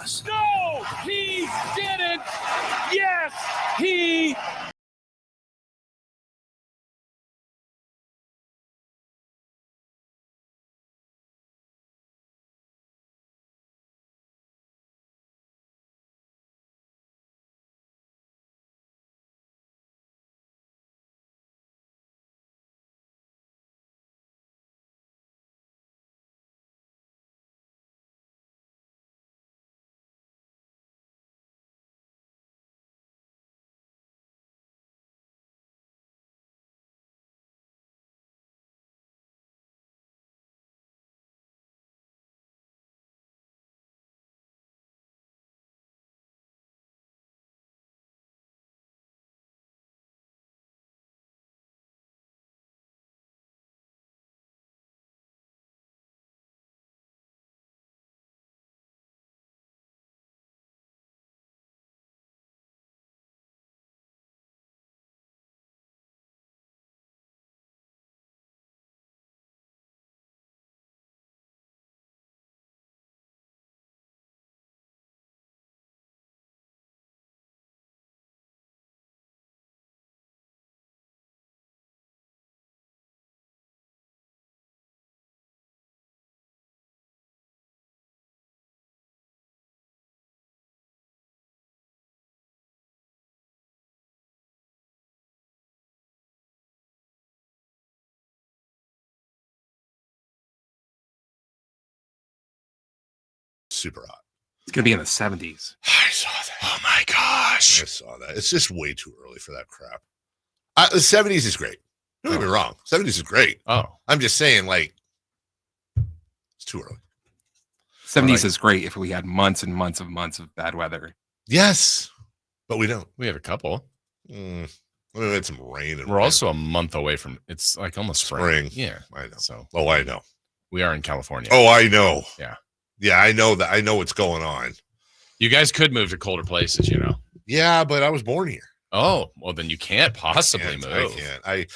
us. No, he didn't. Yes, he. Super hot. It's going to be in the 70s. I saw that. Oh, my gosh. I saw that. It's just way too early for that crap. The 70s is great. Don't get me wrong. 70s is great. Oh. I'm just saying, like, it's too early. 70s is great if we had months and months of bad weather. Yes, but we don't. We have a couple. We had some rain. And We're also a month away from, it's like almost spring. Yeah. I know. So, I know. We are in California. Oh, I know. Yeah. Yeah, I know that. I know what's going on. You guys could move to colder places, you know. Yeah, but I was born here. Oh, well, then you can't possibly move. I can't.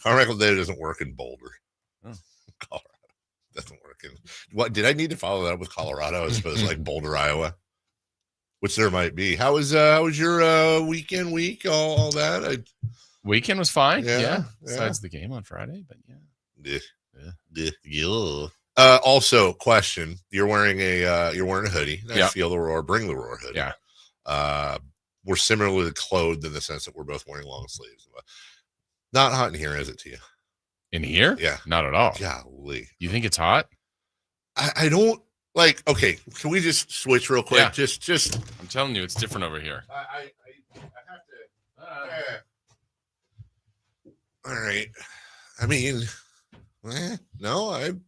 Carmichael Dave doesn't work in Boulder. Oh. Colorado doesn't work in. What did I need to follow that up with Colorado as opposed to like Boulder, Iowa, which there might be? How was your weekend week? All that. Weekend was fine. Yeah. Besides the game on Friday, but Yeah. Also, question: you're wearing a hoodie. Nice Feel the Roar, Bring the Roar hoodie. Yeah. We're similarly clothed in the sense that we're both wearing long sleeves. Not hot in here, is it to you? In here? Yeah. Not at all. Golly. You think it's hot? I don't like. Okay, can we just switch real quick? Yeah. Just. I'm telling you, it's different over here. I have to. All right. I mean, no.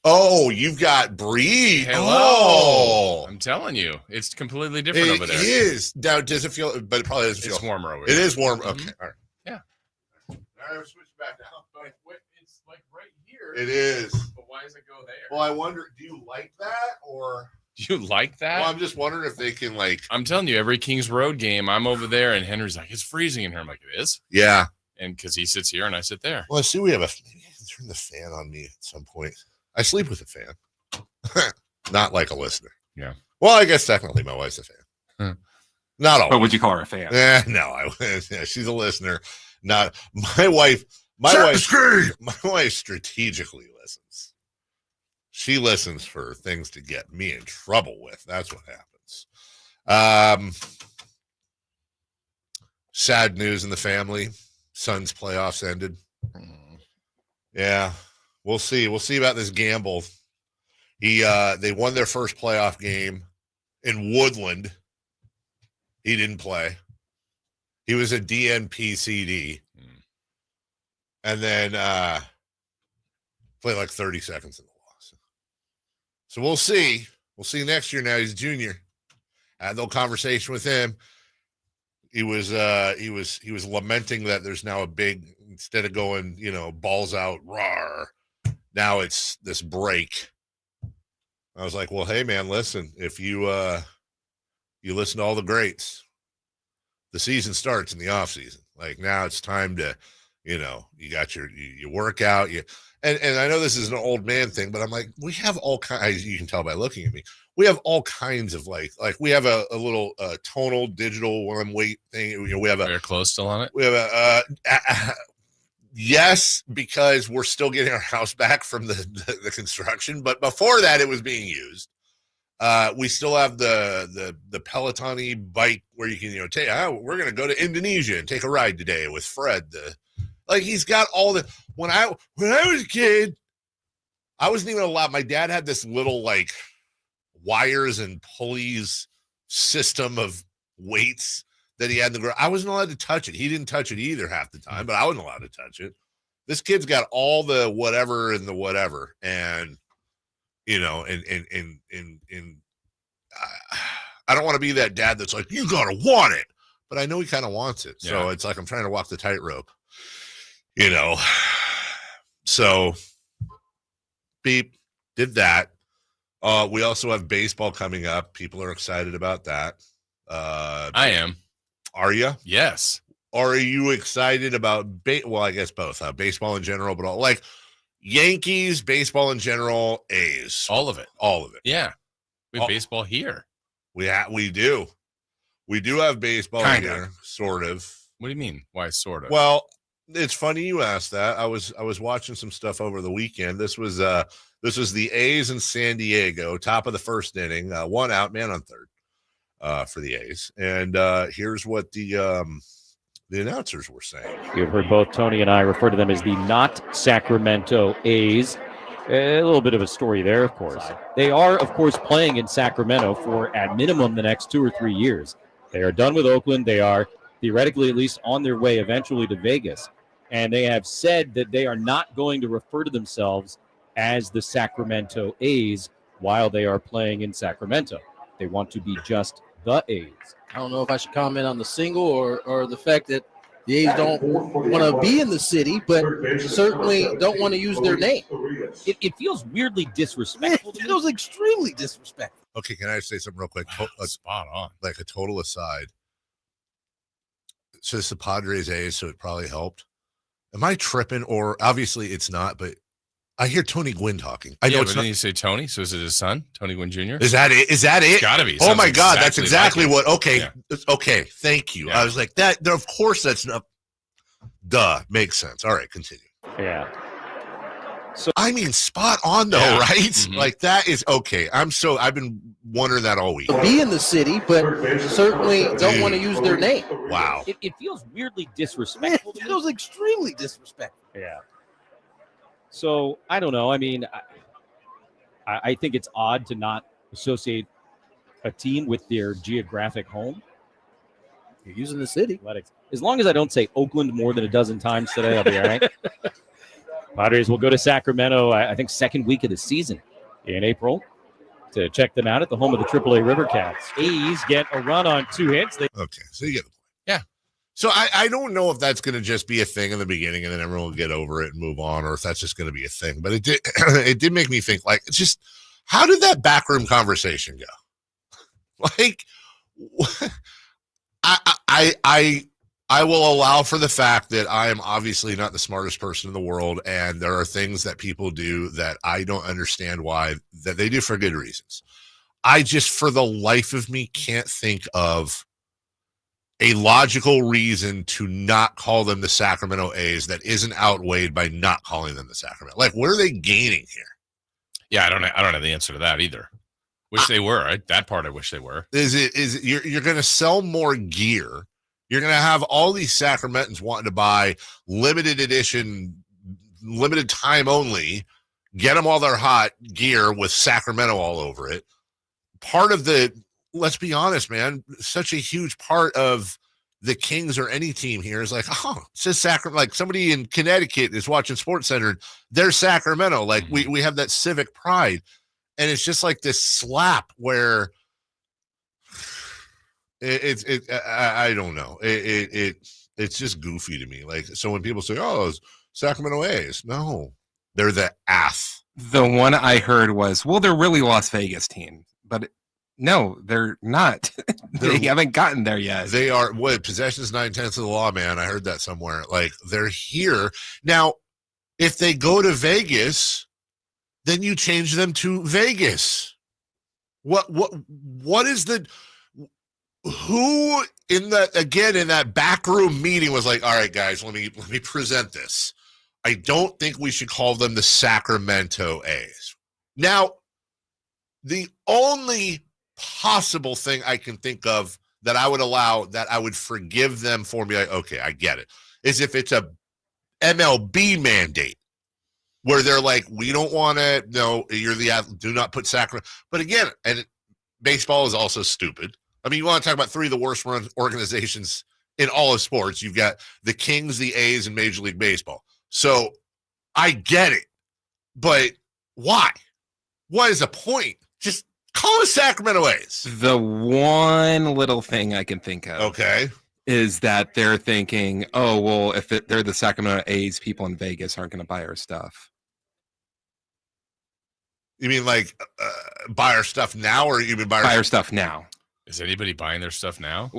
Oh, you've got breathe. Hello. Oh. I'm telling you, it's completely different over there. It is. Now, does it feel? But it probably doesn't feel. It's warmer over here. here. It is warm. Okay. All right. Yeah. All right. We're switching back now. It's like right here. It is. But why does it go there? Well, I wonder. Do you like that or? Do you like that? Well, I'm just wondering if they can like. I'm telling you, every Kings Road game, I'm over there, and Henry's like, "It's freezing in here." I'm like, "It is." Yeah. And because he sits here and I sit there. Well, I see. We have maybe I can turn the fan on me at some point. I sleep with a fan. Not like a listener. Yeah. Well, I guess technically my wife's a fan. Not all. But would you call her a fan? No, she's a listener. Not my wife. My wife strategically listens. She listens for things to get me in trouble with. That's what happens. Sad news in the family. Suns playoffs ended. Yeah. We'll see. We'll see about this gamble. They won their first playoff game in Woodland. He didn't play. He was a DNP CD. And then played like 30 seconds in the loss. So we'll see. We'll see next year now. He's a junior. I had a little conversation with him. He was lamenting that there's now a big, instead of going, balls out, rawr. Now it's this break. I was like, well, hey man, listen, if you listen to all the greats, the season starts in the off season. Like now it's time to, You got you work out, and I know this is an old man thing, but I'm like, we have all kinds. You can tell by looking at me. We have all kinds of like we have a little tonal digital one weight thing. We have Are clothes still on it? We have yes, because we're still getting our house back from the construction, but before that, it was being used. We still have the Peloton-y bike where you can take. We're gonna go to Indonesia and take a ride today with Fred. He's got all the. When I was a kid, I wasn't even allowed. My dad had this little wires and pulleys system of weights that he had in the garage. I wasn't allowed to touch it. He didn't touch it either half the time, but I wasn't allowed to touch it. This kid's got all the whatever and the whatever, and I don't want to be that dad that's like, you gotta want it, but I know he kind of wants it. Yeah. So it's like I'm trying to walk the tightrope, So beep, did that. We also have baseball coming up. People are excited about that. I am. Are you? Yes. Or are you excited about well, I guess both. Baseball in general, but all Yankees, baseball in general, A's. All of it. Yeah. We have baseball here. We do. We do have baseball here, sort of. What do you mean? Why sort of? Well, it's funny you asked that. I was watching some stuff over the weekend. This was the A's in San Diego, top of the first inning, 1 out, man on third, for the A's. And here's what the announcers were saying. You've heard both Tony and I refer to them as the not Sacramento A's. A little bit of a story there, of course. They are, of course, playing in Sacramento for at minimum the next 2 or 3 years. They are done with Oakland. They are theoretically at least on their way eventually to Vegas. And they have said that they are not going to refer to themselves as the Sacramento A's while they are playing in Sacramento. They want to be just the A's. I don't know if I should comment on the single or the fact that the A's don't want to be in the city, but certainly don't want to use their name. It feels weirdly disrespectful. It feels extremely disrespectful. Okay, can I say something real quick? Spot on. Like a total aside. So it's the Padres A's, so it probably helped. Am I tripping? Or obviously it's not, but I hear Tony Gwynn talking. I know it's not. Then you say Tony, so is it his son, Tony Gwynn Jr.? Is that it? It's gotta be. Oh my God, that's exactly like what. Okay, yeah. Okay, thank you. Yeah. I was like that. Of course, that's not. Duh, makes sense. All right, continue. Yeah. So I mean, spot on though, right? Mm-hmm. Like that is okay. I've been wondering that all week. Be in the city, but certainly don't want to use their name. Wow. It feels weirdly disrespectful. It feels extremely disrespectful. Yeah. So I don't know. I mean, I think it's odd to not associate a team with their geographic home. You're using the city. As long as I don't say Oakland more than a dozen times today, I'll be all right. Padres will go to Sacramento, I think, second week of the season in April to check them out at the home of the AAA Rivercats. A's get a run on 2 hits. Okay, so you get the point. Yeah. So I don't know if that's going to just be a thing in the beginning and then everyone will get over it and move on, or if that's just going to be a thing. But it did make me think, like, it's just, how did that backroom conversation go? Like, I will allow for the fact that I am obviously not the smartest person in the world, and there are things that people do that I don't understand why, that they do for good reasons. I just, for the life of me, can't think of a logical reason to not call them the Sacramento A's that isn't outweighed by not calling them the Sacramento. Like, what are they gaining here? Yeah, I don't have the answer to that either. Wish they were. That part I wish they were. Is it you're going to sell more gear? You're going to have all these Sacramentans wanting to buy limited edition, limited time only, get them all their hot gear with Sacramento all over it. Part of let's be honest, man, such a huge part of the Kings or any team here is like, oh, it says Sacramento. Like somebody in Connecticut is watching SportsCenter, they're Sacramento. Like we have that civic pride. And it's just like this slap where I don't know. It's just goofy to me. Like, so when people say, oh, it's Sacramento A's, no, they're the AF. The one I heard was, well, they're really Las Vegas team, but No, they're not. They haven't gotten there yet. They are what possession is 9/10 of the law, man. I heard that somewhere. Like they're here now. If they go to Vegas, then you change them to Vegas. What is the who in that backroom meeting was like, all right, guys, let me present this. I don't think we should call them the Sacramento A's. Now, the only possible thing I can think of that I would allow, that I would forgive them for, be like, okay, I get it, is if it's a MLB mandate where they're like, we don't want to, no, you're the athlete, do not put Sacramento. But again, and baseball is also stupid. I mean, you want to talk about three of the worst run organizations in all of sports. You've got the Kings, the A's, and Major League Baseball. So I get it, but why? What is the point? Just call it Sacramento A's. The one little thing I can think of, okay, is that they're thinking, oh, well, if they're the Sacramento A's, people in Vegas aren't going to buy our stuff. You mean like buy our stuff now, or you mean buy our stuff now? Is anybody buying their stuff now?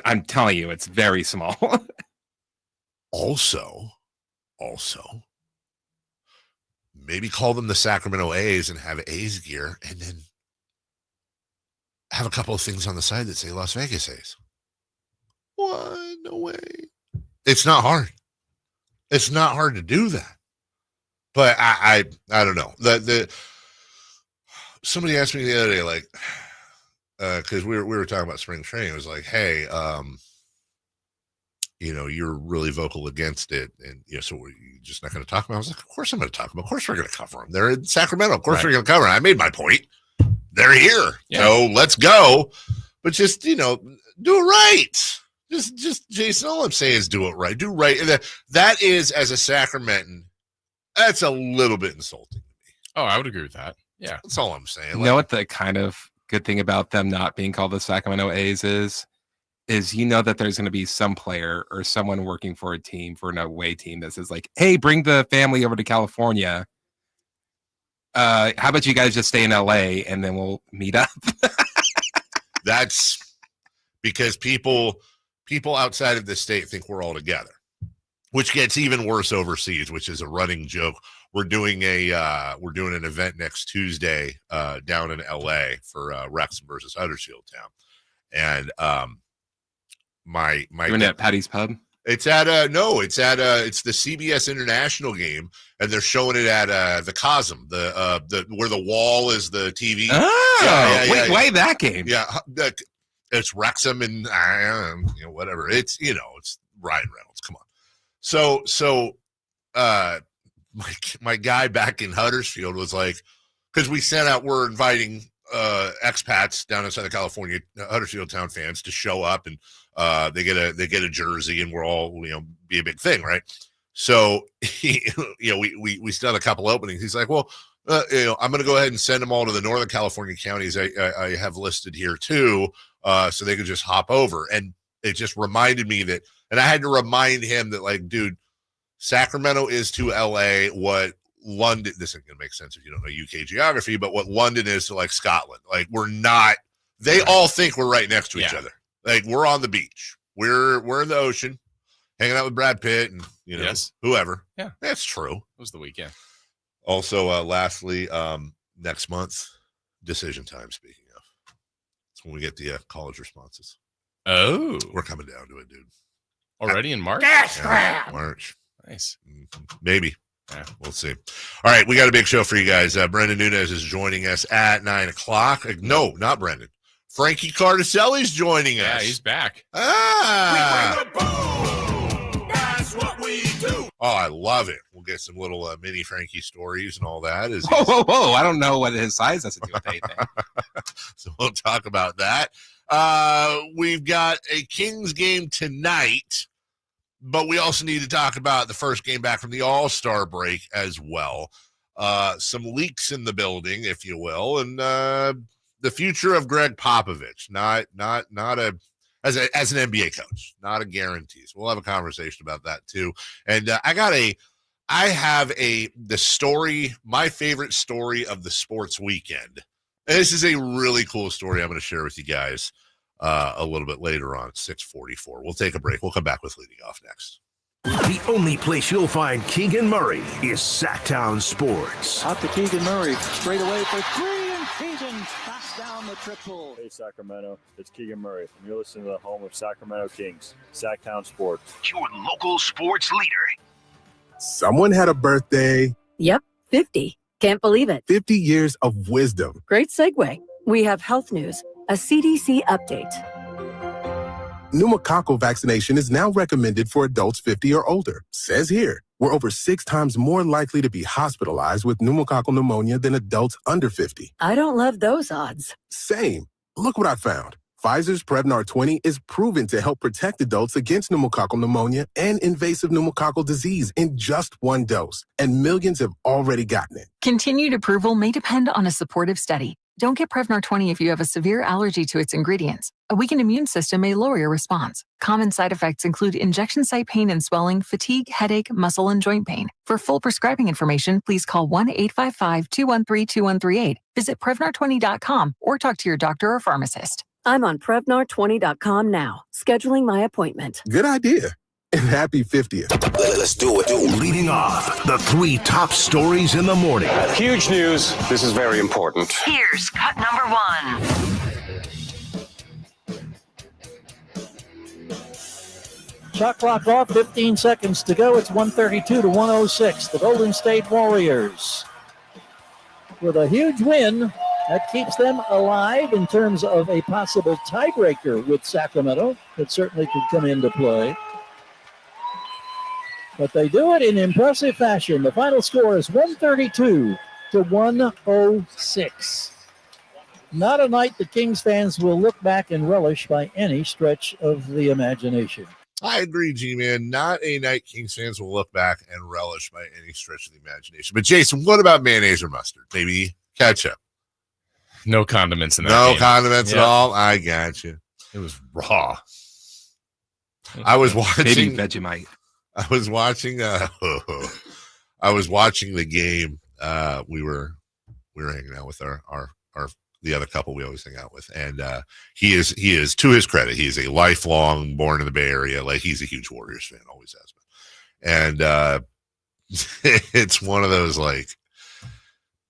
I'm telling you, it's very small. Also, maybe call them the Sacramento A's and have A's gear, and then have a couple of things on the side that say Las Vegas A's. What? No way. It's not hard. It's not hard to do that. But I don't know. Somebody asked me the other day, like, because we were talking about spring training. It was like, hey, you're really vocal against it, and so we're just not going to talk about it. I was like, of course I'm going to talk about it. Of course we're going to cover them. They're in Sacramento. Of course we're going to cover them. I made my point. They're here. Yeah. So let's go. But just, do it right. Just Jason, all I'm saying is do it right. Do right. That is, as a Sacramentan, that's a little bit insulting to me. Oh, I would agree with that. Yeah. That's all I'm saying. You know what the kind of good thing about them not being called the Sacramento A's is that there's going to be some player or someone working for a team, for an away team, that says like, hey, bring the family over to California. How about you guys just stay in LA and then we'll meet up? That's because people outside of the state think we're all together, which gets even worse overseas, which is a running joke. We're doing an event next Tuesday down in LA for Wrexham versus Huddersfield Town. And my doing it at Patty's Pub. It's it's the CBS International game, and they're showing it at the Cosm, the where the wall is the TV. Oh, why that game? Yeah, it's Wrexham and whatever. It's it's Ryan Reynolds. Come on. So my guy back in Huddersfield was like, because we're inviting expats down inside of California, Huddersfield Town fans, to show up, and they get a jersey, and we're all be a big thing, right? So we still have a couple openings. He's like, well, I'm going to go ahead and send them all to the Northern California counties I have listed here too, so they could just hop over. And it just reminded me that, and I had to remind him that, like, dude, Sacramento is to LA what London, this isn't going to make sense if you don't know UK geography, but what London is to like Scotland. Like, we're not, they all think we're right next to each other. Like, we're on the beach. We're in the ocean, hanging out with Brad Pitt and, whoever. Yeah. That's true. It was the weekend. Also, lastly, next month, decision time, speaking of. It's when we get the college responses. Oh. We're coming down to it, dude. Already in March? March. Nice. Maybe. Yeah, we'll see. All right, we got a big show for you guys. Brendan Nunez is joining us at 9:00. No, not Brendan. Frankie Cartoscelli is joining us. Yeah, he's back. Ah. We bring the boom. That's what we do. Oh, I love it. We'll get some little mini Frankie stories and all that. Whoa. I don't know what his size has to do with anything. So we'll talk about that. We've got a Kings game tonight, but we also need to talk about the first game back from the All-Star break as well. Some leaks in the building, if you will, and the future of Greg Popovich, not as an NBA coach, not a guarantee. So we'll have a conversation about that too. And I have the story, my favorite story of the sports weekend And this is a really cool story I'm going to share with you guys a little bit later on, 6:44. We'll take a break. We'll come back with Leading Off next. The only place you'll find Keegan Murray is Sacktown Sports. Out to Keegan Murray, straight away for three, and Keegan knocks down the triple. Hey Sacramento, it's Keegan Murray, and you're listening to the home of Sacramento Kings, Sacktown Sports. Your local sports leader. Someone had a birthday. Yep, 50. Can't believe it. 50 years of wisdom. Great segue. We have health news, a CDC update. Pneumococcal vaccination is now recommended for adults 50 or older. Says here, we're over 6 times more likely to be hospitalized with pneumococcal pneumonia than adults under 50. I don't love those odds. Same. Look what I found. Pfizer's Prevnar 20 is proven to help protect adults against pneumococcal pneumonia and invasive pneumococcal disease in just 1 dose, and millions have already gotten it. Continued approval may depend on a supportive study. Don't get Prevnar 20 if you have a severe allergy to its ingredients. A weakened immune system may lower your response. Common side effects include injection site pain and swelling, fatigue, headache, muscle, and joint pain. For full prescribing information, please call 1-855-213-2138. Visit Prevnar20.com or talk to your doctor or pharmacist. I'm on Prevnar20.com now, scheduling my appointment. Good idea. And happy 50th. Let's do it. Leading off, the 3 top stories in the morning. Huge news. This is very important. Here's cut number 1. Shot clock off, 15 seconds to go. It's 132 to 106. The Golden State Warriors with a huge win. That keeps them alive in terms of a possible tiebreaker with Sacramento. That certainly could come into play. But they do it in impressive fashion. The final score is 132 to 106. Not a night the Kings fans will look back and relish by any stretch of the imagination. I agree, G-Man. Not a night Kings fans will look back and relish by any stretch of the imagination. But, Jason, what about mayonnaise or mustard? Maybe ketchup. No condiments in that No game. condiments at all? I got you. It was raw. I was watching. Maybe Vegemite. I was watching. I was watching the game. We were hanging out with our the other couple we always hang out with, and he is to his credit, he is a lifelong born in the Bay Area. Like, he's a huge Warriors fan, always has been, and it's one of those, like,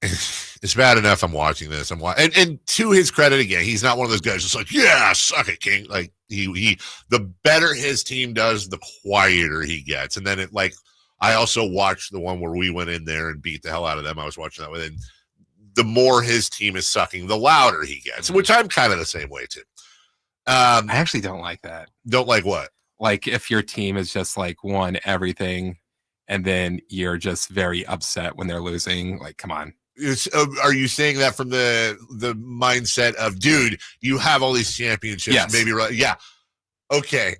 it's bad enough I'm watching this. And to his credit, again, he's not one of those guys just like, yeah, suck it, King. Like, he the better his team does, the quieter he gets. And then I also watched the one where we went in there and beat the hell out of them. I was watching that one, and the more his team is sucking, the louder he gets, which I'm kind of the same way too. I actually don't like that. Don't like what? Like, if your team is just like won everything and then you're just very upset when they're losing, like, come on. Are you saying that from the mindset of, dude, you have all these championships? Yes. Maybe, right? Yeah. Okay.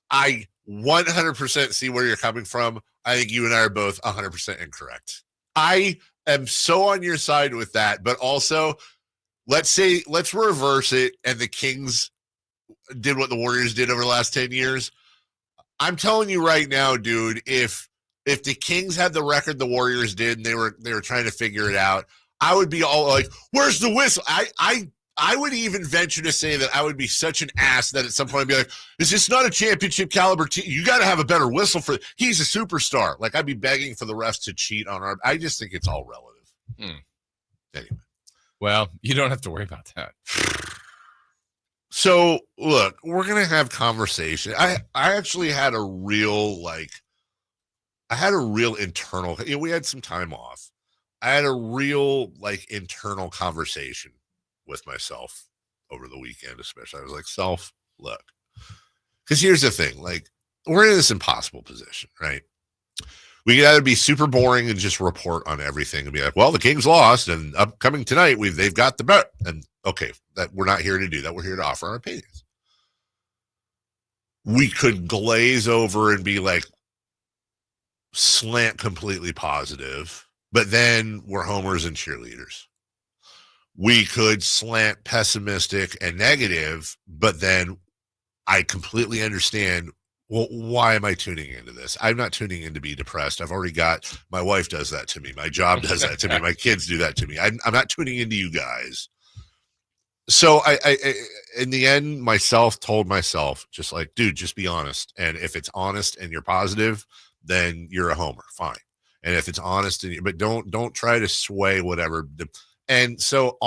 I 100% see where you're coming from. I think you and I are both 100% incorrect. I am so on your side with that, but also let's reverse it, and the Kings did what the Warriors did over the last 10 years. I'm telling you right now, dude, if the Kings had the record the Warriors did and they were trying to figure it out, I would be all like, where's the whistle? I would even venture to say that I would be such an ass that at some point I'd be like, is this not a championship caliber team? You got to have a better whistle he's a superstar. Like, I'd be begging for the refs to cheat on I just think it's all relative. Anyway. Well, you don't have to worry about that. So, look, we're going to have conversation. I actually had a real, internal, we had some time off. I had a real, internal conversation with myself over the weekend, especially. I was like, look, because here's the thing, we're in this impossible position, right? We could either be super boring and just report on everything and be like, well, the Kings lost, and upcoming tonight, they've got the bet. And okay, that we're not here to do that. We're here to offer our opinions. We could glaze over and be like, slant completely positive, but then we're homers and cheerleaders. We could slant pessimistic and negative, but then I completely understand, well, why am I tuning into this? I'm not tuning in to be depressed. I've already got, my wife does that to me. My job does that to me. My kids do that to me. I'm not tuning into you guys So I in the end, myself told myself, just like, dude, just be honest. And if it's honest and you're positive, then you're a homer. Fine. And if it's honest, but don't try to sway whatever. And so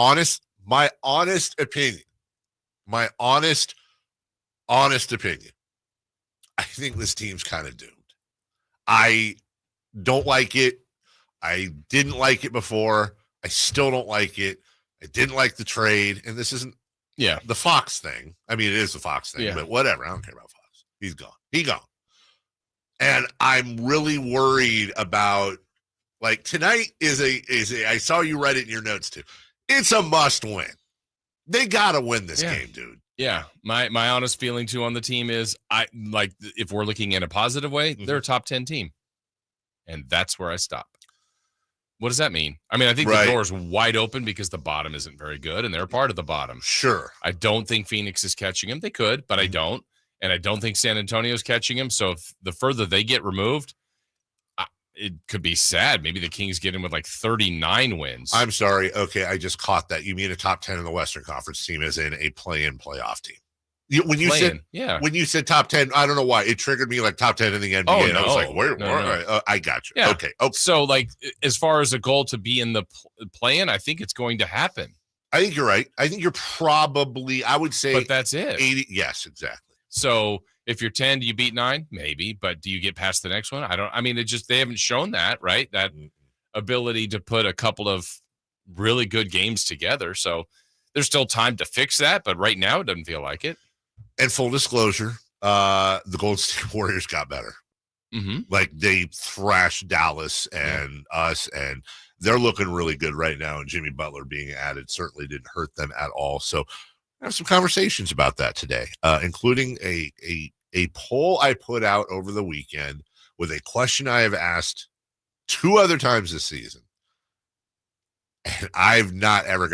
my honest opinion, I think this team's kind of doomed. I don't like it. I didn't like it before. I still don't like it. I didn't like the trade. And this isn't the Fox thing. I mean, it is the Fox thing, but whatever. I don't care about Fox. He's gone. He gone. And I'm really worried about, like, tonight is a I saw you write it in your notes too. It's a must win. They got to win this game, dude. Yeah. My honest feeling too on the team is if we're looking in a positive way, they're a top 10 team. And that's where I stop. What does that mean? I mean, I think the door is wide open because the bottom isn't very good and they're a part of the bottom. Sure. I don't think Phoenix is catching him. They could, but I don't. And I don't think San Antonio's catching him. So if the further they get removed, it could be sad. Maybe the Kings get him with like 39 wins. I'm sorry. Okay, I just caught that. You mean a top 10 in the Western Conference team as in a play-in playoff team? When you said top 10, I don't know why it triggered me like top 10 in the NBA. Oh, and I was like, where? I got you. Yeah. Okay. So, like, as far as a goal to be in the play-in, I think it's going to happen. I think you're right. I think you're probably, I would say, but that's it. 80. Yes, exactly. So if you're 10, do you beat 9? Maybe, but do you get past the next one? They haven't shown that, right? That ability to put a couple of really good games together. So there's still time to fix that, but right now it doesn't feel like it. And full disclosure, the Golden State Warriors got better. Like they thrashed Dallas and us, and they're looking really good right now. And Jimmy Butler being added certainly didn't hurt them at all. So I have some conversations about that today, including a poll I put out over the weekend with a question I have asked 2 other times this season. And I've not ever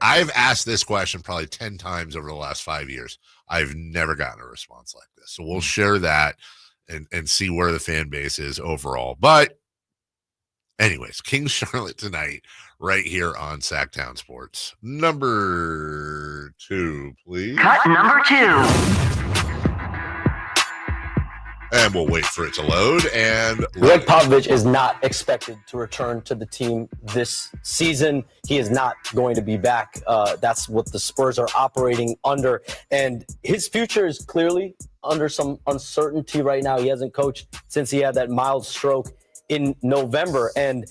I've asked this question probably 10 times over the last 5 years. I've never gotten a response like this. So we'll share that and see where the fan base is overall. But anyways, Kings Charlotte tonight, right here on Sacktown Sports. Number 2, please. Cut number 2. And we'll wait for it to load. And Greg Popovich is not expected to return to the team this season. He is not going to be back. That's what the Spurs are operating under. And his future is clearly under some uncertainty right now. He hasn't coached since he had that mild stroke in November. And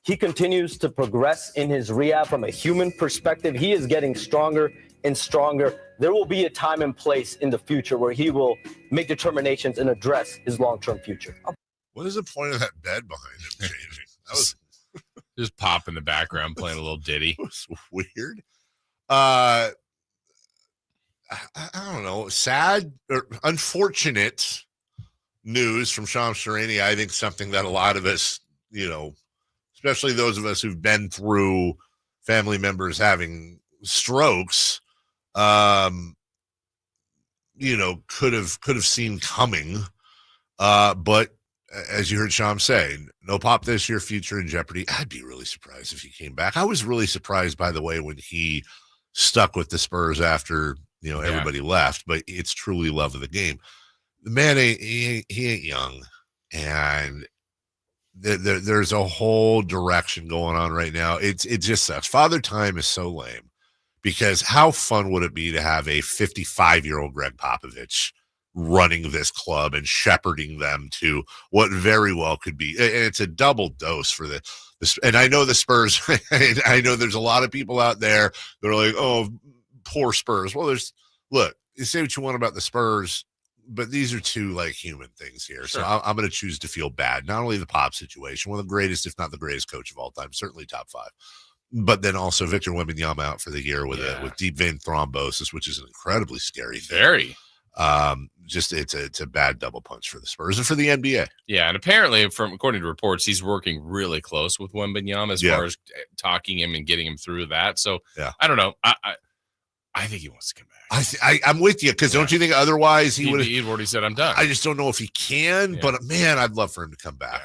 he continues to progress in his rehab from a human perspective. He is getting stronger and stronger. There will be a time and place in the future where he will make determinations and address his long-term future. What is the point of that bed behind him changing? That was just pop in the background playing a little ditty. It was weird. I don't know. Sad or unfortunate news from Shams Charania. I think something that a lot of us, especially those of us who've been through family members having strokes, could have seen coming. But as you heard Sham say, no Pop this year, future in jeopardy. I'd be really surprised if he came back. I was really surprised, by the way, when he stuck with the Spurs after, everybody left, but it's truly love of the game. The man, he ain't young, and there's a whole direction going on right now. It just sucks. Father Time is so lame. Because how fun would it be to have a 55-year-old Greg Popovich running this club and shepherding them to what very well could be? And it's a double dose for this. And I know the Spurs. I know there's a lot of people out there that are like, "Oh, poor Spurs." Well, look. You say what you want about the Spurs, but these are 2 like human things here. Sure. So I'm going to choose to feel bad. Not only the Pop situation, one of the greatest, if not the greatest coach of all time, certainly top 5. But then also Victor Wembanyama out for the year with deep vein thrombosis, which is an incredibly scary thing. Very. It's a bad double punch for the Spurs and for the NBA. Yeah, and apparently, according to reports, he's working really close with Wembanyama as far as talking him and getting him through that. So I don't know. I think he wants to come back. I'm with you because don't you think otherwise he'd already said I'm done. I just don't know if he can. But man, I'd love for him to come back.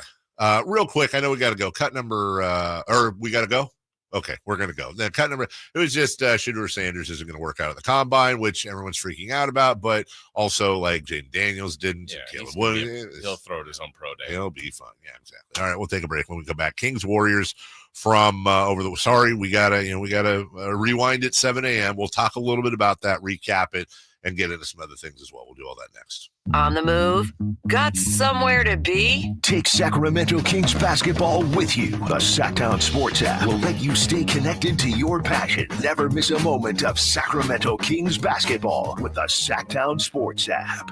Real quick, I know we got to go. Cut number, or we got to go. Okay, we're going to go. Then cut number, it was just Shedeur Sanders isn't going to work out at the combine, which everyone's freaking out about, but also like Jaden Daniels didn't. Yeah, Caleb Williams. he'll throw it his own pro day. It'll be fun. Yeah, exactly. All right, we'll take a break. When we come back, Kings Warriors from we gotta rewind at 7 a.m. We'll talk a little bit about that, recap it, and get into some other things as well. We'll do all that next. On the move? Got somewhere to be? Take Sacramento Kings basketball with you. The Sacktown Sports app will let you stay connected to your passion. Never miss a moment of Sacramento Kings basketball with the Sacktown Sports app.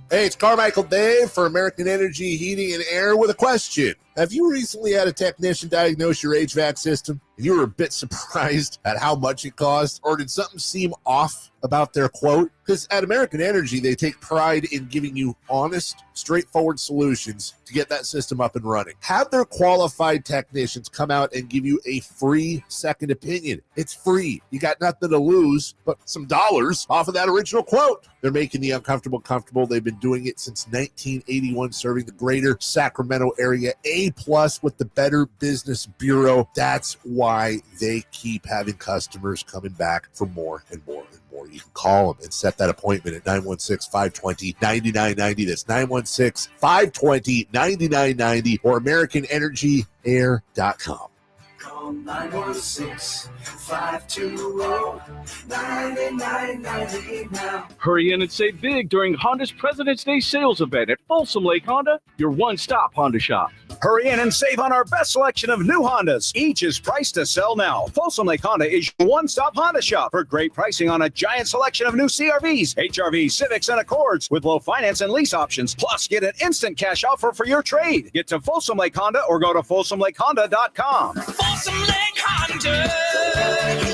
Hey, it's Carmichael Dave for American Energy Heating and Air with a question. Have you recently had a technician diagnose your HVAC system and you were a bit surprised at how much it cost? Or did something seem off about their quote? Because at American Energy, they take pride in giving you honest, straightforward solutions to get that system up and running. Have their qualified technicians come out and give you a free second opinion. It's free. You got nothing to lose but some dollars off of that original quote. They're making the uncomfortable comfortable. They've been doing it since 1981, serving the greater Sacramento area. A+ with the Better Business Bureau. That's why they keep having customers coming back for more and more and more. You can call them and set that appointment at 916-520-9990. That's 916-520-9990 or AmericanEnergyAir.com. Call 916-520-9990 now. Hurry in and save big during Honda's President's Day sales event at Folsom Lake Honda, your one-stop Honda shop. Hurry in and save on our best selection of new Hondas. Each is priced to sell now. Folsom Lake Honda is your one-stop Honda shop for great pricing on a giant selection of new CRVs, HRVs, Civics, and Accords with low finance and lease options. Plus, get an instant cash offer for your trade. Get to Folsom Lake Honda or go to FolsomLakeHonda.com. Folsom Lake Honda,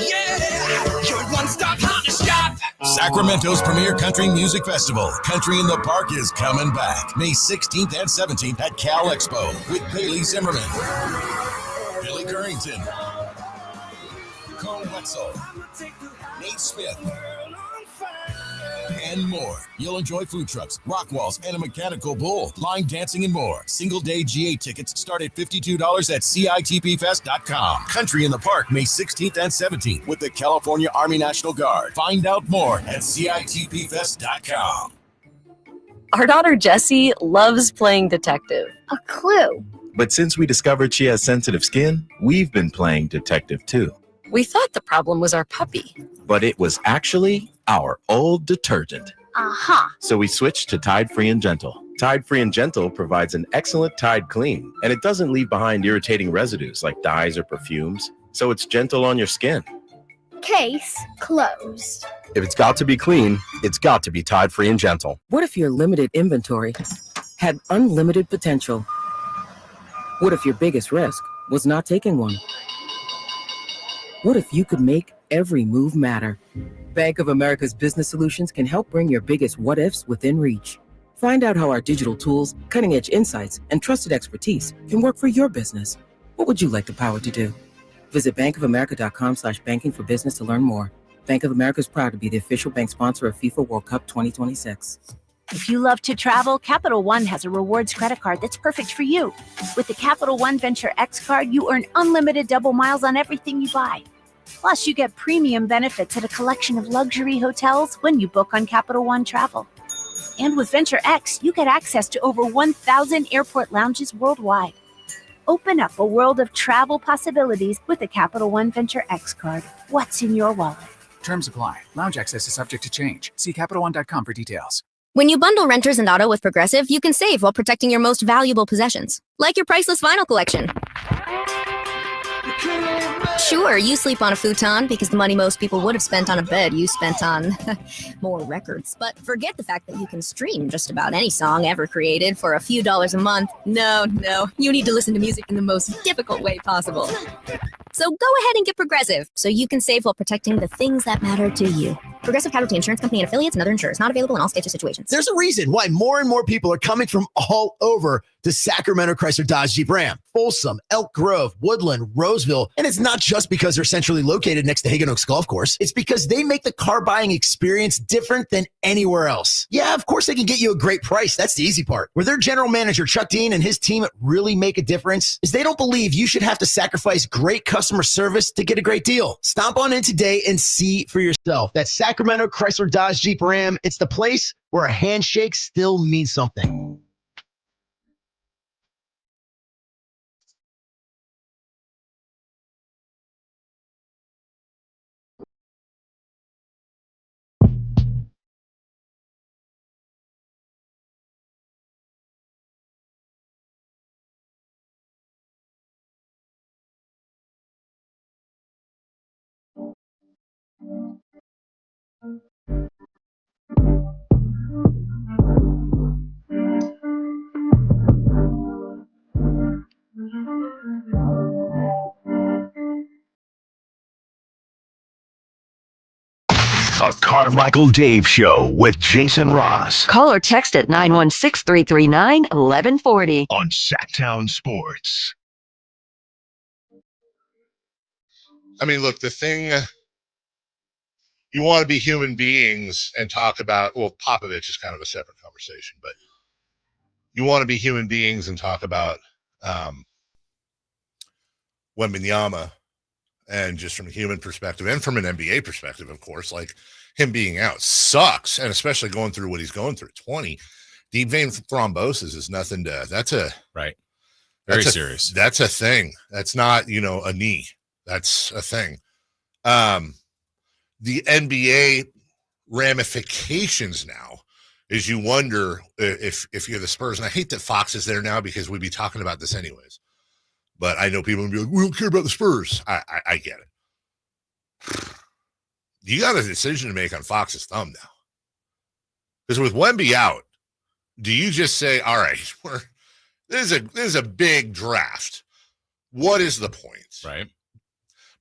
yeah, your one-stop Honda shop. Sacramento's premier country music festival, Country in the Park, is coming back May 16th and 17th at Cal Expo with Bailey Zimmerman, Billy Currington, Cone Wetzel, Nate Smith, and more. You'll enjoy food trucks, rock walls, and a mechanical bull, line dancing, and more. Single-day GA tickets start at $52 at CITPFest.com. Country in the Park, May 16th and 17th with the California Army National Guard. Find out more at CITPFest.com. Our daughter Jessie loves playing detective. A clue. But since we discovered she has sensitive skin, we've been playing detective too. We thought the problem was our puppy. But it was actually our old detergent. Aha. So we switched to Tide Free and Gentle. Tide Free and Gentle provides an excellent Tide clean, and it doesn't leave behind irritating residues like dyes or perfumes, so it's gentle on your skin. Case closed. If it's got to be clean, it's got to be Tide Free and Gentle. What if your limited inventory had unlimited potential? What if your biggest risk was not taking one? What if you could make every move matter? Bank of America's business solutions can help bring your biggest what-ifs within reach. Find out how our digital tools, cutting-edge insights, and trusted expertise can work for your business. What would you like the power to do? Visit bankofamerica.com/banking for business to learn more. Bank of America is proud to be the official bank sponsor of FIFA World Cup 2026. If you love to travel, Capital One has a rewards credit card that's perfect for you. With the Capital One Venture X card, you earn unlimited double miles on everything you buy. Plus, you get premium benefits at a collection of luxury hotels when you book on Capital One Travel. And with Venture X, you get access to over 1,000 airport lounges worldwide. Open up a world of travel possibilities with the Capital One Venture X card. What's in your wallet? Terms apply. Lounge access is subject to change. See CapitalOne.com for details. When you bundle renters and auto with Progressive, you can save while protecting your most valuable possessions, like your priceless vinyl collection. Sure, you sleep on a futon because the money most people would have spent on a bed you spent on more records. But forget the fact that you can stream just about any song ever created for a few dollars a month. No, you need to listen to music in the most difficult way possible. So go ahead and get Progressive so you can save while protecting the things that matter to you. Progressive Casualty Insurance Company and affiliates and other insurers. Not available in all states or situations. There's a reason why more and more people are coming from all over to Sacramento Chrysler Dodge Jeep Ram. Folsom, Elk Grove, Woodland, Roseville. And it's not just because they're centrally located next to Hagan Oaks Golf Course. It's because they make the car buying experience different than anywhere else. Yeah, of course they can get you a great price. That's the easy part. Where their general manager, Chuck Dean, and his team really make a difference is they don't believe you should have to sacrifice great customer service to get a great deal. Stomp on in today and see for yourself. That's Sacramento Chrysler Dodge Jeep Ram. It's the place where a handshake still means something. The Carmichael Dave Show with Jason Ross. Call or text at 916-339-1140. On Sacktown Sports. I mean, look, the thing, you want to be human beings and talk about, well, Popovich is kind of a separate conversation, but you want to be human beings and talk about Wembanyama. And just from a human perspective and from an NBA perspective, of course, like him being out sucks. And especially going through what he's going through. 20 deep vein thrombosis is nothing to, that's a, right. Very serious. That's a thing. That's not, a knee. That's a thing. The NBA ramifications now is you wonder if you're the Spurs. And I hate that Fox is there now because we'd be talking about this anyways. But I know people will be like, we don't care about the Spurs. I get it. You got a decision to make on Fox's thumb now. Because with Wemby out, do you just say, all right, this is a big draft. What is the point? Right.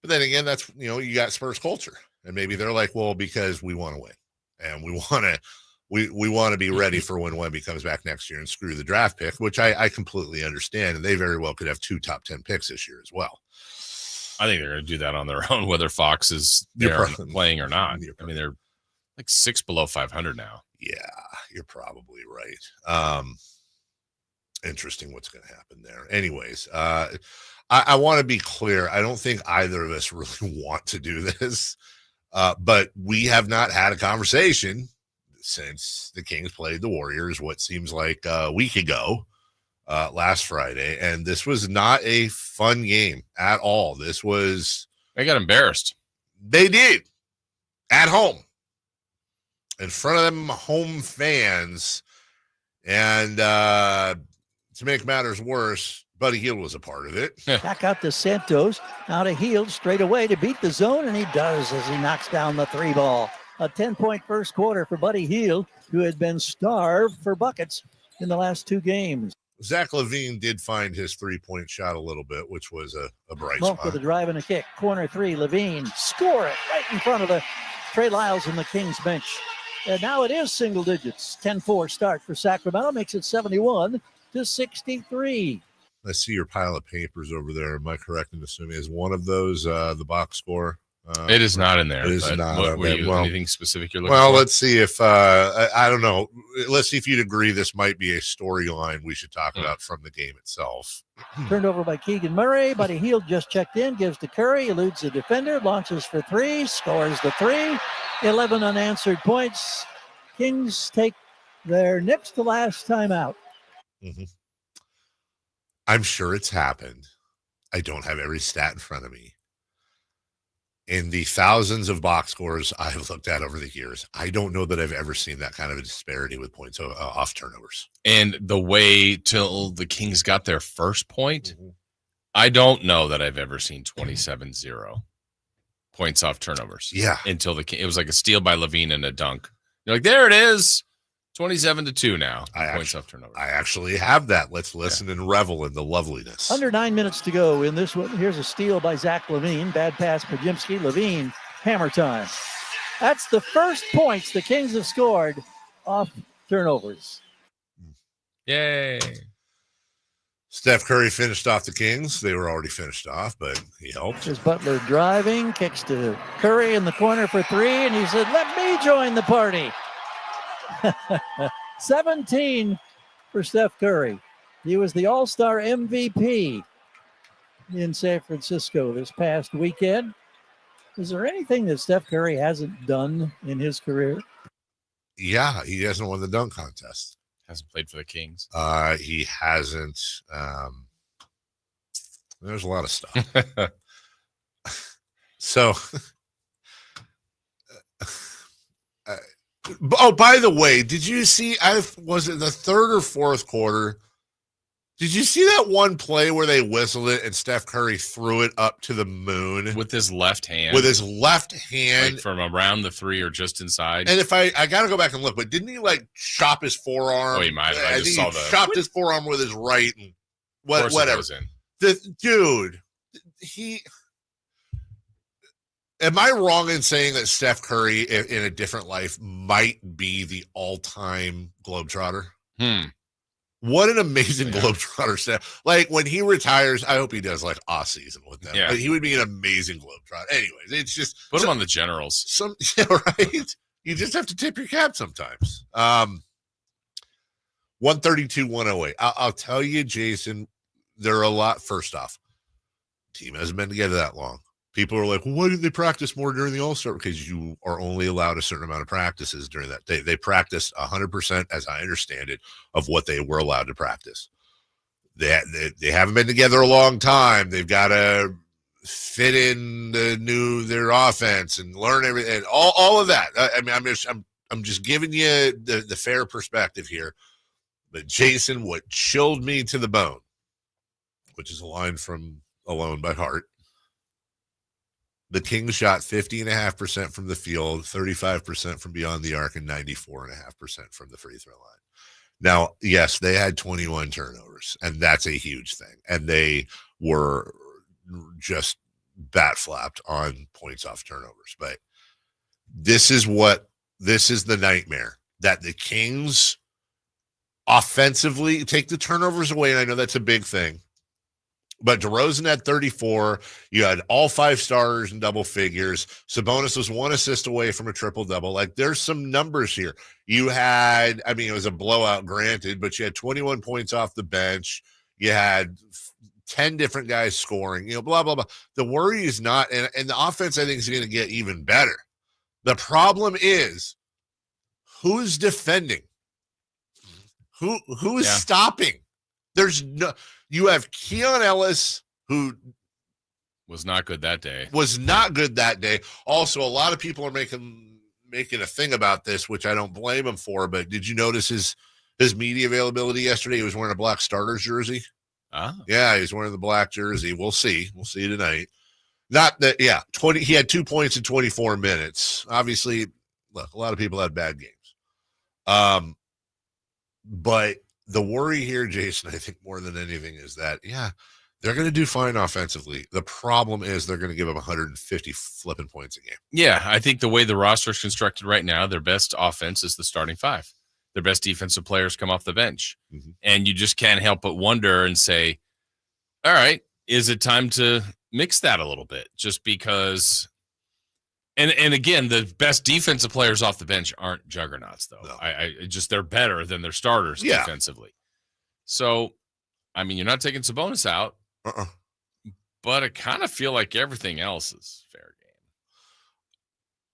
But then again, that's, you got Spurs culture. And maybe they're like, well, because we want to win. And we want to be ready for when Wemby comes back next year and screw the draft pick, which I completely understand. And they very well could have 2 top 10 picks this year as well. I think they're going to do that on their own, whether Fox is there playing or not. I mean, they're like 6 below 500 now. Yeah, you're probably right. Interesting what's going to happen there. Anyways, I want to be clear. I don't think either of us really want to do this, but we have not had a conversation since the Kings played the Warriors, what seems like a week ago, last Friday. And this was not a fun game at all. They got embarrassed. They did. At home. In front of them home fans. And to make matters worse, Buddy Hield was a part of it. Back out to Santos. Now to Hield straight away to beat the zone, and he does as he knocks down the 3 ball. A 10-point first quarter for Buddy Hield, who had been starved for buckets in the last 2 games. Zach LaVine did find his 3-point shot a little bit, which was a bright Smoke spot. with a drive and a kick. Corner 3, LaVine. Score it right in front of the Trey Lyles and the Kings bench. And now it is single digits. 10-4 start for Sacramento. Makes it 71-63. I see your pile of papers over there. Am I correct in assuming is one of those the box score? It is not in there. It is not. Anything specific you're looking for? Well, let's see if I don't know. Let's see if you'd agree this might be a storyline we should talk about from the game itself. Turned over by Keegan Murray. Buddy Hield just checked in, gives to Curry, eludes the defender, launches for 3, scores the 3. 11 unanswered points. Kings take their next to last time out. Mm-hmm. I'm sure it's happened. I don't have every stat in front of me. In the thousands of box scores I've looked at over the years, I don't know that I've ever seen that kind of a disparity with points off turnovers. And the way till the Kings got their first point, I don't know that I've ever seen 27-0 points off turnovers. Yeah. Until it was like a steal by LaVine and a dunk. You're like, there it is. 27-2 now. Points off turnovers. I actually have that. Let's listen and revel in the loveliness. Under 9 minutes to go in this one. Here's a steal by Zach LaVine. Bad pass, Pajimski. LaVine, hammer time. That's the first points the Kings have scored off turnovers. Yay. Steph Curry finished off the Kings. They were already finished off, but he helped. Here's Butler driving, kicks to Curry in the corner for three, and he said, let me join the party. 17 for Steph Curry. He was the All-Star MVP in San Francisco this past weekend. Is there anything that Steph Curry hasn't done in his career? Yeah, he hasn't won the dunk contest. Hasn't played for the Kings. He hasn't. There's a lot of stuff. So, by the way, did you see? Was it the third or fourth quarter? Did you see that one play where they whistled it and Steph Curry threw it up to the moon with his left hand? With his left hand, like from around the three or just inside. And if I got to go back and look, but didn't he like chop his forearm? Oh, he might have. I just think saw he chopped his forearm with his right and whatever. Dude, he. Am I wrong in saying that Steph Curry in a different life might be the all-time Globetrotter? What an amazing Globetrotter Steph. Like when he retires, I hope he does like off season with them. Yeah. But he would be an amazing Globetrotter. Anyways, it's just put him on the Generals. Yeah, right. You just have to tip your cap sometimes. 132-108. I'll tell you, Jason, there are a lot. First off, team hasn't been together that long. People are like, well, why didn't they practice more during the All-Star? Because you are only allowed a certain amount of practices during that. They practiced 100%, as I understand it, of what they were allowed to practice. They haven't been together a long time. They've got to fit in their offense and learn everything, all of that. I mean, I'm just giving you the fair perspective here. But Jason, what chilled me to the bone, which is a line from Alone by Heart. The Kings shot 50.5% from the field, 35% from beyond the arc, and 94.5% from the free throw line. Now, yes, they had 21 turnovers, and that's a huge thing. And they were just bat flapped on points off turnovers. But this is the nightmare that the Kings offensively take the turnovers away. And I know that's a big thing. But DeRozan had 34. You had all five starters in double figures. Sabonis was one assist away from a triple-double. Like, there's some numbers here. You had, I mean, it was a blowout, granted, but you had 21 points off the bench. You had 10 different guys scoring, blah, blah, blah. The worry is not, and the offense, I think, is going to get even better. The problem is, who's defending? Who is stopping? There's no... You have Keon Ellis, who was not good that day. Also, a lot of people are making a thing about this, which I don't blame him for. But did you notice his media availability yesterday? He was wearing a black Starters jersey. Yeah, he's wearing the black jersey. We'll see tonight. Not that, 20. He had 2 points in 24 minutes. Obviously, look, a lot of people had bad games. But the worry here, Jason, I think more than anything is that, they're going to do fine offensively. The problem is they're going to give them 150 flipping points a game. Yeah, I think the way the roster is constructed right now, their best offense is the starting five. Their best defensive players come off the bench. Mm-hmm. And you just can't help but wonder and say, all right, is it time to mix that a little bit? Just because... And again, the best defensive players off the bench aren't juggernauts, though. No. I just they're better than their starters defensively. So, I mean, you're not taking Sabonis out, but I kind of feel like everything else is fair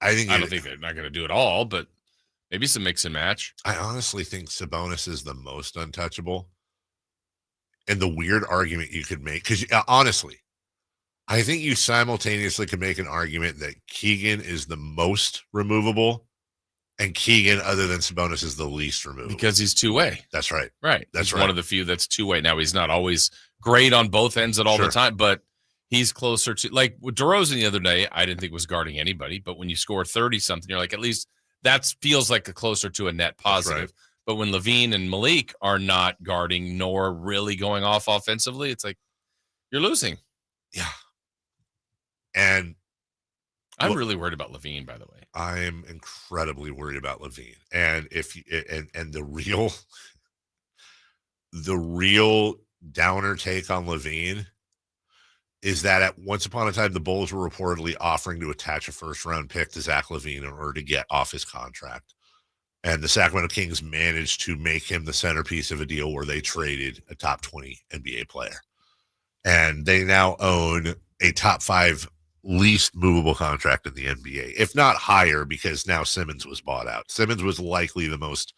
game. I don't think they're not going to do it all, but maybe some mix and match. I honestly think Sabonis is the most untouchable. And the weird argument you could make, because honestly, I think you simultaneously can make an argument that Keegan is the most removable and Keegan, other than Sabonis, is the least removable. Because he's two-way. That's right. Right. He's one of the few that's two-way. Now, he's not always great on both ends at all the time, but he's closer to, like with DeRozan the other day, I didn't think was guarding anybody, but when you score 30-something, you're like, at least that feels like a closer to a net positive. Right. But when LaVine and Malik are not guarding nor really going off offensively, it's like, you're losing. Yeah. And I'm really worried about LaVine, by the way. I'm incredibly worried about LaVine. And and the real downer take on LaVine is that at once upon a time, the Bulls were reportedly offering to attach a first-round pick to Zach LaVine in order to get off his contract. And the Sacramento Kings managed to make him the centerpiece of a deal where they traded a top 20 NBA player. And they now own a top 5 least movable contract in the NBA, if not higher, because now Simmons was bought out. Simmons was likely the most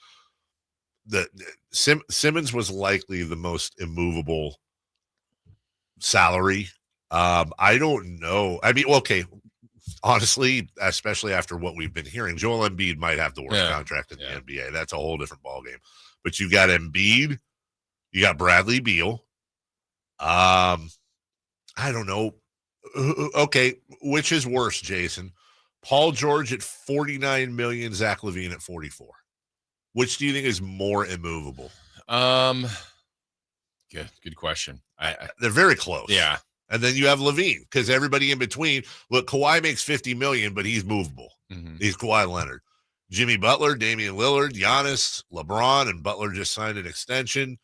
immovable salary. I don't know. I mean, okay, honestly, especially after what we've been hearing, Joel Embiid might have the worst contract in the NBA. That's a whole different ballgame. But you got Embiid, you got Bradley Beal. I don't know. Okay, which is worse, Jason? Paul George at $49 million, Zach LaVine at 44. Which do you think is more immovable? Good question. They're very close. Yeah. And then you have LaVine, because everybody in between. Look, Kawhi makes $50 million, but he's movable. Mm-hmm. He's Kawhi Leonard. Jimmy Butler, Damian Lillard, Giannis, LeBron, and Butler just signed an extension.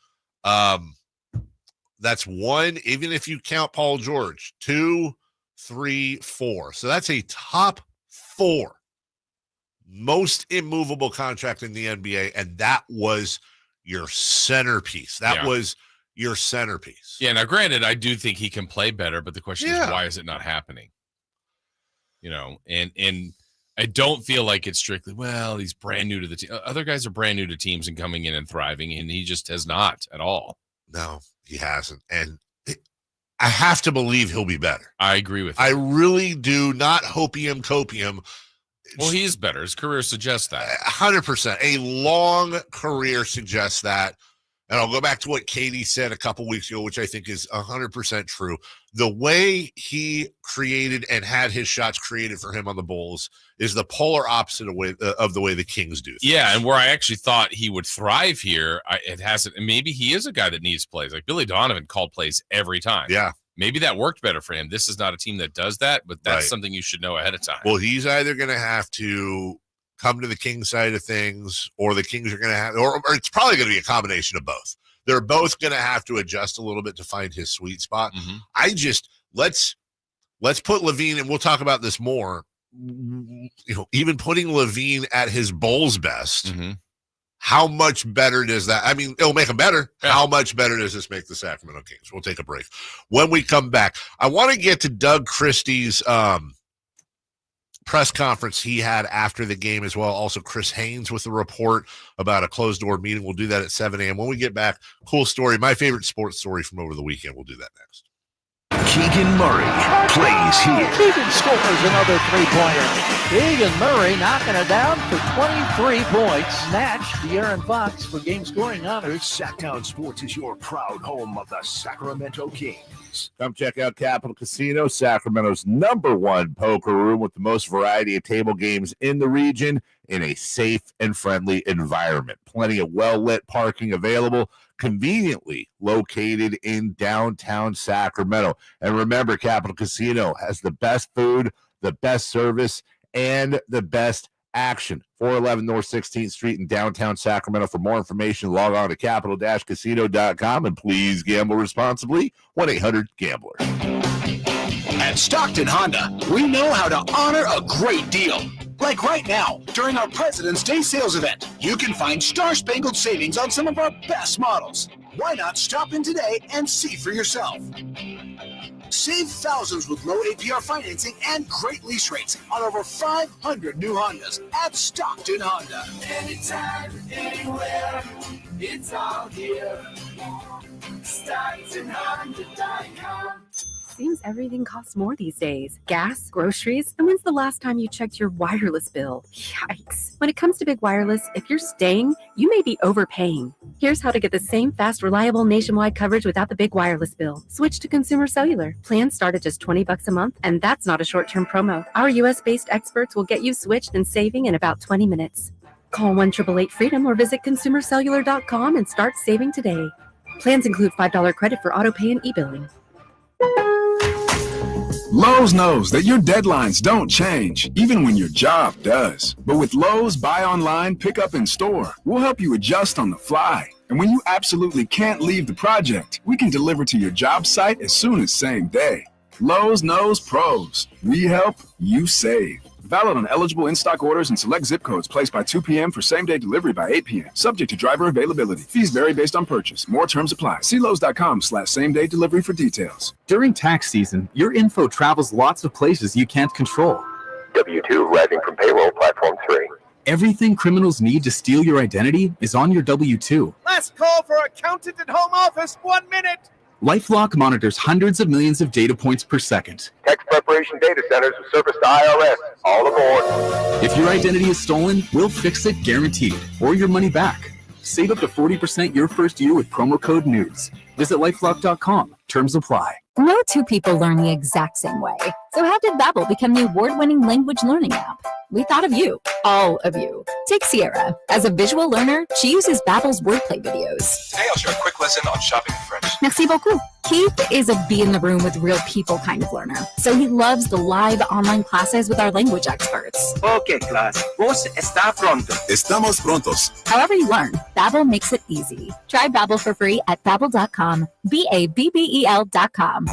That's one, even if you count Paul George, 2, 3, 4. So that's a top 4 most immovable contract in the NBA, and that was your centerpiece. That was your centerpiece. Yeah, now granted, I do think he can play better, but the question is, why is it not happening? You know, and I don't feel like it's strictly, well, he's brand new to the team. Other guys are brand new to teams and coming in and thriving, and he just has not at all. No, he hasn't. And I have to believe he'll be better. I agree with you. I really do, not hopium copium. Well, he is better. His career suggests that. 100%. A long career suggests that. And I'll go back to what Katie said a couple weeks ago, which I think is 100% true. The way he created and had his shots created for him on the Bulls is the polar opposite of the way the Kings do things. Yeah, and where I actually thought he would thrive here, it hasn't. And maybe he is a guy that needs plays. Like Billy Donovan called plays every time. Yeah. Maybe that worked better for him. This is not a team that does that, but that's something you should know ahead of time. Well, he's either going to have to come to the Kings side of things, or the Kings are going to have, or it's probably going to be a combination of both. They're both going to have to adjust a little bit to find his sweet spot. Mm-hmm. I just let's put LaVine, and we'll talk about this more. You know, even putting LaVine at his Bulls best, mm-hmm. how much better does that? I mean, it'll make him better. Yeah. How much better does this make the Sacramento Kings? We'll take a break. When we come back, I want to get to Doug Christie's press conference he had after the game as well. Also, Chris Haynes with a report about a closed-door meeting. We'll do that at 7 a.m. When we get back, cool story, my favorite sports story from over the weekend. We'll do that next. Keegan Murray plays here. Keegan scores another three-pointer. Keegan Murray knocking it down for 23 points. Snatch De'Aaron Fox for game scoring honors. Sacktown Sports is your proud home of the Sacramento Kings. Come check out Capital Casino, Sacramento's #1 poker room with the most variety of table games in the region in a safe and friendly environment. Plenty of well-lit parking available, conveniently located in downtown Sacramento. And remember, Capital Casino has the best food, the best service, and the best action. 411 North 16th Street in downtown Sacramento. For more information, log on to capital-casino.com, and please gamble responsibly. 1-800-GAMBLER. At Stockton Honda, we know how to honor a great deal. Like right now, during our President's Day sales event, you can find star-spangled savings on some of our best models. Why not stop in today and see for yourself? Save thousands with low APR financing and great lease rates on over 500 new Hondas at Stockton Honda. Anytime, anywhere, it's all here. StocktonHonda.com. Seems everything costs more these days. Gas, groceries, and when's the last time you checked your wireless bill? Yikes. When it comes to big wireless, if you're staying, you may be overpaying. Here's how to get the same fast, reliable nationwide coverage without the big wireless bill. Switch to Consumer Cellular. Plans start at just $20 a month, and that's not a short-term promo. Our U.S.-based experts will get you switched and saving in about 20 minutes. Call 1-888-FREEDOM or visit ConsumerCellular.com and start saving today. Plans include $5 credit for auto pay and e-billing. Lowe's knows that your deadlines don't change, even when your job does. But with Lowe's Buy Online, Pick Up in Store, we'll help you adjust on the fly. And when you absolutely can't leave the project, we can deliver to your job site as soon as same day. Lowe's knows pros. We help, you save. Valid on eligible in-stock orders and select zip codes placed by 2 p.m. for same-day delivery by 8 p.m. Subject to driver availability. Fees vary based on purchase. More terms apply. See Lowe's.com/same-day delivery for details. During tax season, your info travels lots of places you can't control. W-2 arriving from payroll platform 3. Everything criminals need to steal your identity is on your W-2. Last call for accountant at home office. 1 minute. LifeLock monitors hundreds of millions of data points per second. Tax preparation data centers with service to IRS. All aboard. If your identity is stolen, we'll fix it guaranteed, or your money back. Save up to 40% your first year with promo code NEWS. Visit lifelock.com. Terms apply. No two people learn the exact same way. So how did Babbel become the award-winning language learning app? We thought of you, all of you. Take Sierra. As a visual learner, she uses Babbel's wordplay videos. Today I'll share a quick lesson on shopping in French. Merci beaucoup. Keith is a be in the room with real people kind of learner. So he loves the live online classes with our language experts. Okay, class. Vos está pronto. Estamos prontos. However you learn, Babbel makes it easy. Try Babbel for free at Babbel.com. BABBEL.com.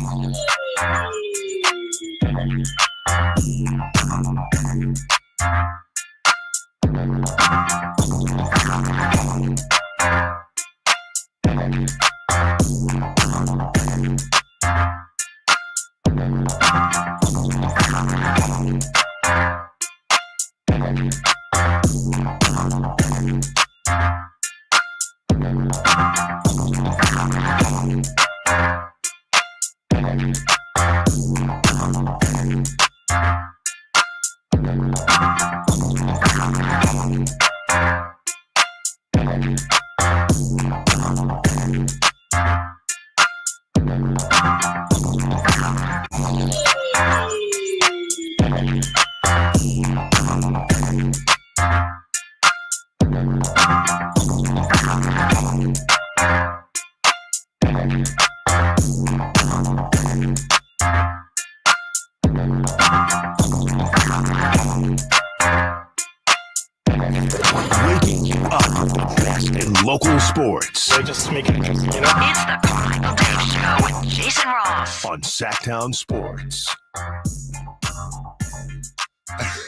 Waking you up with the best in local sports. They just make it, It's the Carmichael Dave Show with Jason Ross on Sacktown Sports. I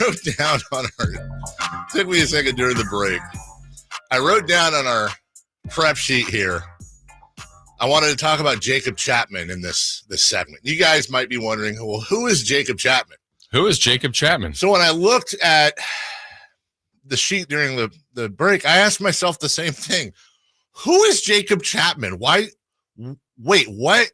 wrote down on our, took me a second during the break. I wrote down on our prep sheet here, I wanted to talk about Jacob Chapman in this segment. You guys might be wondering, well, who is Jacob Chapman? Who is Jacob Chapman? So when I looked at the sheet during the break, I asked myself the same thing. Who is Jacob Chapman? Why? Wait, what?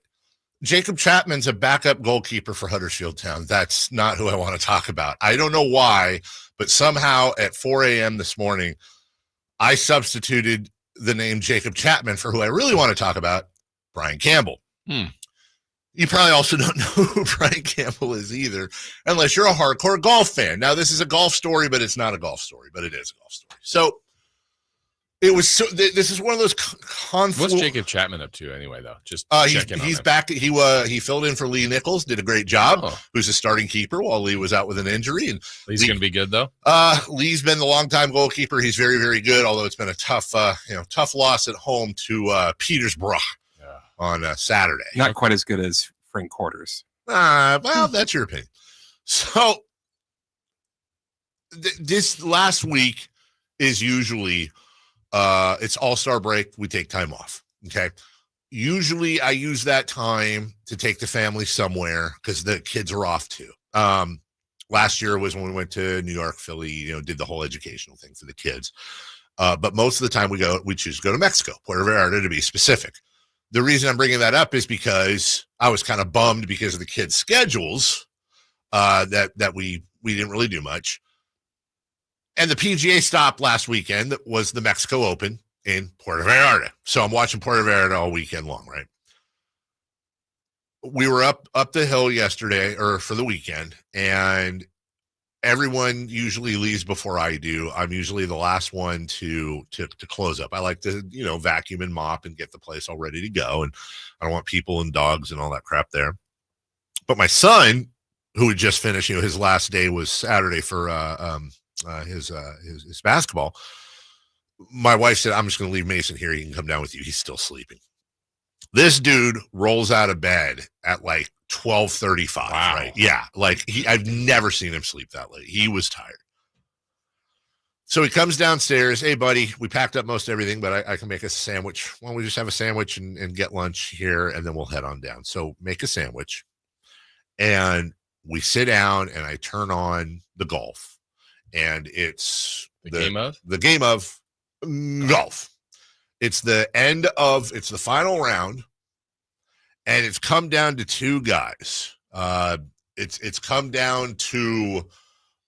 Jacob Chapman's a backup goalkeeper for Huddersfield Town. That's not who I want to talk about. I don't know why, but somehow at 4 a.m. this morning, I substituted the name Jacob Chapman for who I really want to talk about, Brian Campbell. You probably also don't know who Brian Campbell is either, unless you're a hardcore golf fan. Now, this is a golf story, but it's not a golf story, but it is a golf story. So it was. This is one of those What's Jacob Chapman up to anyway, though? Just he's back. He filled in for Lee Nichols, did a great job. Who's a starting keeper while Lee was out with an injury, and Lee's going to be good though. Lee's been the longtime goalkeeper. He's very, very good. Although it's been a tough loss at home to Petersburg on Saturday. Not quite as good as Frank Quarters. Well, that's your opinion. So this last week is usually it's All-Star break. We take time off. Okay. Usually I use that time to take the family somewhere because the kids are off too. Last year was when we went to New York, Philly, did the whole educational thing for the kids. But most of the time we choose to go to Mexico, Puerto Vallarta to be specific. The reason I'm bringing that up is because I was kind of bummed because of the kids' schedules that we didn't really do much. And the PGA stop last weekend was the Mexico Open in Puerto Vallarta. So I'm watching Puerto Vallarta all weekend long, right? We were up the hill yesterday or for the weekend, and everyone usually leaves before I do. I'm usually the last one to close up. I like to, vacuum and mop and get the place all ready to go. And I don't want people and dogs and all that crap there. But my son who had just finished, his last day was Saturday for his basketball. My wife said, I'm just going to leave Mason here. He can come down with you. He's still sleeping. This dude rolls out of bed at like 12:35. Wow. Right? Yeah. Like I've never seen him sleep that late. He was tired. So he comes downstairs. Hey, buddy, we packed up most everything, but I can make a sandwich. Why don't we just have a sandwich and get lunch here, and then we'll head on down. So make a sandwich. And we sit down, and I turn on the golf. And it's the game of golf. It's the final round, and it's come down to two guys. It's come down to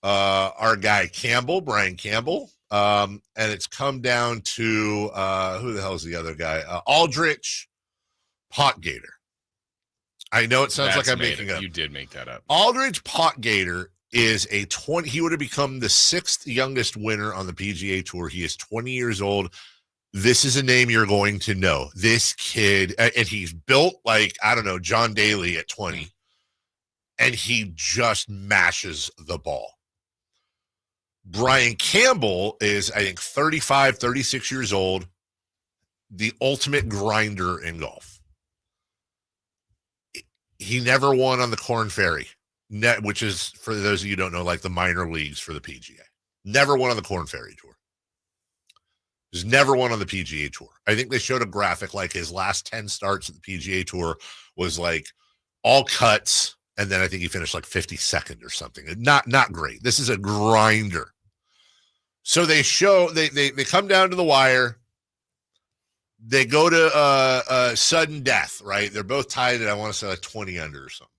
our guy Brian Campbell, and it's come down to who the hell is the other guy? Aldrich Potgater. I know it sounds like I'm making up. You did make that up. Aldrich Potgater is he would have become the 6th youngest winner on the PGA Tour. He is 20 years old. This is a name you're going to know. This kid, and he's built like, I don't know, John Daly at 20, and he just mashes the ball. Brian Campbell is, I think, 35, 36 years old, the ultimate grinder in golf. He never won on the Korn Ferry, which is, for those of you who don't know, like the minor leagues for the PGA. Never won on the Korn Ferry Tour. He's never won on the PGA Tour. I think they showed a graphic like his last 10 starts at the PGA Tour was like all cuts, and then I think he finished like 52nd or something. Not great. This is a grinder. So they come down to the wire. They go to sudden death, right? They're both tied at, I want to say, like 20 under or something.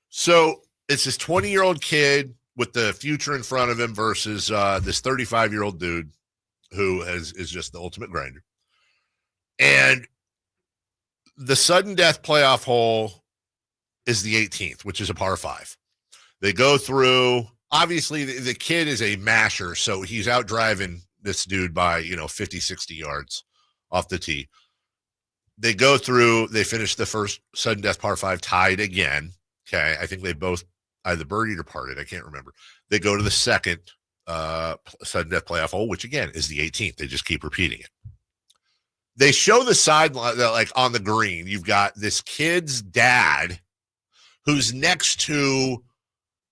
So it's this 20-year-old kid with the future in front of him versus this 35-year-old dude who is just the ultimate grinder. And the sudden death playoff hole is the 18th, which is a par 5. They go through, obviously the kid is a masher, so he's out driving this dude by, 50, 60 yards off the tee. They go through, they finish the first sudden death par 5 tied again. Okay. I think they both either birdied or parted. I can't remember. They go to the second sudden death playoff hole, which again is the 18th. They just keep repeating it. They show the sideline, like on the green, you've got this kid's dad who's next to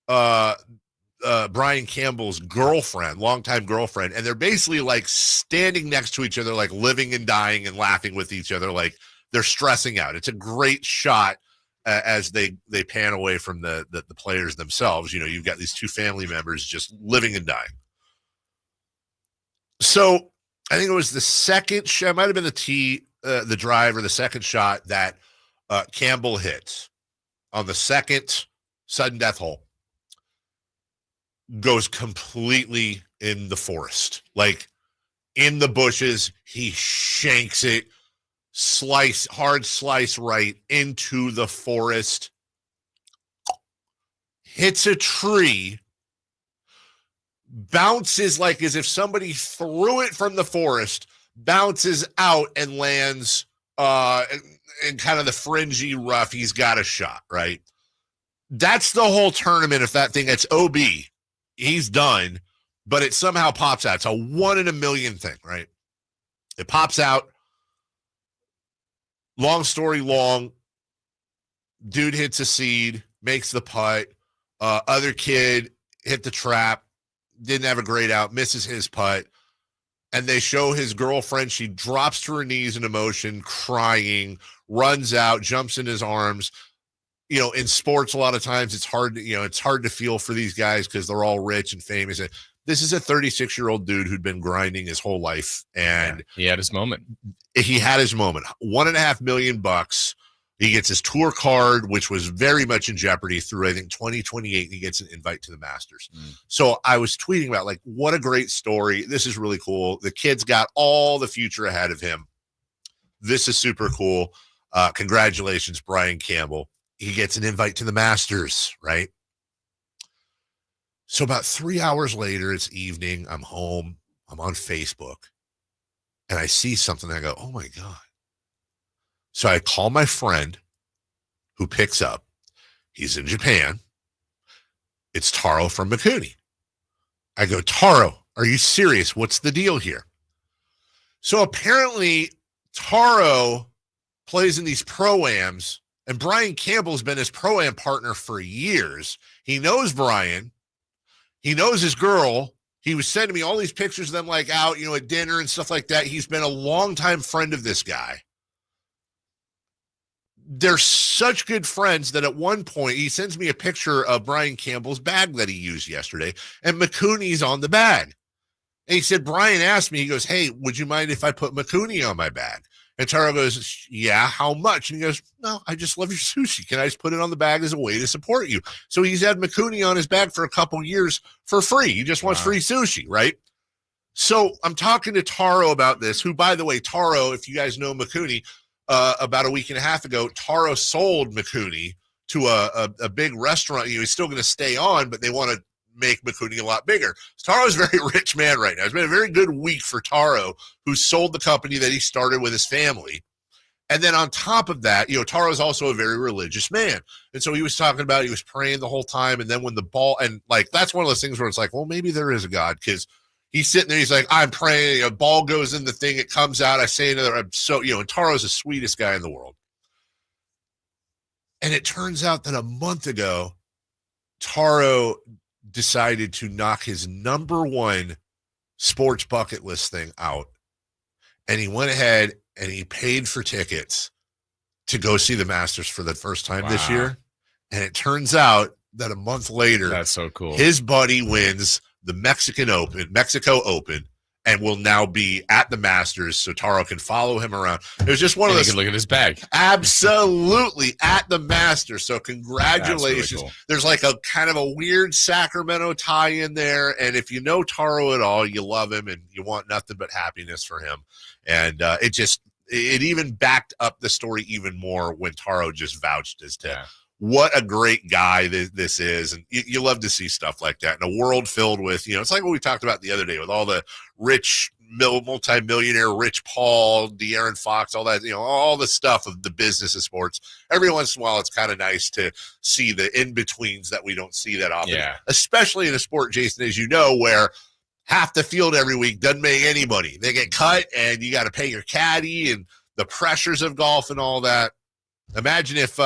Brian Campbell's girlfriend, longtime girlfriend, and they're basically like standing next to each other, like living and dying and laughing with each other, like they're stressing out. It's a great shot as they pan away from the players themselves. You've got these two family members just living and dying. So I think it was the second shot, might have been the drive or the second shot that Campbell hits on the second sudden death hole. Goes completely in the forest, like in the bushes. He shanks it, hard slice right into the forest, hits a tree, bounces like as if somebody threw it from the forest, bounces out and lands in kind of the fringy rough. He's got a shot, right? That's the whole tournament. If that thing, it's OB. He's done, but it somehow pops out. It's a 1 in a million thing, right? It pops out. Long story long, dude hits a seed, makes the putt. Other kid hit the trap, didn't have a great out, misses his putt. And they show his girlfriend. She drops to her knees in emotion, crying, runs out, jumps in his arms. In sports, a lot of times it's hard to feel for these guys because they're all rich and famous. And this is a 36-year-old dude who'd been grinding his whole life, and he had his moment. $1.5 million. He gets his tour card, which was very much in jeopardy through, I think, 2028. He gets an invite to the Masters. So I was tweeting about, like, what a great story. This is really cool. The kid's got all the future ahead of him. This is super cool. Congratulations, Brian Campbell. He gets an invite to the Masters, right? So about 3 hours later, it's evening. I'm home. I'm on Facebook. And I see something. I go, oh, my God. So I call my friend who picks up. He's in Japan. It's Taro from Mikuni. I go, Taro, are you serious? What's the deal here? So apparently Taro plays in these pro-ams, and Brian Campbell's been his pro-am partner for years. He knows Brian. He knows his girl. He was sending me all these pictures of them like out, at dinner and stuff like that. He's been a longtime friend of this guy. They're such good friends that at one point he sends me a picture of Brian Campbell's bag that he used yesterday, and Mikuni's on the bag. And he said, Brian asked me, he goes, hey, would you mind if I put Mikuni on my bag? And Taro goes, yeah, how much? And he goes, no, I just love your sushi. Can I just put it on the bag as a way to support you? So he's had Mikuni on his bag for a couple years for free. He just wants free sushi, right? So I'm talking to Taro about this, who, by the way, Taro, if you guys know Mikuni, about a week and a half ago, Taro sold Mikuni to a big restaurant. He's still going to stay on, but they want to make Mikuni a lot bigger. Taro's a very rich man right now. It's been a very good week for Taro, who sold the company that he started with his family. And then on top of that, Taro is also a very religious man. And so he was talking about, he was praying the whole time. And then when the ball, and that's one of those things where it's like, well, maybe there is a God, because he's sitting there, he's like, I'm praying, a ball goes in the thing, it comes out, I say another, I'm so, and Taro's the sweetest guy in the world. And it turns out that a month ago, Taro decided to knock his number one sports bucket list thing out. And he went ahead and he paid for tickets to go see the Masters for the first time this year. And it turns out that a month later, that's so cool, his buddy wins the Mexico Open, and will now be at the Masters, so Taro can follow him around. It was just one of those. You can look at his bag. Absolutely, at the Masters. So congratulations. Really cool. There's like a kind of a weird Sacramento tie in there, and if you know Taro at all, you love him and you want nothing but happiness for him. And it even backed up the story even more when Taro just vouched as to what a great guy this is. And you love to see stuff like that in a world filled with, it's like what we talked about the other day with all the rich, multi-millionaire Rich Paul, De'Aaron Fox, all that, all the stuff of the business of sports. Every once in a while, it's kind of nice to see the in-betweens that we don't see that often, especially in a sport, Jason, as you know, where half the field every week doesn't make any money. They get cut and you got to pay your caddy and the pressures of golf and all that. Imagine if,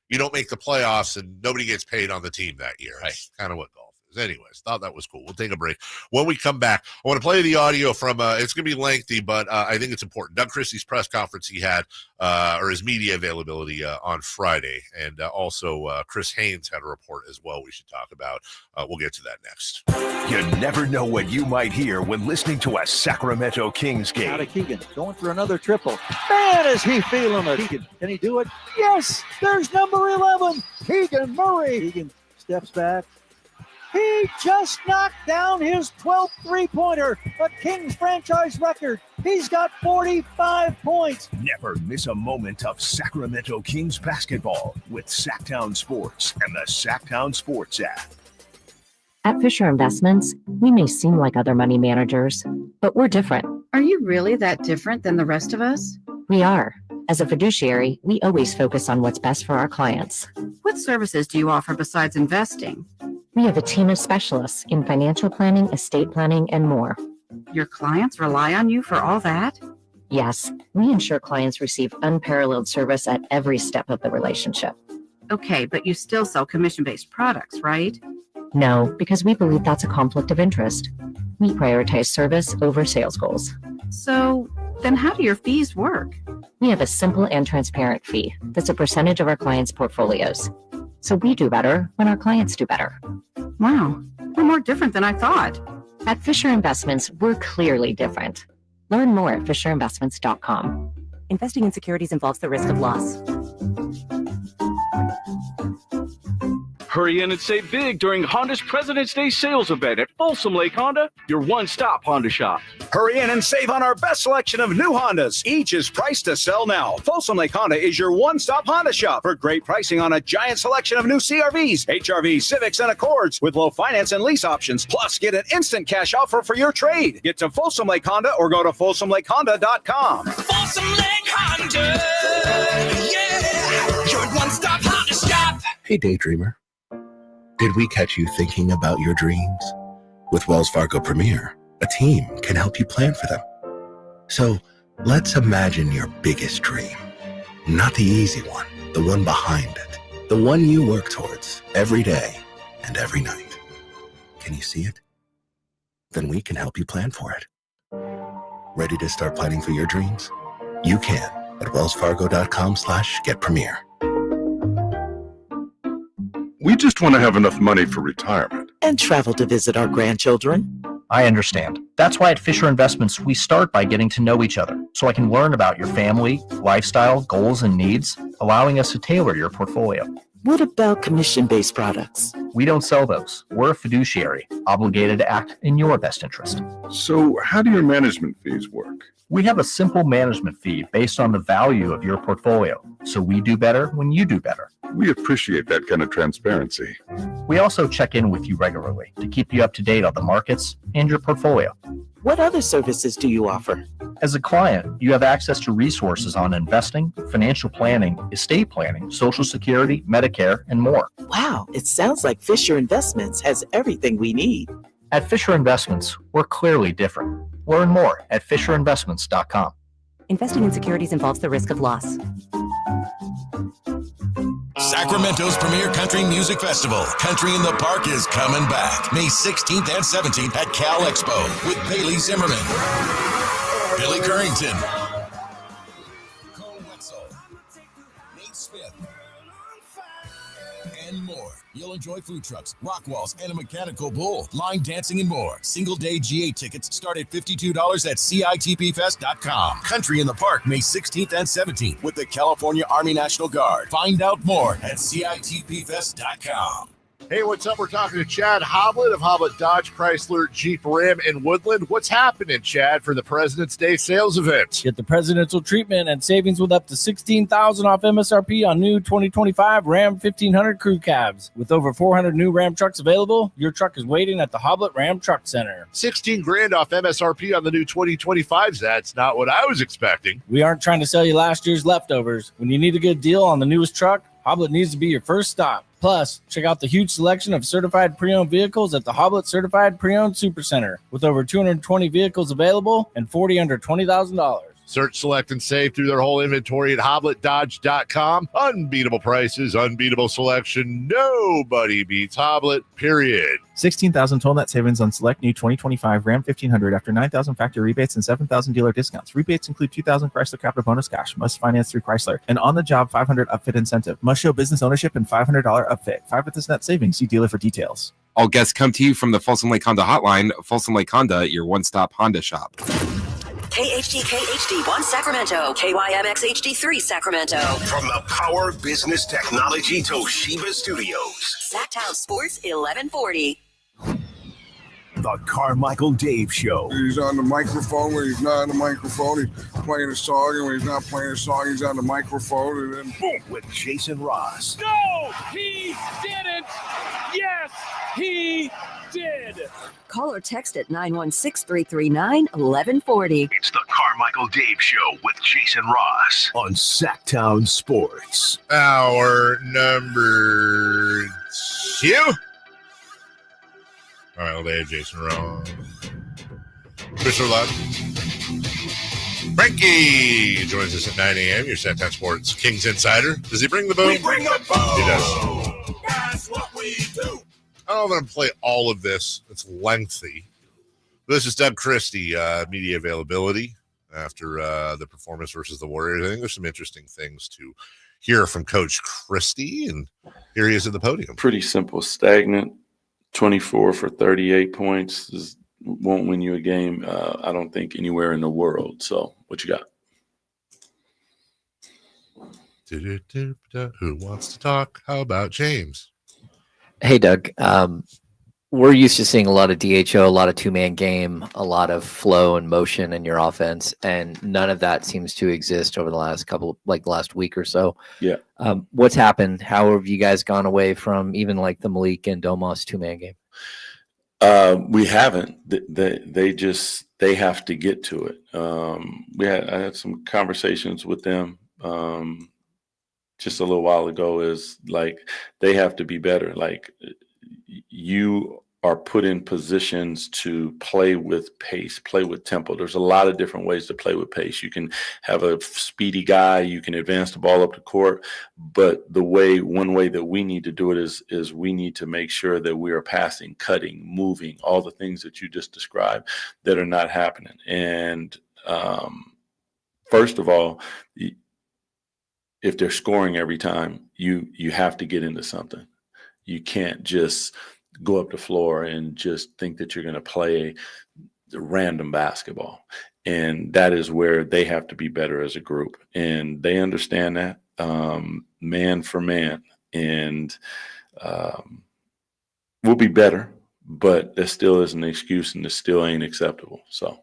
you don't make the playoffs and nobody gets paid on the team that year. That's kind of what golf is. Anyways, thought that was cool. We'll take a break. When we come back, I want to play the audio from, it's going to be lengthy, but I think it's important. Doug Christie's press conference he had, or his media availability on Friday. And also Chris Haynes had a report as well we should talk about. We'll get to that next. You never know what you might hear when listening to a Sacramento Kings game. Out of Keegan, going for another triple. Man, is he feeling it. Keegan, can he do it? Yes, there's number 11, Keegan Murray. Keegan steps back. He just knocked down his 12th three-pointer, a Kings franchise record. He's got 45 points. Never miss a moment of Sacramento Kings basketball with Sacktown Sports and the Sacktown Sports app. At Fisher Investments, we may seem like other money managers, but we're different. Are you really that different than the rest of us? We are. As a fiduciary, we always focus on what's best for our clients. What services do you offer besides investing? We have a team of specialists in financial planning, estate planning, and more. Your clients rely on you for all that? Yes, we ensure clients receive unparalleled service at every step of the relationship. Okay, but you still sell commission-based products, right? No, because we believe that's a conflict of interest. We prioritize service over sales goals. So then how do your fees work? We have a simple and transparent fee that's a percentage of our clients' portfolios. So we do better when our clients do better. Wow, we're more different than I thought. At Fisher Investments, we're clearly different. Learn more at FisherInvestments.com. Investing in securities involves the risk of loss. Hurry in and save big during Honda's President's Day sales event at Folsom Lake Honda, your one-stop Honda shop. Hurry in and save on our best selection of new Hondas. Each is priced to sell now. Folsom Lake Honda is your one-stop Honda shop for great pricing on a giant selection of new CRVs, HRVs, Civics, and Accords with low finance and lease options. Plus, get an instant cash offer for your trade. Get to Folsom Lake Honda or go to FolsomLakeHonda.com. Folsom Lake Honda, yeah, your one-stop Honda shop. Hey, daydreamer. Did we catch you thinking about your dreams? With Wells Fargo Premier, a team can help you plan for them. So let's imagine your biggest dream. Not the easy one, the one behind it. The one you work towards every day and every night. Can you see it? Then we can help you plan for it. Ready to start planning for your dreams? You can at wellsfargo.com/getpremier. We just want to have enough money for retirement. And travel to visit our grandchildren. I understand. That's why at Fisher Investments, we start by getting to know each other so I can learn about your family, lifestyle, goals, and needs, allowing us to tailor your portfolio. What about commission-based products? We don't sell those. We're a fiduciary, obligated to act in your best interest. So how do your management fees work? We have a simple management fee based on the value of your portfolio, so we do better when you do better. We appreciate that kind of transparency. We also check in with you regularly to keep you up to date on the markets and your portfolio. What other services do you offer? As a client, you have access to resources on investing, financial planning, estate planning, Social Security, Medicare, and more. Wow, it sounds like Fisher Investments has everything we need. At Fisher Investments, we're clearly different. Learn more at FisherInvestments.com. Investing in securities involves the risk of loss. Sacramento's premier country music festival, Country in the Park, is coming back May 16th and 17th at Cal Expo with Bailey Zimmerman, Billy Currington, Cole Wetzel, Nate Smith, and more. You'll enjoy food trucks, rock walls, and a mechanical bull, line dancing, and more. Single-day GA tickets start at $52 at CITPfest.com. Country in the Park, May 16th and 17th with the California Army National Guard. Find out more at CITPfest.com. Hey, what's up? We're talking to Chad Hoblet of Hoblet Dodge, Chrysler, Jeep, Ram, and Woodland. What's happening, Chad, for the President's Day sales event? Get the presidential treatment and savings with up to $16,000 off MSRP on new 2025 Ram 1500 crew cabs. With over 400 new Ram trucks available, your truck is waiting at the Hoblet Ram Truck Center. $16,000 off MSRP on the new 2025s. That's not what I was expecting. We aren't trying to sell you last year's leftovers. When you need a good deal on the newest truck, Hoblet needs to be your first stop. Plus, check out the huge selection of certified pre-owned vehicles at the Hoblet Certified Pre-Owned Supercenter. With over 220 vehicles available and 40 under $20,000. Search, select, and save through their whole inventory at HobletDodge.com. Unbeatable prices, unbeatable selection. Nobody beats Hoblet, period. $16,000 total net savings on select new 2025 Ram 1500 after $9,000 factory rebates and $7,000 dealer discounts. Rebates include $2,000 Chrysler Capital bonus cash. Must finance through Chrysler. And on-the-job $500 upfit incentive. Must show business ownership and $500 upfit. 5 with this net savings. See dealer for details. All guests come to you from the Folsom Lake Honda Hotline. Folsom Lake Honda, your one-stop Honda shop. KHD1 Sacramento, KYMX HD3 Sacramento. From the Power Business Technology Toshiba Studios. Sacktown Sports 1140. The Carmichael Dave Show. He's on the microphone when he's not on the microphone. He's playing a song, and when he's not playing a song, he's on the microphone. And then boom, with Jason Ross. No, he didn't. Yes, he did. Call or text at 916-339-1140. It's the Carmichael Dave Show with Jason Ross on Sacktown Sports. Hour number 2. All right, well, Dave, Jason Ross. Christie Live. Frankie joins us at 9 a.m. Your Sacktown Sports Kings Insider. Does he bring the boom? We bring the boom. He does. That's what we do. I don't know if I'm going to play all of this. It's lengthy. This is Doug Christie, media availability after the performance versus the Warriors. I think there's some interesting things to hear from Coach Christie, and here he is at the podium. Pretty simple, stagnant. 24 for 38 points won't win you a game, I don't think, anywhere in the world. So what you got? Who wants to talk? How about James? Hey, Doug. We're used to seeing a lot of DHO, a lot of two-man game, a lot of flow and motion in your offense, and none of that seems to exist over the last last week or so. Yeah. What's happened? How have you guys gone away from even like the Malik and Domas two-man game? We haven't. They have to get to it. I had some conversations with them just a little while ago is like they have to be better. Like you are put in positions to play with pace, play with tempo. There's a lot of different ways to play with pace. You can have a speedy guy, you can advance the ball up the court, but one way that we need to do it is we need to make sure that we are passing, cutting, moving, all the things that you just described that are not happening. And first of all, if they're scoring every time, you have to get into something. You can't just go up the floor and just think that you're going to play random basketball. And that is where they have to be better as a group. And they understand that man for man. And we'll be better, but there still is an excuse and it still ain't acceptable. So,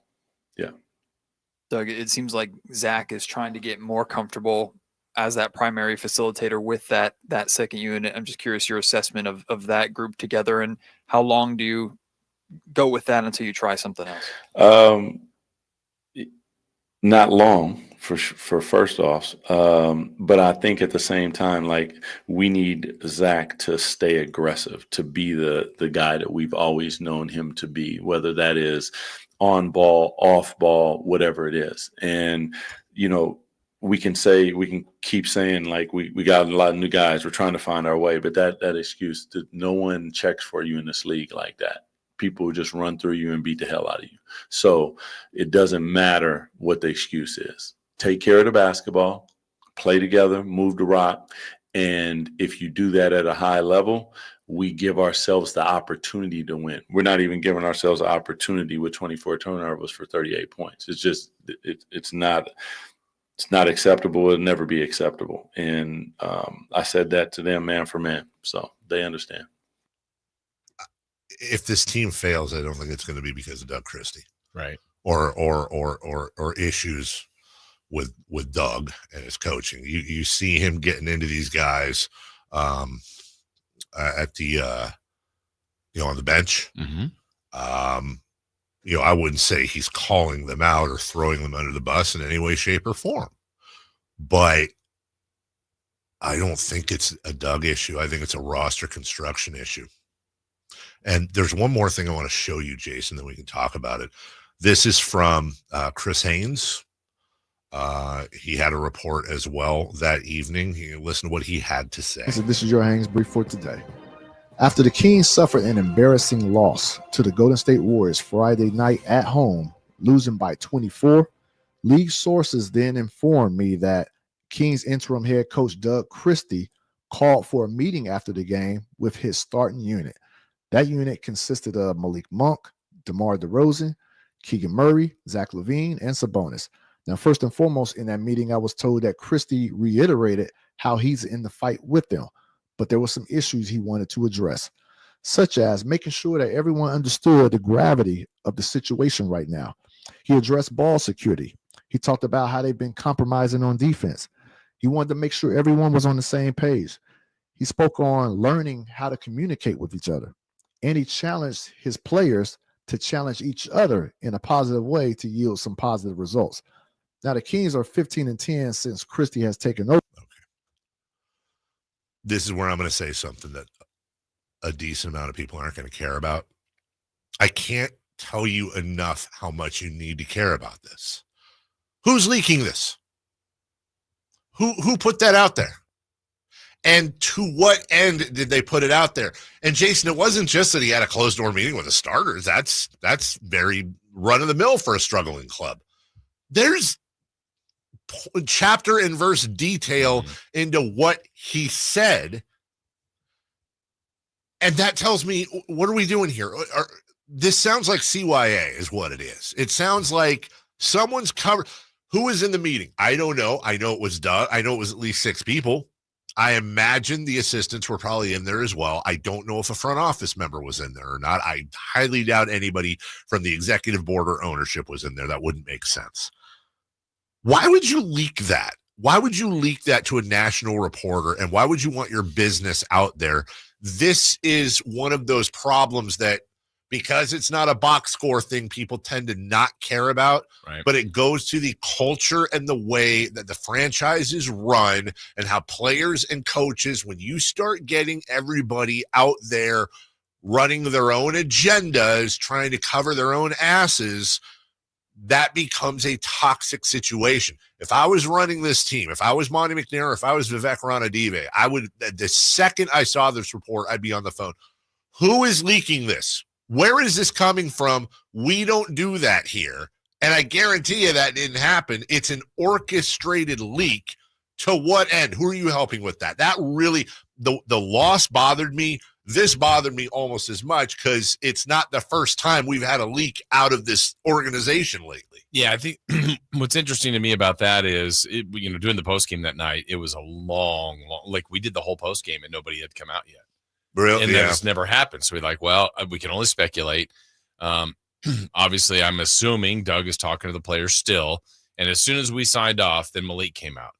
yeah. Doug, it seems like Zach is trying to get more comfortable as that primary facilitator with that second unit. I'm just curious your assessment of that group together, and how long do you go with that until you try something else? Not long for first offs. But I think at the same time, like, we need Zach to stay aggressive, to be the guy that we've always known him to be, whether that is on ball, off ball, whatever it is. And, we can keep saying, like, we got a lot of new guys, we're trying to find our way, but that excuse that no one checks for you in this league like that. People just run through you and beat the hell out of you. So it doesn't matter what the excuse is. Take care of the basketball, play together, move the rock. And if you do that at a high level, we give ourselves the opportunity to win. We're not even giving ourselves an opportunity with 24 turnovers for 38 points. It's just, it's not acceptable. It'll never be acceptable. And I said that to them man for man. So they understand. If this team fails, I don't think it's going to be because of Doug Christie. Right. Or issues with Doug and his coaching. You see him getting into these guys at the on the bench. Mm-hmm. I wouldn't say he's calling them out or throwing them under the bus in any way, shape, or form. But I don't think it's a Doug issue. I think it's a roster construction issue. And there's one more thing I want to show you, Jason, then we can talk about it. This is from Chris Haynes. He had a report as well that evening. Listen to what he had to say. So this is your Haynes brief for today. After the Kings suffered an embarrassing loss to the Golden State Warriors Friday night at home, losing by 24, league sources then informed me that Kings interim head coach Doug Christie called for a meeting after the game with his starting unit. That unit consisted of Malik Monk, DeMar DeRozan, Keegan Murray, Zach LaVine, and Sabonis. Now, first and foremost, in that meeting, I was told that Christie reiterated how he's in the fight with them, but there were some issues he wanted to address, such as making sure that everyone understood the gravity of the situation right now. He addressed ball security. He talked about how they've been compromising on defense. He wanted to make sure everyone was on the same page. He spoke on learning how to communicate with each other, and he challenged his players to challenge each other in a positive way to yield some positive results. Now, the Kings are 15-10 since Christie has taken over. Okay. This is where I'm going to say something that a decent amount of people aren't going to care about. I can't tell you enough how much you need to care about this. Who's leaking this? Who put that out there? And to what end did they put it out there? And Jason, it wasn't just that he had a closed door meeting with the starters. That's very run of the mill for a struggling club. There's chapter and verse detail into what he said. And that tells me, what are we doing here? This sounds like CYA is what it is. It sounds like someone's covered. Who was in the meeting? I don't know. I know it was Doug. I know it was at least 6 people. I imagine the assistants were probably in there as well. I don't know if a front office member was in there or not. I highly doubt anybody from the executive board or ownership was in there. That wouldn't make sense. Why would you leak that? Why would you leak that to a national reporter? And why would you want your business out there? This is one of those problems that because it's not a box score thing people tend to not care about, Right. but it goes to the culture and the way that the franchise is run and how players and coaches, when you start getting everybody out there running their own agendas, trying to cover their own asses, that becomes a toxic situation. If I was running this team, if I was Monty McNair, if I was Vivek Ranadive, I would, the second I saw this report, I'd be on the phone. Who is leaking this? Where is this coming from? We don't do that here. And I guarantee you that didn't happen. It's an orchestrated leak. To what end? Who are you helping with that? That really, the loss bothered me. This bothered me almost as much because it's not the first time we've had a leak out of this organization lately. Yeah, I think what's interesting to me about that is, doing the post game that night, it was a long, like we did the whole post game and nobody had come out yet. Really? And that just never happened. So we're like, well, we can only speculate. Obviously, I'm assuming Doug is talking to the players still. And as soon as we signed off, then Malik came out.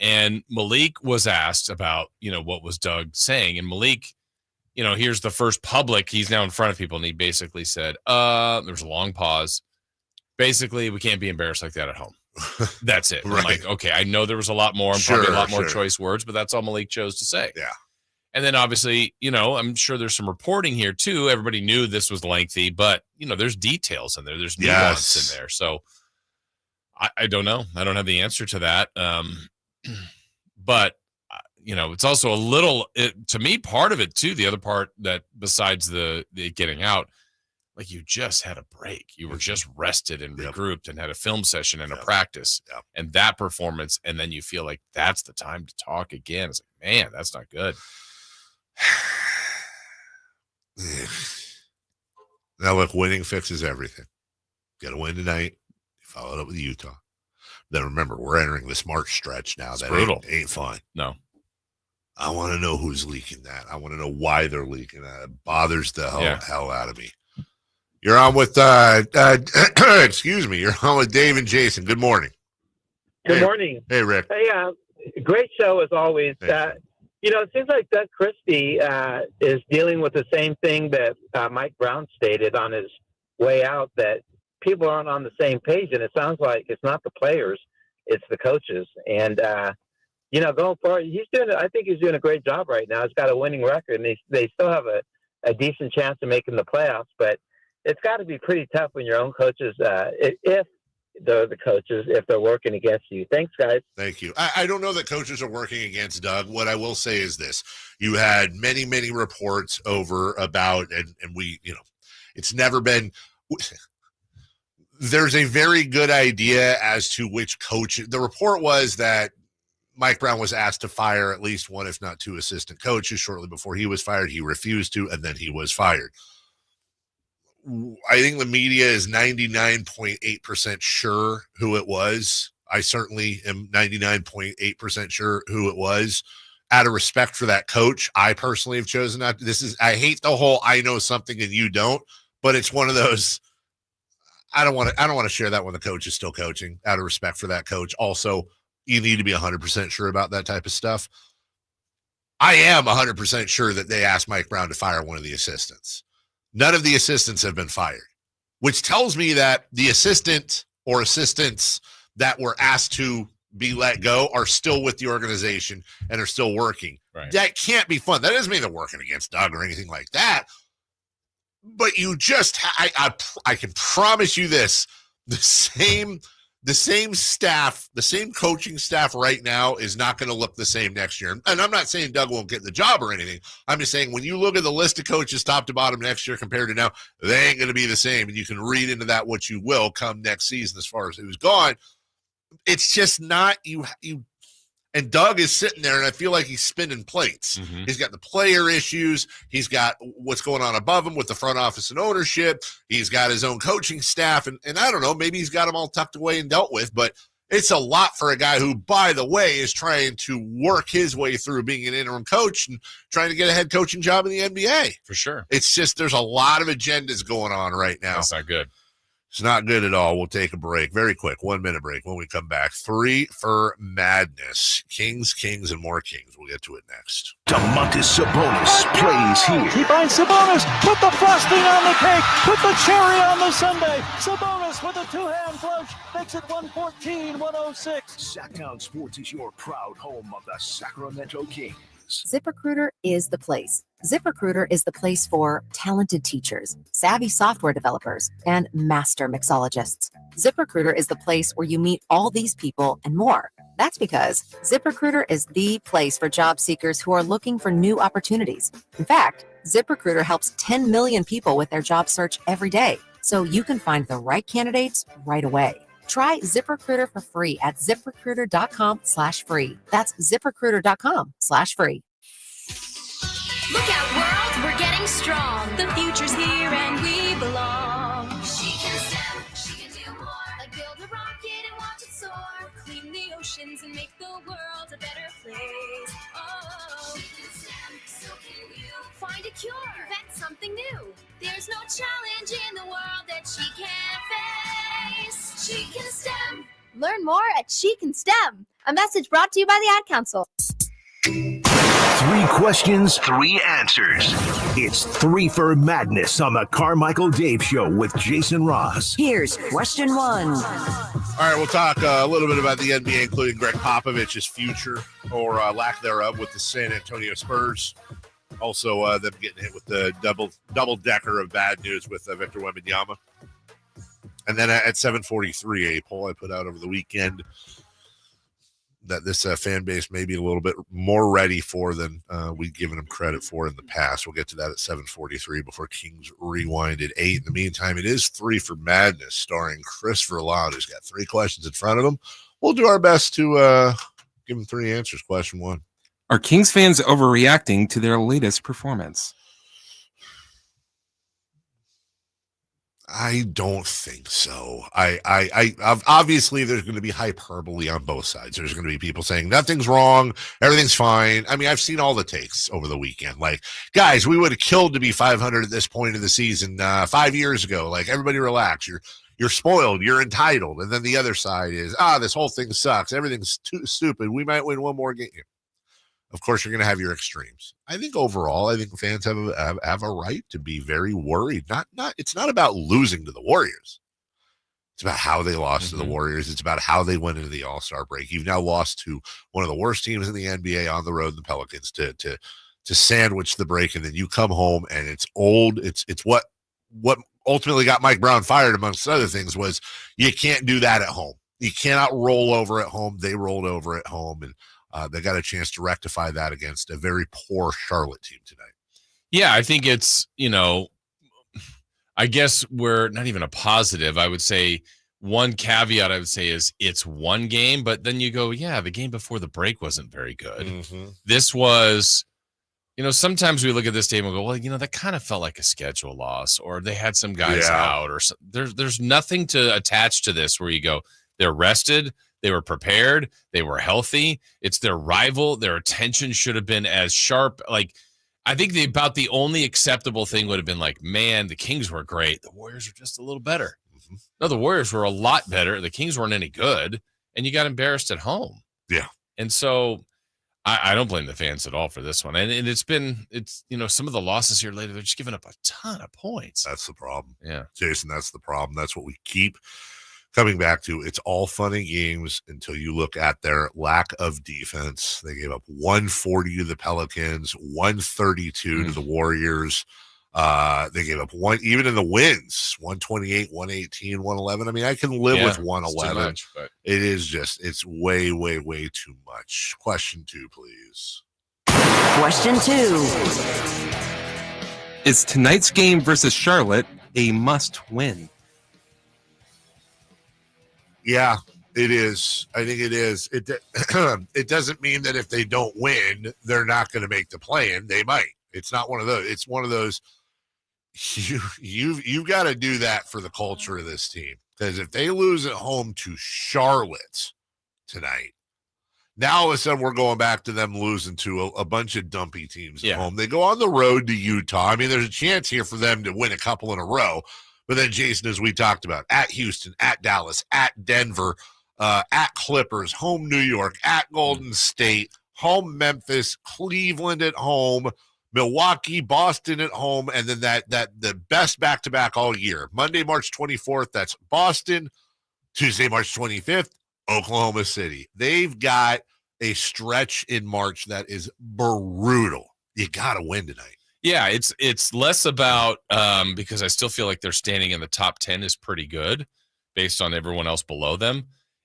And Malik was asked about, what was Doug saying? And Malik, here's the first public. He's now in front of people. And he basically said, there was a long pause. Basically, we can't be embarrassed like that at home. That's it. Right. I'm like, okay, I know there was a lot more and probably a lot more choice words, but that's all Malik chose to say. Yeah. And then obviously, I'm sure there's some reporting here too. Everybody knew this was lengthy, but there's details in there. There's nuance in there. So I don't know. I don't have the answer to that. But it's also a little, to me, part of it too. The other part that besides the getting out, like you just had a break. You were just rested and regrouped and had a film session and a practice and that performance. And then you feel like that's the time to talk again. It's like, man, that's not good. Now, look, winning fixes everything. Got to win tonight. Follow it up with Utah. Then remember, we're entering this March stretch now. It's that brutal. Ain't fun. No. I want to know who's leaking that. I want to know why they're leaking that. It bothers the hell out of me. You're on with, excuse me, you're on with Dave and Jason. Good morning. Good morning. Hey, Rick. Hey, great show as always. It seems like Doug Christie is dealing with the same thing that Mike Brown stated on his way out, that people aren't on the same page. And it sounds like it's not the players, it's the coaches. And, going forward, I think he's doing a great job right now. He's got a winning record, and they still have a decent chance of making the playoffs. But it's got to be pretty tough when your own coaches, if they're the coaches, if they're working against you. Thanks, guys. Thank you. I don't know that coaches are working against Doug. What I will say is this. You had many, many reports over about, and we, it's never been – there's a very good idea as to which coach – the report was that Mike Brown was asked to fire at least one, if not two, assistant coaches shortly before he was fired. He refused to, and then he was fired. I think the media is 99.8% sure who it was. I certainly am 99.8% sure who it was. Out of respect for that coach, I personally have chosen not to. I hate the whole I know something and you don't, but it's one of those. I don't want to share that when the coach is still coaching, out of respect for that coach. Also, you need to be 100% sure about that type of stuff. I am 100% sure that they asked Mike Brown to fire one of the assistants. None of the assistants have been fired, which tells me that the assistant or assistants that were asked to be let go are still with the organization and are still working. Right. That can't be fun. That doesn't mean they're working against Doug or anything like that. But you just, I can promise you this, the same staff, the same coaching staff right now is not going to look the same next year. And I'm not saying Doug won't get the job or anything. I'm just saying when you look at the list of coaches top to bottom next year compared to now, they ain't going to be the same. And you can read into that what you will come next season as far as who's gone. It's just not you. And Doug is sitting there, and I feel like he's spinning plates. Mm-hmm. He's got the player issues. He's got what's going on above him with the front office and ownership. He's got his own coaching staff. And I don't know, maybe he's got them all tucked away and dealt with. But it's a lot for a guy who, by the way, is trying to work his way through being an interim coach and trying to get a head coaching job in the NBA. For sure. It's just there's a lot of agendas going on right now. That's not good. It's not good at all. We'll take a break. Very quick, 1 minute break. When we come back, 3 for Madness. Kings, and more Kings. We'll get to it next. Domantas Sabonis plays here. He finds Sabonis. Put the frosting on the cake. Put the cherry on the sundae. Sabonis with a two-hand flush makes it 114-106. Sacktown Sports is your proud home of the Sacramento Kings. ZipRecruiter is the place. ZipRecruiter is the place for talented teachers, savvy software developers, and master mixologists. ZipRecruiter is the place where you meet all these people and more. That's because ZipRecruiter is the place for job seekers who are looking for new opportunities. In fact, ZipRecruiter helps 10 million people with their job search every day, so you can find the right candidates right away. Try ZipRecruiter for free at ZipRecruiter.com/free. That's ZipRecruiter.com/free. Look out, world, we're getting strong. The future's here and we belong. She can STEM, she can do more. Like build a rocket and watch it soar. Clean the oceans and make the world a better place. Oh, she can STEM, so can you. Find a cure, invent something new. There's no challenge in the world that she can't face. She can STEM. Learn more at She Can STEM. A message brought to you by the Ad Council. 3 questions, 3 answers. It's 3 for Madness on the Carmichael Dave Show with Jason Ross. Here's question 1. All right, we'll talk a little bit about the NBA, including Greg Popovich's future or lack thereof with the San Antonio Spurs. Also, them getting hit with the double-decker of bad news with Victor Wembanyama. And then at 7:43, a poll I put out over the weekend that this fan base may be a little bit more ready for than we've given them credit for in the past. We'll get to that at 7:43 before Kings Rewind at 8. In the meantime, it is 3 for Madness, starring Christopher Loud, who's got 3 questions in front of him. We'll do our best to give him 3 answers. Question 1. Are Kings fans overreacting to their latest performance? I don't think so. I obviously there's going to be hyperbole on both sides. There's going to be people saying nothing's wrong, everything's fine. I mean, I've seen all the takes over the weekend. Like, guys, we would have killed to be 500 at this point of the season 5 years ago. Like, everybody relax. You're spoiled. You're entitled. And then the other side is, this whole thing sucks. Everything's too stupid. We might win one more game. Of course, you're going to have your extremes. I think overall, fans have a right to be very worried. It's not about losing to the Warriors. It's about how they lost to the Warriors. It's about how they went into the All-Star break. You've now lost to one of the worst teams in the NBA on the road, the Pelicans, to sandwich the break, and then you come home and it's old. It's what ultimately got Mike Brown fired, amongst other things, was you can't do that at home. You cannot roll over at home. They rolled over at home, and they got a chance to rectify that against a very poor Charlotte team tonight. Yeah, I think it's, I guess we're not even a positive. I would say one caveat I would say is it's one game, but then you go, yeah, the game before the break wasn't very good. Mm-hmm. This was, sometimes we look at this game and go, well, that kind of felt like a schedule loss, or they had some guys out, or there's nothing to attach to this where you go, they're rested. They were prepared. They were healthy. It's their rival. Their attention should have been as sharp. Like, I think about the only acceptable thing would have been like, man, the Kings were great. The Warriors were just a little better. Mm-hmm. No, the Warriors were a lot better. The Kings weren't any good, and you got embarrassed at home. Yeah. And so I don't blame the fans at all for this one. And it's some of the losses here lately, they're just giving up a ton of points. That's the problem. Yeah. Jason, that's the problem. That's what we keep coming back to. It's all fun and games until you look at their lack of defense. They gave up 140 to the Pelicans, 132 to the Warriors. They gave up even in the wins, 128, 118, 111. I mean, I can live with 111. Much, but it is just, it's way, way, way too much. Question 2, please. Question 2. Is tonight's game versus Charlotte a must-win? Yeah, it is. I think it is. It doesn't mean that if they don't win, they're not going to make the play-in. They might. It's not one of those. It's one of those. You've got to do that for the culture of this team, because if they lose at home to Charlotte tonight, now all of a sudden we're going back to them losing to a bunch of dumpy teams at home. They go on the road to Utah. I mean, there's a chance here for them to win a couple in a row. But then, Jason, as we talked about, at Houston, at Dallas, at Denver, at Clippers, home New York, at Golden State, home Memphis, Cleveland at home, Milwaukee, Boston at home, and then the best back-to-back all year. Monday, March 24th, that's Boston. Tuesday, March 25th, Oklahoma City. They've got a stretch in March that is brutal. You got to win tonight. Yeah, it's less about because I still feel like they're standing in the top 10 is pretty good based on everyone else below them.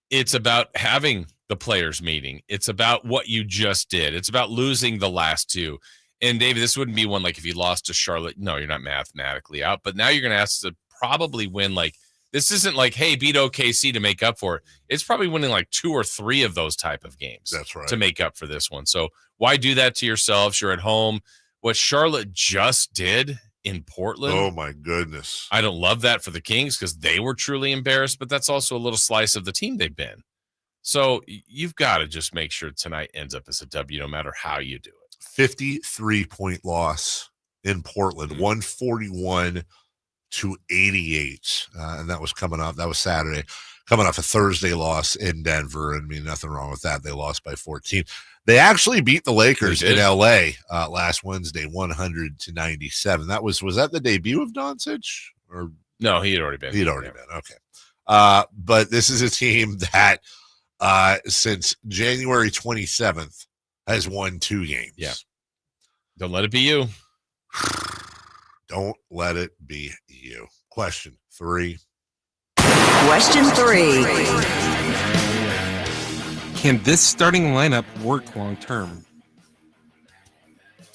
It's about having the players meeting. It's about what you just did. It's about losing the last two. And David, this wouldn't be one like if you lost to Charlotte. No, you're not mathematically out. But now you're going to have to probably win like this isn't like, hey, beat OKC to make up for it. It's probably winning like 2 or 3 of those type of games. That's right. To make up for this one. So why do that to yourselves? You're at home. What Charlotte just did in Portland. Oh, my goodness. I don't love that for the Kings because they were truly embarrassed, but that's also a little slice of the team they've been. So you've got to just make sure tonight ends up as a W no matter how you do it. 53-point loss in Portland, 141-88. And that was coming off. That was Saturday. Coming off a Thursday loss in Denver. I mean, nothing wrong with that. They lost by 14. They actually beat the Lakers in L.A. Last Wednesday, 100-97. Was that the debut of Doncic? Or no, he had already been. He'd already been. Okay. But this is a team that since January 27th has won 2 games. Yeah. Don't let it be you. Don't let it be you. Question 3. Question 3. Can this starting lineup work long term?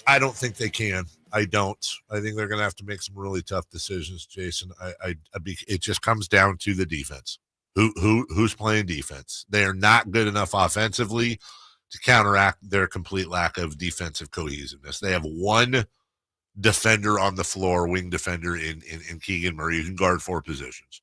I don't think they can. I don't. I think they're going to have to make some really tough decisions, Jason. It just comes down to the defense. Who's playing defense? They are not good enough offensively to counteract their complete lack of defensive cohesiveness. They have one defender on the floor, wing defender in Keegan Murray, who can guard 4 positions.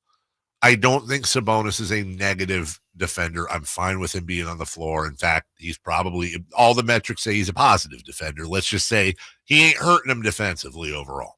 I don't think Sabonis is a negative defender. I'm fine with him being on the floor. In fact, he's probably, all the metrics say he's a positive defender. Let's just say he ain't hurting them defensively overall.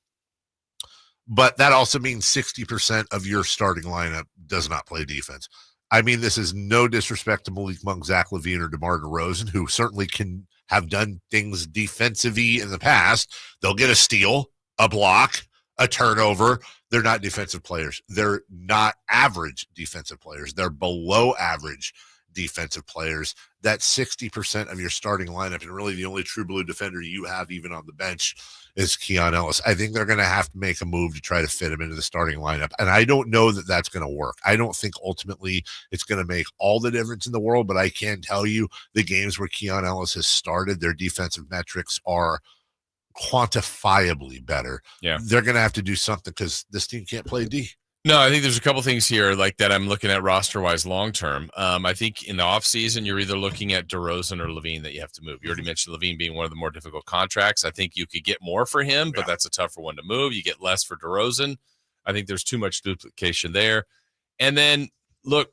But that also means 60% of your starting lineup does not play defense. I mean, this is no disrespect to Malik Monk, Zach LaVine, or DeMar DeRozan, who certainly can have done things defensively in the past. They'll get a steal, a block, a turnover. They're not defensive players. They're not average defensive players. They're below average defensive players. That's 60% of your starting lineup, and really the only true blue defender you have even on the bench is Keon Ellis. I think they're going to have to make a move to try to fit him into the starting lineup, and I don't know that that's going to work. I don't think ultimately it's going to make all the difference in the world, but I can tell you the games where Keon Ellis has started, their defensive metrics are quantifiably better. Yeah. They're going to have to do something because this team can't play D. No, I think there's a couple things here like that I'm looking at roster-wise long-term. I think in the offseason, you're either looking at DeRozan or LaVine that you have to move. You already mentioned LaVine being one of the more difficult contracts. I think you could get more for him, but that's a tougher one to move. You get less for DeRozan. I think there's too much duplication there. And then, look,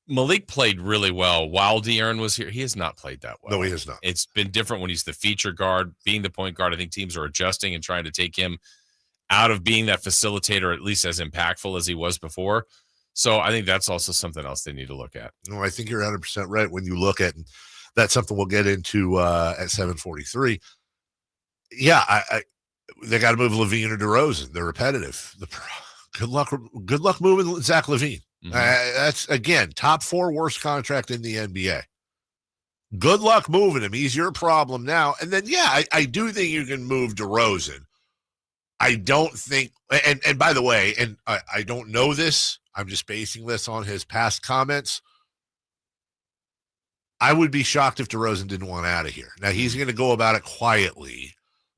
Malik played really well while De'Aaron was here. He has not played that well. No, he has not. It's been different when he's the feature guard, being the point guard. I think teams are adjusting and trying to take him out of being that facilitator, at least as impactful as he was before. So I think that's also something else they need to look at. No, I think you're 100% right. When you look at, that's something we'll get into at 7:43. Yeah, they got to move LaVine or DeRozan. They're repetitive. Good luck moving Zach LaVine. Mm-hmm. That's, again, top 4 worst contract in the NBA. Good luck moving him. He's your problem now. And then, yeah, I do think you can move DeRozan. I don't think, and by the way, and I don't know this, I'm just basing this on his past comments. I would be shocked if DeRozan didn't want out of here. Now, he's going to go about it quietly,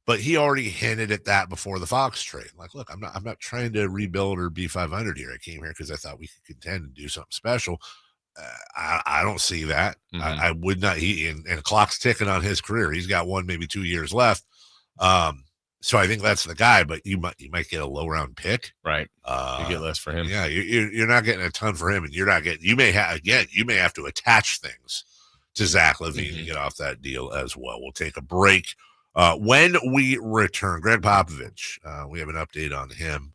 but he already hinted at that before the Fox trade. Like, look, I'm not trying to rebuild or be 500 here. I came here because I thought we could contend and do something special. I don't see that. Mm-hmm. I would not. And the clock's ticking on his career. He's got 1, maybe 2 years left. So I think that's the guy, but you might get a low round pick, right? You get less for him. Yeah, you're not getting a ton for him, and you're not getting. You may have to attach things to Zach LaVine to get off that deal as well. We'll take a break. When we return, Greg Popovich, we have an update on him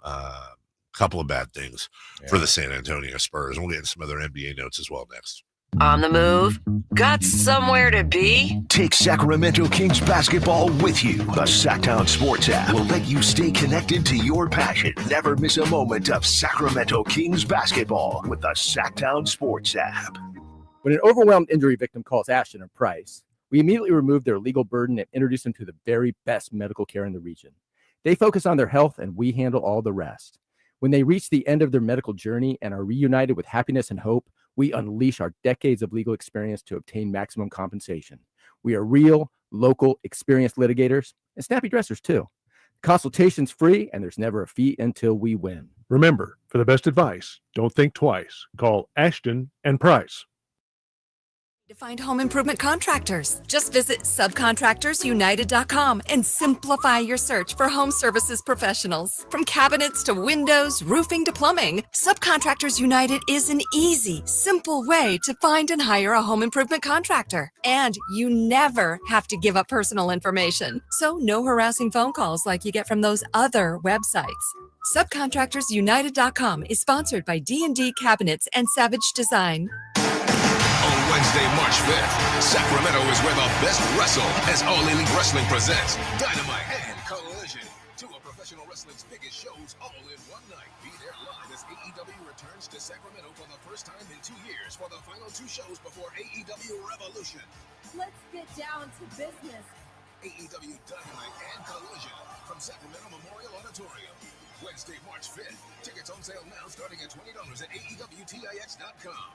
couple of bad things for the San Antonio Spurs. And we'll get into some other NBA notes as well next. On the move? Got somewhere to be? Take Sacramento Kings basketball with you. The Sacktown Sports app will let you stay connected to your passion. Never miss a moment of Sacramento Kings basketball with the Sacktown Sports app. When an overwhelmed injury victim calls Ashton or Price, we immediately remove their legal burden and introduce them to the very best medical care in the region. They focus on their health, and we handle all the rest. When they reach the end of their medical journey and are reunited with happiness and hope, we unleash our decades of legal experience to obtain maximum compensation. We are real, local, experienced litigators and snappy dressers too. Consultation's free, and there's never a fee until we win. Remember, for the best advice, don't think twice. Call Ashton and Price. To find home improvement contractors, just visit subcontractorsunited.com and simplify your search for home services professionals. From cabinets to windows, roofing to plumbing, Subcontractors United is an easy, simple way to find and hire a home improvement contractor. And you never have to give up personal information. So no harassing phone calls like you get from those other websites. Subcontractorsunited.com is sponsored by D&D Cabinets and Savage Design. Wednesday, March 5th, Sacramento is where the best wrestle as All Elite Wrestling presents Dynamite and Collision, two of professional wrestling's biggest shows all in one night. Be there live as AEW returns to Sacramento for the first time in 2 years for the final 2 shows before AEW Revolution. Let's get down to business. AEW Dynamite and Collision from Sacramento Memorial Auditorium. Wednesday, March 5th. Tickets on sale now starting at $20 at AEWTIX.com.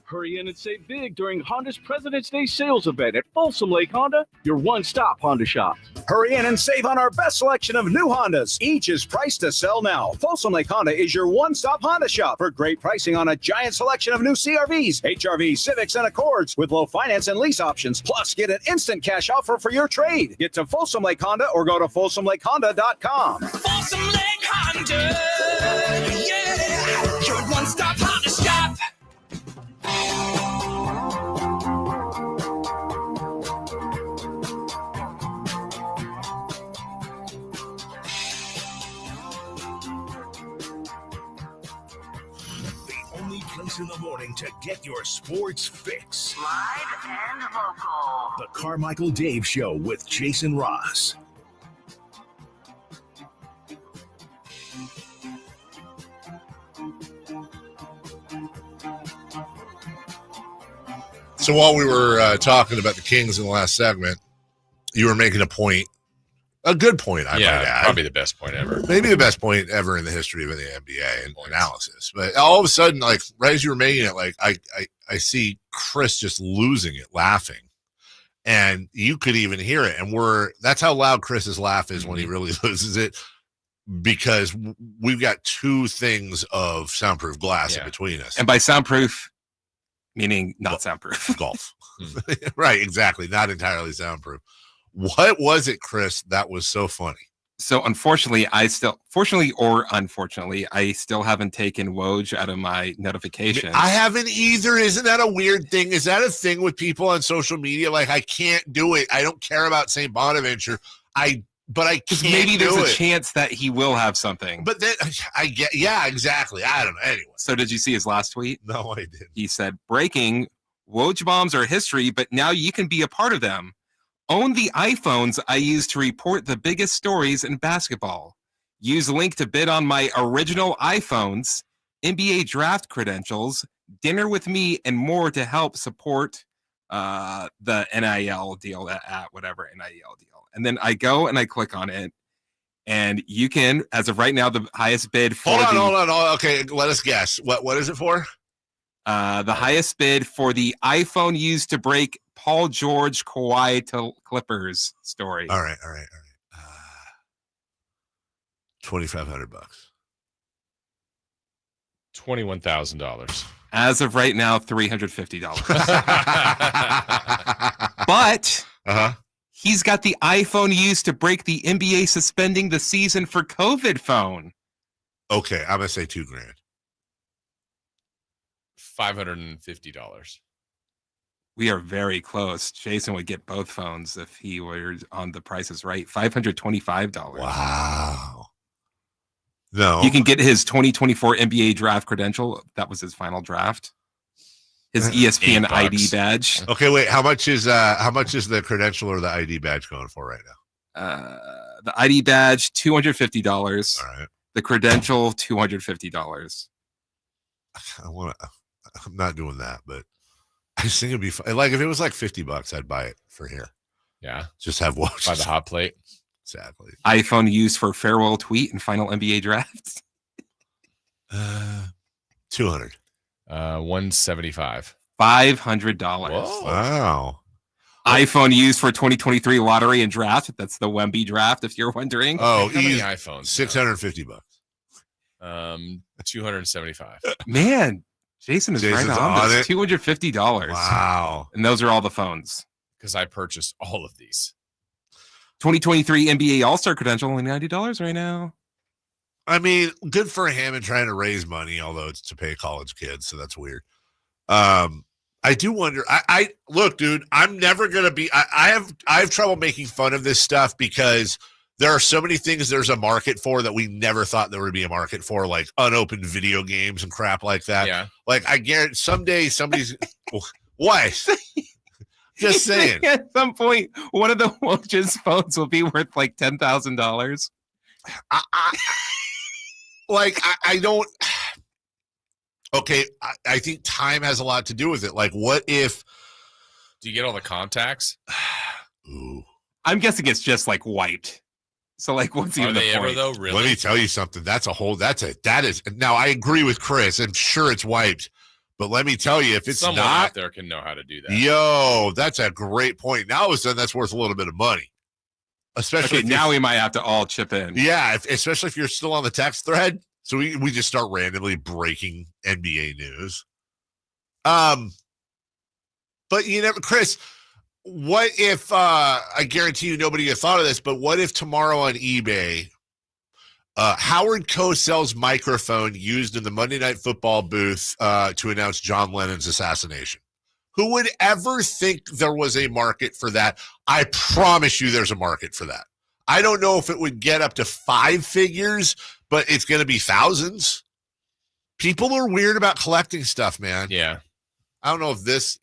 Hurry in and save big during Honda's President's Day sales event at Folsom Lake Honda, your one-stop Honda shop. Hurry in and save on our best selection of new Hondas. Each is priced to sell now. Folsom Lake Honda is your one-stop Honda shop for great pricing on a giant selection of new CRVs, HRVs, Civics, and Accords with low finance and lease options. Plus, get an instant cash offer for your trade. Get to Folsom Lake Honda or go to FolsomLakeHonda.com. Folsom Lake Honda, yeah, your one-stop Honda shop. In the morning to get your sports fix. Live and local. The Carmichael Dave Show with Jason Ross. So while we were talking about the Kings in the last segment, you were making a point. A good point, I might add. Probably the best point ever. Maybe the best point ever in the history of the NBA and analysis. But all of a sudden, like right as you were making it, like I see Chris just losing it, laughing. And you could even hear it. And that's how loud Chris's laugh is when he really loses it. Because we've got 2 things of soundproof glass in between us. And by soundproof, meaning not soundproof. Golf. Right, exactly. Not entirely soundproof. What was it, Chris, that was so funny? So fortunately or unfortunately, I still haven't taken Woj out of my notifications. I haven't either. Isn't that a weird thing? Is that a thing with people on social media? Like, I can't do it. I don't care about St. Bonaventure. But I can't maybe there's do a it. chance that he will have something. But then yeah, exactly. I don't know. Anyway. So did you see his last tweet? No, I didn't. He said, breaking, Woj bombs are history, but now you can be a part of them. Own the iPhones I use to report the biggest stories in basketball. Use link to bid on my original iPhones, NBA draft credentials, dinner with me, and more to help support the NIL deal at whatever NIL deal. And then I go and I click on it, and you can, as of right now, the highest bid for Hold on. Okay, let us guess. What is it for? The highest bid for the iPhone used to break Paul George Kawhi to Clippers story. All right. $2,500. $21,000. As of right now, $350. But he's got the iPhone used to break the NBA suspending the season for COVID phone. Okay, I'm gonna say $2,000. $550. We are very close. Jason would get both phones if he were on The Price is Right. $525. Wow. No. You can get his 2024 NBA draft credential. That was his final draft. His ESPN ID badge. Okay, wait. How much is the credential or the ID badge going for right now? The ID badge $250. All right. The credential $250. I'm not doing that, but I just think it'd be fun. Like if it was like $50, I'd buy it for here. Yeah. Just have one by the hot plate. Exactly. iPhone used for farewell tweet and final NBA draft. 200. 175. $500. Wow. iPhone used for 2023 lottery and draft. That's the Wemby draft, if you're wondering. Oh, How many easy. iPhones? $650. 275. Man, Jason's right Jason's on on this. it. $250. Wow. And those are all the phones. Because I purchased all of these. 2023 NBA All-Star credential, only $90 right now. I mean, good for him and trying to raise money, although it's to pay college kids, so that's weird. I do wonder. I look, dude. I'm never gonna be. I have trouble making fun of this stuff because there are so many things there's a market for that we never thought there would be a market for, like unopened video games and crap like that. Yeah. Like I guarantee someday somebody's. What? Just saying. At some point, one of the Woj's phones will be worth like $10,000. I don't. Okay, I think time has a lot to do with it. Like, what if? Do you get all the contacts? Ooh. I'm guessing it's just like wiped. So like, what's Are even the they ever point? though? Really? Let me tell you something. That is. Now I agree with Chris. I'm sure it's wiped, but let me tell you, if it's Someone not, out there can know how to do that. yo, that's a great point. Now all of a sudden, that's worth a little bit of money, especially Okay, now we might have to all chip in. yeah, especially if you're still on the text thread. So we just start randomly breaking NBA news. But you never, Chris. What if I guarantee you nobody had thought of this? But what if tomorrow on eBay, Howard Cosell's microphone used in the Monday Night Football booth to announce John Lennon's assassination? Who would ever think there was a market for that? I promise you, there's a market for that. I don't know if it would get up to 5 figures, but it's going to be thousands. People are weird about collecting stuff, man. Yeah. I don't know if this,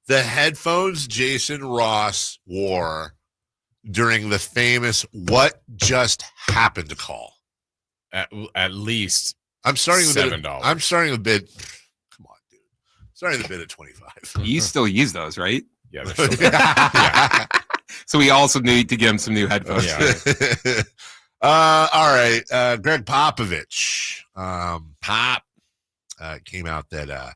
the headphones Jason Ross wore during the famous "What Just Happened" call. At least I'm starting with $7. I'm starting the bid. Come on, dude. Starting the bid at 25. You still use those, right? Yeah. They're still yeah. So we also need to give him some new headphones. Yeah. All right. Greg Popovich. Came out that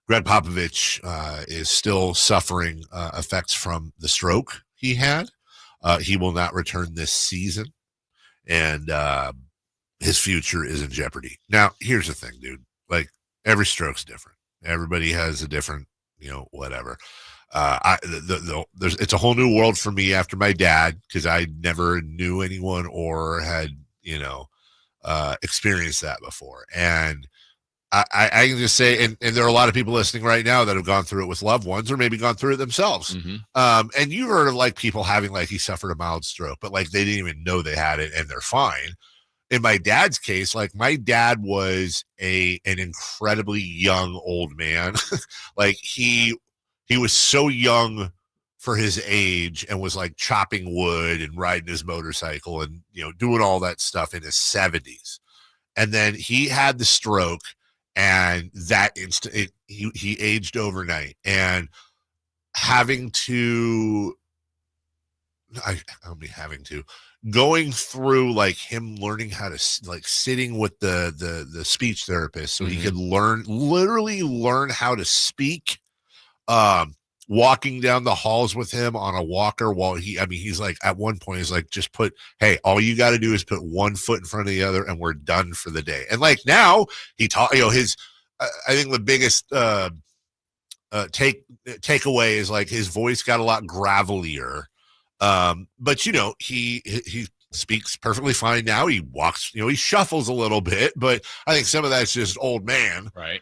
Greg Popovich is still suffering effects from the stroke he had. He will not return this season, and his future is in jeopardy. Now, here's the thing, dude. Like, every stroke's different. Everybody has a different, whatever. It's a whole new world for me after my dad, because I never knew anyone or had experienced that before. And I can just say, and there are a lot of people listening right now that have gone through it with loved ones, or maybe gone through it themselves. Mm-hmm. And you've heard of like people having like he suffered a mild stroke, but like they didn't even know they had it and they're fine. In my dad's case, like my dad was an incredibly young old man. Like he was so young for his age and was like chopping wood and riding his motorcycle and, doing all that stuff in his 70s. And then he had the stroke, and that instant he aged overnight, and going through like him learning how to like sitting with the speech therapist so he could literally learn how to speak, walking down the halls with him on a walker while he's like, at one point he's like, just all you got to do is put one foot in front of the other and we're done for the day. And like now he taught, his, I think the biggest takeaway is like his voice got a lot gravelier. But he speaks perfectly fine now. He walks, he shuffles a little bit, but I think some of that's just old man. Right.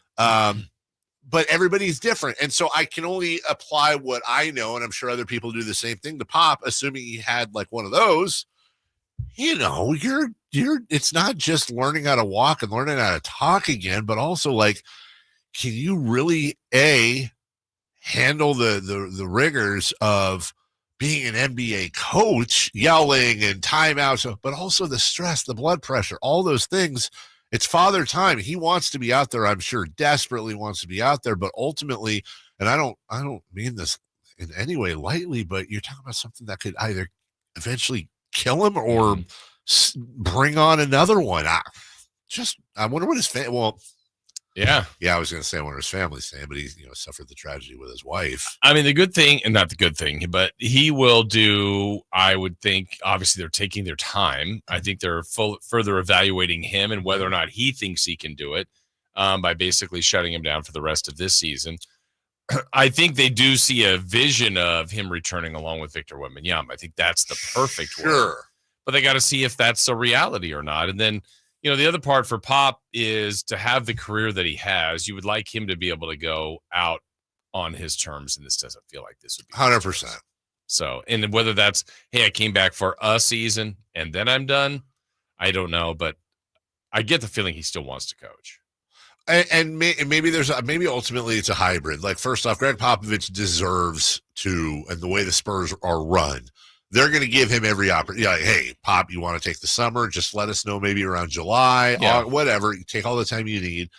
But everybody's different. And so I can only apply what I know, and I'm sure other people do the same thing to Pop, assuming he had like one of those. you're it's not just learning how to walk and learning how to talk again, but also like, can you really handle the rigors of being an NBA coach, yelling and timeouts, but also the stress, the blood pressure, all those things. It's father time. He wants to be out there, I'm sure, desperately wants to be out there, but ultimately, and I don't mean this in any way lightly, but you're talking about something that could either eventually kill him or bring on another one. I wonder what his Yeah, I was going to say I wonder what his family's saying, but he suffered the tragedy with his wife. I mean, the good thing, and not the good thing, but he will do, I would think, obviously they're taking their time. I think they're further evaluating him and whether or not he thinks he can do it by basically shutting him down for the rest of this season. I think they do see a vision of him returning along with Victor Wembanyama. I think that's the perfect one. But they got to see if that's a reality or not. And then, the other part for Pop is to have the career that he has. You would like him to be able to go out on his terms, and this doesn't feel like this would be 100%. So, and whether that's, hey, I came back for a season and then I'm done, I don't know, but I get the feeling he still wants to coach. And maybe ultimately it's a hybrid. Like, first off, Greg Popovich deserves to, and the way the Spurs are run, they're going to give him every opportunity. Like, hey, Pop, you want to take the summer? Just let us know maybe around July, August, whatever. You take all the time you need.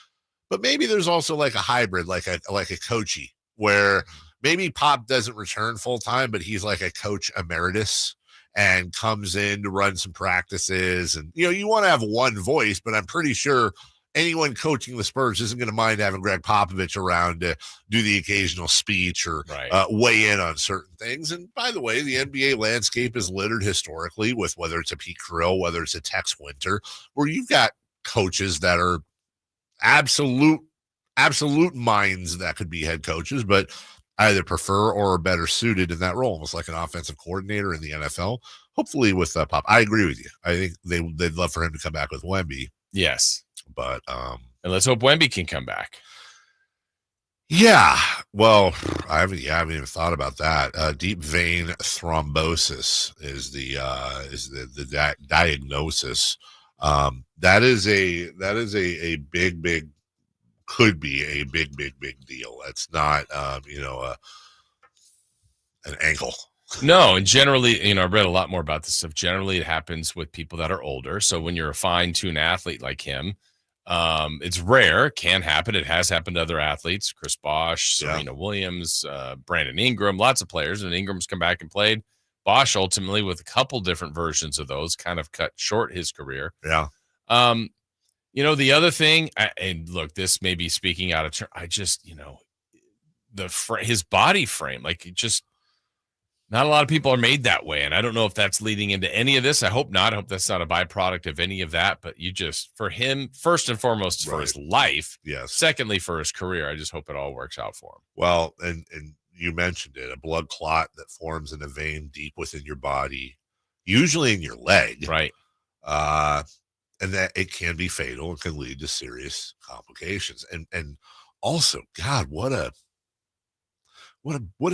But maybe there's also like a hybrid, like a coachy, where maybe Pop doesn't return full time, but he's like a coach emeritus and comes in to run some practices. And, you want to have one voice, but I'm pretty sure anyone coaching the Spurs isn't going to mind having Greg Popovich around to do the occasional speech or weigh in on certain things. And by the way, the NBA landscape is littered historically with whether it's a Pete Carroll, whether it's a Tex Winter, where you've got coaches that are absolute minds that could be head coaches, but either prefer or are better suited in that role, almost like an offensive coordinator in the NFL. Hopefully with Pop. I agree with you. I think they'd love for him to come back with Wemby. Yes. But and let's hope Wemby can come back. Yeah. Well, I haven't even thought about that. Deep vein thrombosis is the diagnosis. That is a big could be a big deal. That's not an ankle. No, and generally, I've read a lot more about this stuff. Generally, it happens with people that are older. So when you're a fine-tuned athlete like him, it's rare. It can happen. It has happened to other athletes. Chris Bosh, Serena Williams, Brandon Ingram, lots of players. And Ingram's come back and played. Bosh ultimately, with a couple different versions of those, kind of cut short his career. Yeah. The other thing, and look, this may be speaking out of turn. I just, his body frame, not a lot of people are made that way. And I don't know if that's leading into any of this. I hope not. I hope that's not a byproduct of any of that. But for him, first and foremost, for his life. Yes. Secondly, for his career, I just hope it all works out for him. Well, and you mentioned it, a blood clot that forms in a vein deep within your body, usually in your leg. Right. And that it can be fatal and can lead to serious complications. And also, God, what a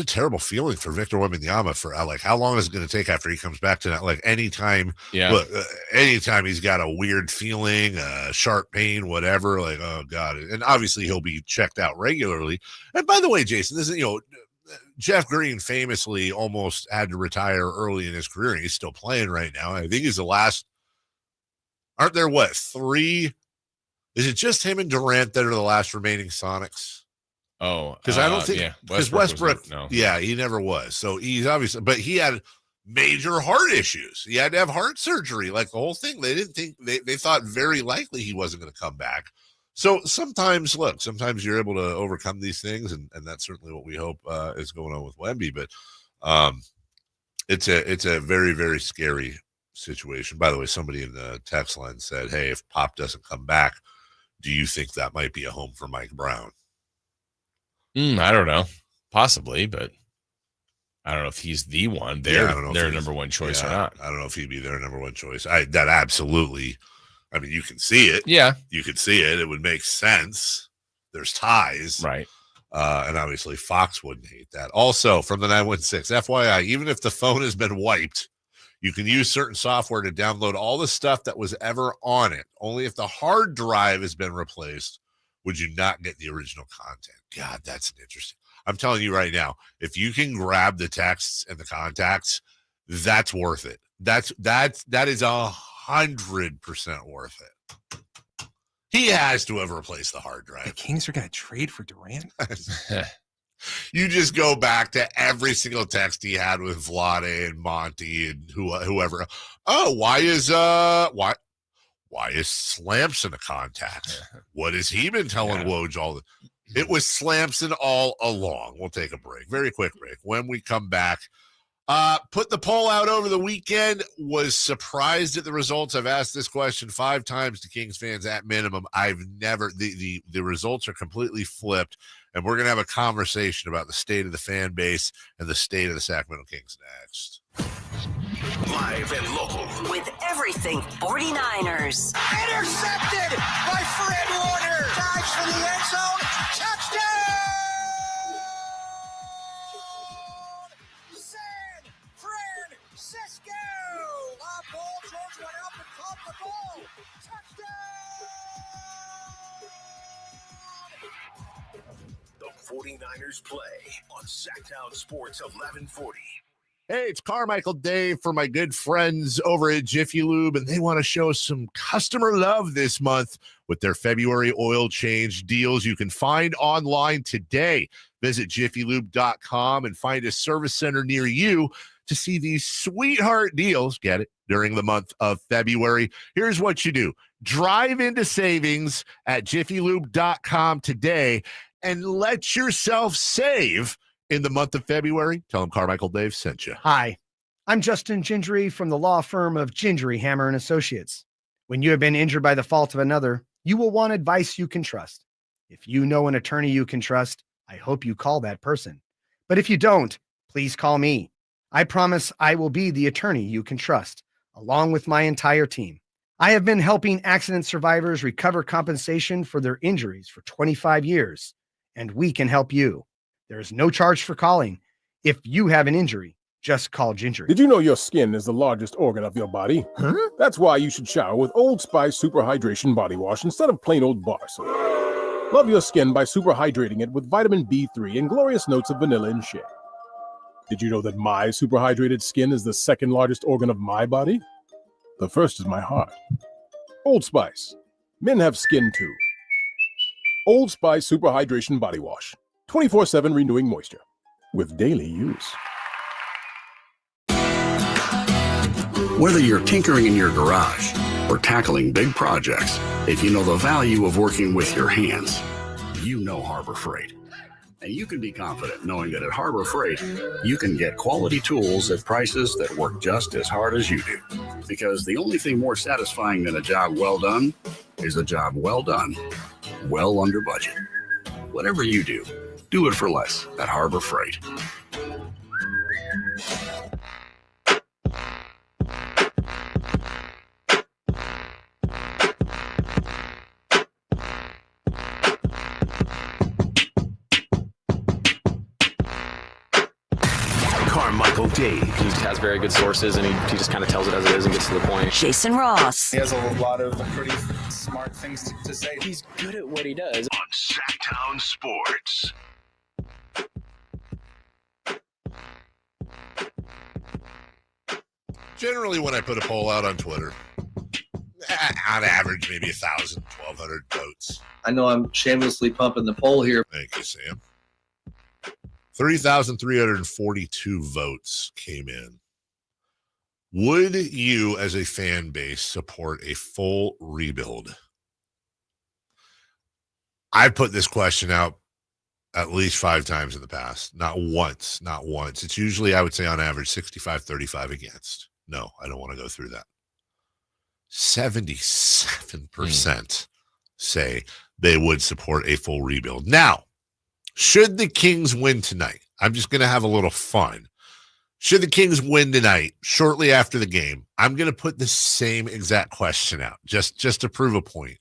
terrible feeling for Victor Wembanyama. For how long is it going to take after he comes back to that? Like anytime he's got a weird feeling, sharp pain, whatever, like, oh God. And obviously he'll be checked out regularly. And by the way, Jason, this is, Jeff Green famously almost had to retire early in his career, and he's still playing right now. I think he's the last. Aren't there three? Is it just him and Durant that are the last remaining Sonics? Oh, because I don't think because Westbrook, he never was. So he's obviously, but he had major heart issues. He had to have heart surgery, like the whole thing. They didn't think they thought very likely he wasn't going to come back. So sometimes you're able to overcome these things, and that's certainly what we hope is going on with Wemby. But it's a very, very scary situation. By the way, somebody in the text line said, "Hey, if Pop doesn't come back, do you think that might be a home for Mike Brown?" I don't know, possibly, but I don't know if he's the one. Their number one choice or not. I don't know if he'd be their number one choice. That absolutely. I mean, you can see it. Yeah, you could see it. It would make sense. There's ties, right? And obviously, Fox wouldn't hate that. Also, from the 916, FYI, even if the phone has been wiped, You can use certain software to download all the stuff that was ever on it. Only if the hard drive has been replaced would you not get the original content. God, that's interesting. I'm telling you right now, if you can grab the texts and the contacts, that's worth it. That is 100% worth it. He has to have replaced the hard drive. The Kings are going to trade for Durant. You just go back to every single text he had with Vlade and Monty and whoever. Oh, why is Slamson a contact? What has he been telling Woj all the? It was Slamson all along. We'll take a break. Very quick break. When we come back, put the poll out over the weekend. Was surprised at the results. I've asked this question 5 times to Kings fans at minimum. I've never the results are completely flipped, and we're gonna have a conversation about the state of the fan base and the state of the Sacramento Kings next. Live and local. With everything 49ers. Intercepted by Fred Warner. Dives for the end zone. Touchdown! San Francisco! Paul George went up and caught the ball. Touchdown! The 49ers play on Sacktown Sports 1140. Hey, it's Carmichael Dave for my good friends over at Jiffy Lube, and they want to show some customer love this month with their February oil change deals you can find online today. Visit jiffylube.com and find a service center near you to see these sweetheart deals, get it, during the month of February. Here's what you do. Drive into savings at jiffylube.com today and let yourself save in the month of February. Tell them Carmichael Dave sent you. Hi, I'm Justin Gingery from the law firm of Gingery, Hammer & Associates. When you have been injured by the fault of another, you will want advice you can trust. If you know an attorney you can trust, I hope you call that person. But if you don't, please call me. I promise I will be the attorney you can trust, along with my entire team. I have been helping accident survivors recover compensation for their injuries for 25 years, and we can help you. There is no charge for calling. If you have an injury, just call Gingery. Did you know your skin is the largest organ of your body? Huh? That's why you should shower with Old Spice Super Hydration Body Wash instead of plain old bar soap. Love your skin by super hydrating it with vitamin B3 and glorious notes of vanilla and shea. Did you know that my super hydrated skin is the second largest organ of my body? The first is my heart. Old Spice. Men have skin too. Old Spice Super Hydration Body Wash. 24/7 renewing moisture with daily use. Whether you're tinkering in your garage or tackling big projects, if you know the value of working with your hands, you know Harbor Freight. And you can be confident knowing that at Harbor Freight, you can get quality tools at prices that work just as hard as you do. Because the only thing more satisfying than a job well done is a job well done, well under budget. Whatever you do, do it for less at Harbor Freight. Carmichael Dave. He has very good sources, and he just kind of tells it as it is and gets to the point. Jason Ross. He has a lot of pretty smart things to say. He's good at what he does. On Sacktown Sports. Generally, when I put a poll out on Twitter, on average, maybe 1,000, 1,200 votes. I know I'm shamelessly pumping the poll here. Thank you, Sam. 3,342 votes came in. Would you, as a fan base, support a full rebuild? I put this question out at least 5 times in the past. Not once. It's usually, I would say, on average, 65-35 against. No, I don't want to go through that. 77% say they would support a full rebuild. Now, should the Kings win tonight, I'm just going to have a little fun. Should the Kings win tonight, shortly after the game, I'm going to put the same exact question out, just to prove a point.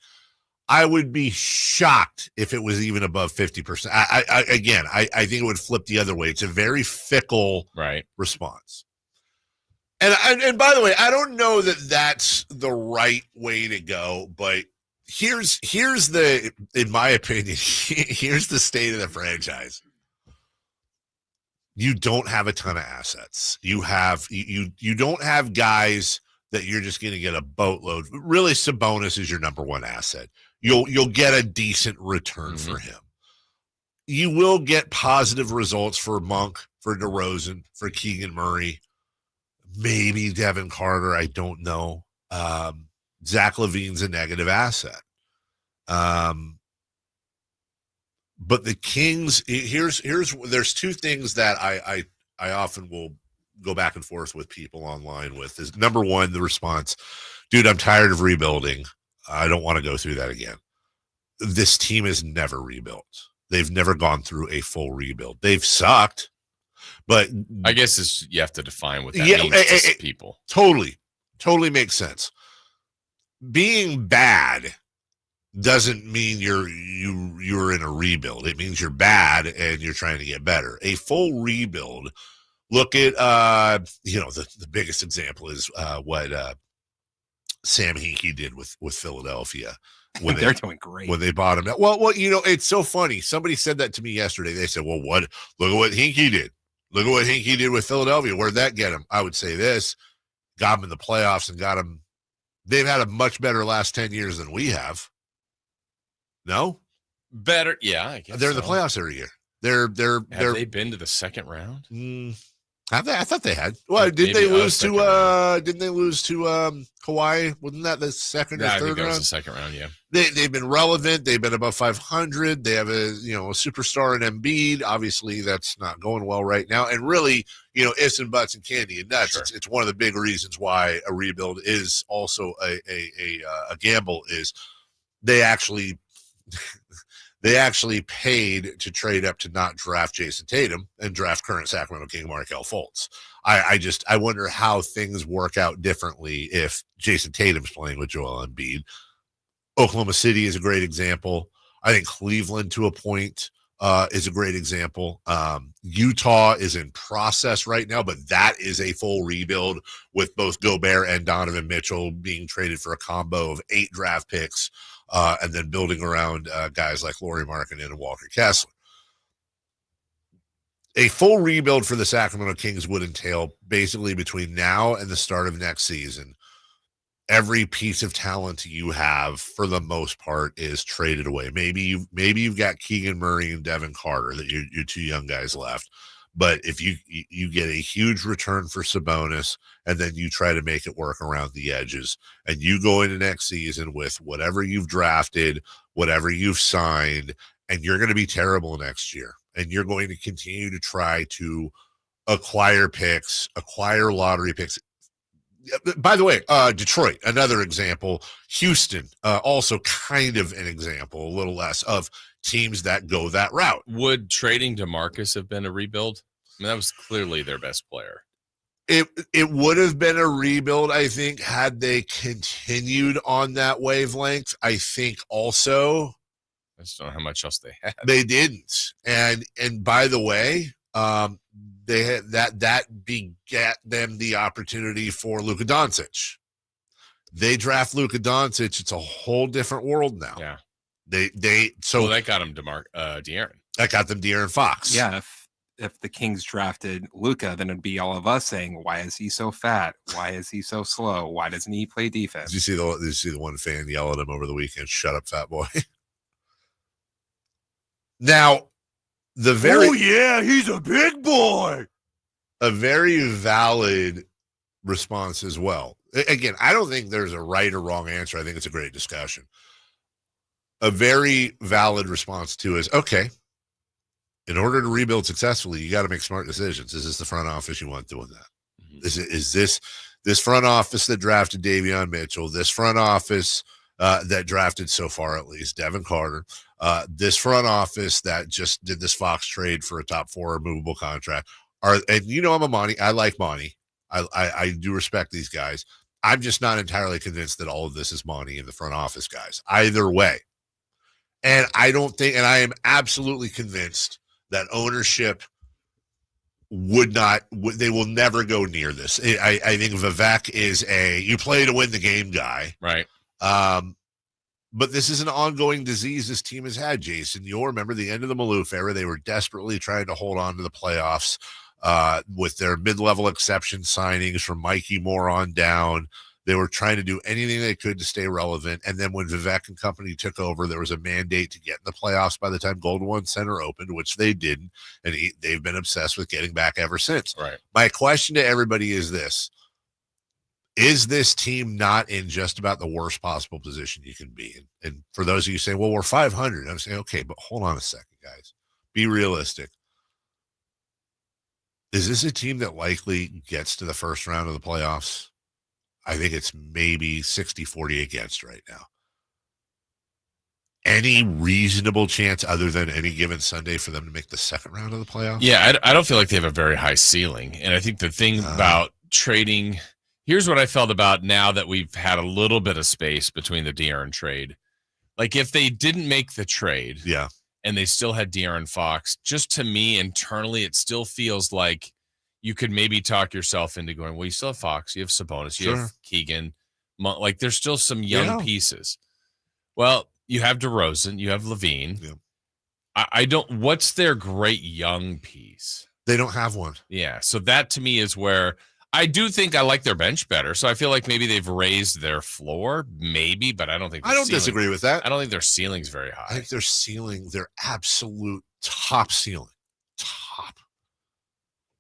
I would be shocked if it was even above 50%. I think it would flip the other way. It's a very fickle response. And by the way, I don't know that that's the right way to go, but here's the, in my opinion, here's the state of the franchise. You don't have a ton of assets. You don't have guys that you're just going to get a boatload. Really, Sabonis is your number one asset. You'll get a decent return for him. You will get positive results for Monk, for DeRozan, for Keegan Murray, maybe Devin Carter. I don't know. Zach LaVine's a negative asset. But the Kings, there's two things that I often will go back and forth with people online with. Is number one, the response, dude, I'm tired of rebuilding. I don't want to go through that again. This team has never rebuilt. They've never gone through a full rebuild. They've sucked, but I guess you have to define what that means to people. Totally makes sense. Being bad doesn't mean you're in a rebuild. It means you're bad and you're trying to get better. A full rebuild. Look at the biggest example is what Sam Hinkie did with Philadelphia. When they're doing great. When they bought him out. Well, it's so funny. Somebody said that to me yesterday. They said, well, look at what Hinkie did. Look at what Hinkie did with Philadelphia. Where'd that get him? I would say this. Got him in the playoffs and got him. They've had a much better last 10 years than we have. No? Better, yeah, I guess they're in the playoffs every year. Have they been to the second round? Have they? I thought they had. Well, didn't they lose to Kawhi? Wasn't that the second or I third think that round? was the second round, yeah. They've been relevant. They've been above 500. They have a superstar in Embiid. Obviously, that's not going well right now. And really, ifs and buts and candy and nuts. Sure. It's one of the big reasons why a rebuild is also a gamble. Is they actually paid to trade up to not draft Jason Tatum and draft current Sacramento King Markelle Fultz. I wonder how things work out differently if Jason Tatum's playing with Joel Embiid. Oklahoma City is a great example. I think Cleveland to a point is a great example. Utah is in process right now, but that is a full rebuild with both Gobert and Donovan Mitchell being traded for a combo of 8 draft picks. And then building around guys like Lauri Markkanen and Walker Kessler. A full rebuild for the Sacramento Kings would entail basically between now and the start of next season, every piece of talent you have, for the most part, is traded away. Maybe you've got Keegan Murray and Devin Carter, that you're 2 young guys left. But if you get a huge return for Sabonis, and then you try to make it work around the edges, and you go into next season with whatever you've drafted, whatever you've signed, and you're going to be terrible next year, and you're going to continue to try to acquire picks, acquire lottery picks. By the way, Detroit, another example. Houston, also kind of an example, a little less, of teams that go that route. Would trading DeMarcus have been a rebuild? I mean, that was clearly their best player. It would have been a rebuild, I think, had they continued on that wavelength. I think also, I just don't know how much else they had. They didn't. And by the way, they had that begat them the opportunity for Luka Doncic. They draft Luka Doncic. It's a whole different world now. Yeah. So that got him De'Aaron. That got them De'Aaron Fox. Yeah, if the Kings drafted Luka, then it'd be all of us saying, "Why is he so fat? Why is he so slow? Why doesn't he play defense?" Did you see the one fan yell at him over the weekend? "Shut up, fat boy." Now, oh yeah, he's a big boy. A very valid response as well. Again, I don't think there's a right or wrong answer. I think it's a great discussion. A very valid response to is, okay, in order to rebuild successfully, you got to make smart decisions. Is this the front office you want doing that? Mm-hmm. Is this front office that drafted Davion Mitchell, this front office that drafted, so far at least, Devin Carter, this front office that just did this Fox trade for a top 4 movable contract, I'm a Monty. I like Monty. I do respect these guys. I'm just not entirely convinced that all of this is Monty and the front office guys. Either way. And I am absolutely convinced that ownership they will never go near this. I think Vivek is you play to win the game guy. Right. But this is an ongoing disease this team has had, Jason. You'll remember the end of the Maloof era. They were desperately trying to hold on to the playoffs with their mid-level exception signings from Mikey Moore on down. They were trying to do anything they could to stay relevant. And then when Vivek and company took over, there was a mandate to get in the playoffs by the time Golden One Center opened, which they didn't. And they've been obsessed with getting back ever since. Right. My question to everybody is this. Is this team not in just about the worst possible position you can be in? And for those of you saying, well, we're 500, I'm saying, okay, but hold on a second, guys. Be realistic. Is this a team that likely gets to the first round of the playoffs? I think it's maybe 60-40 against right now. Any reasonable chance other than any given Sunday for them to make the second round of the playoffs? Yeah, I don't feel like they have a very high ceiling. And I think the thing about trading, here's what I felt about now that we've had a little bit of space between the De'Aaron trade. Like if they didn't make the trade and they still had De'Aaron Fox, just to me internally, it still feels like you could maybe talk yourself into going, well, you still have Fox, you have Sabonis, you have Keegan. Like there's still some young pieces. Well, you have DeRozan, you have LaVine. Yeah. I don't, what's their great young piece? They don't have one. Yeah. So that to me is where I do think I like their bench better. So I feel like maybe they've raised their floor, maybe, but I don't think. I don't disagree with that. I don't think their ceiling's very high. I think their ceiling, their absolute top ceiling,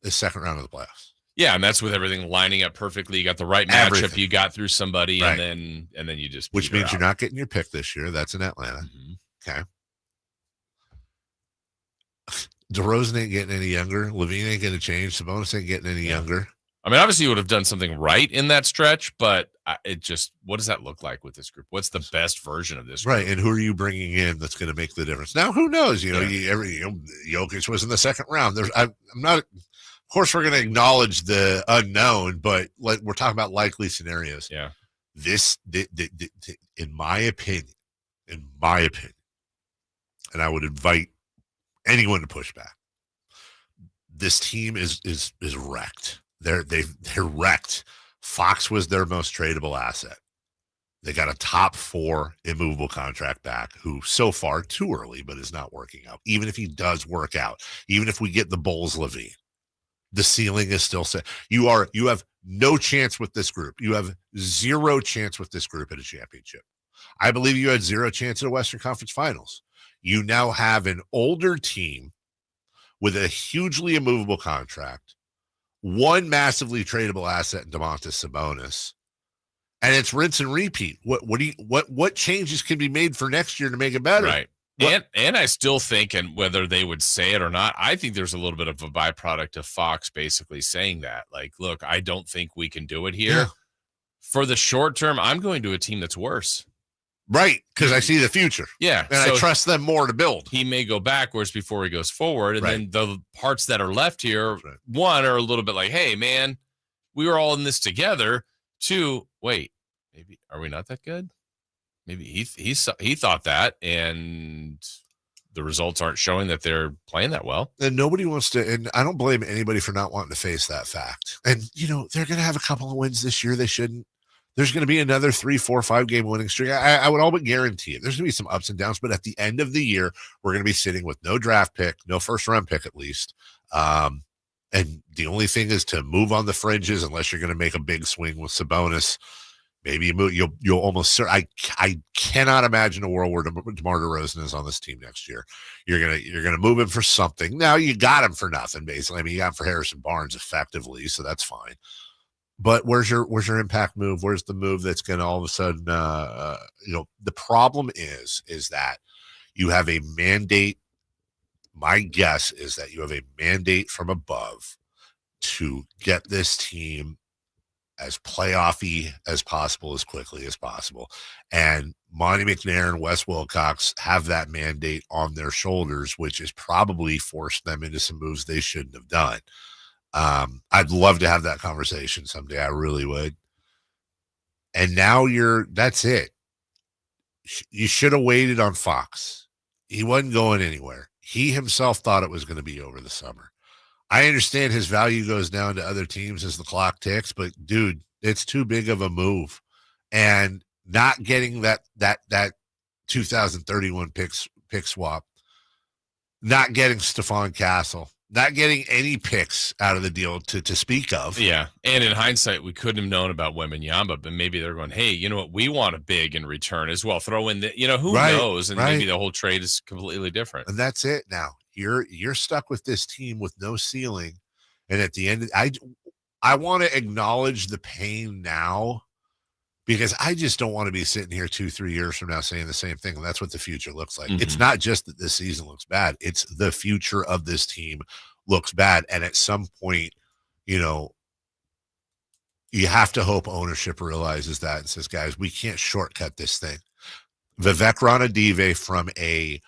is second round of the playoffs. Yeah, and that's with everything lining up perfectly. You got the right matchup. Everything. You got through somebody, Right. and then you just Which means you're not getting your pick this year. That's in Atlanta. Okay. DeRozan ain't getting any younger. LaVine ain't going to change. Sabonis ain't getting any younger. I mean, obviously, you would have done something right in that stretch, but it just, what does that look like with this group? What's the best version of this group? Right, and who are you bringing in that's going to make the difference? Now, who knows? Jokic was in the second round. I'm not. Of course, we're going to acknowledge the unknown, but like we're talking about likely scenarios. Yeah, in my opinion, and I would invite anyone to push back. This team is wrecked. They're wrecked. Fox was their most tradable asset. They got a top 4 immovable contract back who so far too early, but is not working out. Even if he does work out, even if we get the Bulls LaVine, the ceiling is still set. You have no chance with this group. You have zero chance with this group at a championship. I believe you had zero chance at a Western Conference Finals. You now have an older team with a hugely immovable contract, one massively tradable asset in Domantas Sabonis, and it's rinse and repeat. What changes can be made for next year to make it better? Right. And I still think, and whether they would say it or not, I think there's a little bit of a byproduct of Fox basically saying that. Like, look, I don't think we can do it here. Yeah. For the short term, I'm going to a team that's worse. Right, because I see the future. Yeah. And I trust them more to build. He may go backwards before he goes forward. And Right. then the parts that are left here, one, are a little bit like, hey, man, we were all in this together. Two, wait, maybe are we not that good? Maybe he thought that, and the results aren't showing that they're playing that well. And nobody wants to, and I don't blame anybody for not wanting to face that fact. And, they're going to have a couple of wins this year. They shouldn't. There's going to be another 3, 4, 5 game winning streak. I would all but guarantee it. There's going to be some ups and downs, but at the end of the year, we're going to be sitting with no draft pick, no first round pick at least. And the only thing is to move on the fringes, unless you're going to make a big swing with Sabonis. Maybe you'll almost. I cannot imagine a world where DeMar DeRozan is on this team next year. You're gonna move him for something. Now you got him for nothing, basically. I mean, you got him for Harrison Barnes effectively, so that's fine. But where's your impact move? Where's the move that's going to all of a sudden, the problem is that you have a mandate. My guess is that you have a mandate from above to get this team as playoffy as possible, as quickly as possible. And Monty McNair and Wes Wilcox have that mandate on their shoulders, which has probably forced them into some moves they shouldn't have done. I'd love to have that conversation someday. I really would. And now that's it. You should have waited on Fox. He wasn't going anywhere. He himself thought it was going to be over the summer. I understand his value goes down to other teams as the clock ticks, but dude, it's too big of a move. And not getting that 2031 pick swap, not getting Stephon Castle, not getting any picks out of the deal to speak of. Yeah. And in hindsight, we couldn't have known about Wembanyama, but maybe they're going, hey, you know what? We want a big in return as well. Throw in who knows? And maybe the whole trade is completely different. And that's it now. You're stuck with this team with no ceiling. And at the end, I want to acknowledge the pain now, because I just don't want to be sitting here 2-3 years from now saying the same thing. And that's what the future looks like. It's not just that this season looks bad. It's the future of this team looks bad. And at some point, you have to hope ownership realizes that and says, guys, we can't shortcut this thing. Vivek Ranadive from a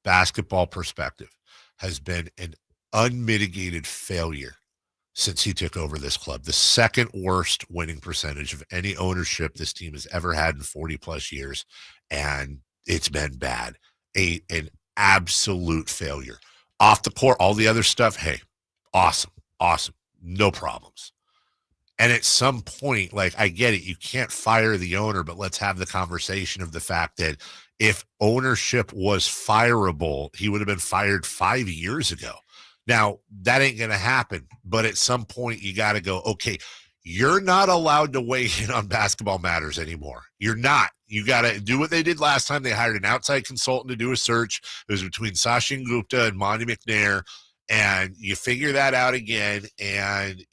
basketball perspective has been an unmitigated failure since he took over this club. The second worst winning percentage of any ownership this team has ever had in 40 plus years. And it's been bad. An absolute failure. Off the court, all the other stuff, hey, awesome. No problems. And at some point, I get it. You can't fire the owner, but let's have the conversation of the fact that if ownership was fireable, he would have been fired 5 years ago. Now, that ain't going to happen. But at some point, you got to go, okay, you're not allowed to weigh in on basketball matters anymore. You're not. You got to do what they did last time. They hired an outside consultant to do a search. It was between Sachin Gupta and Monty McNair. And you figure that out again. And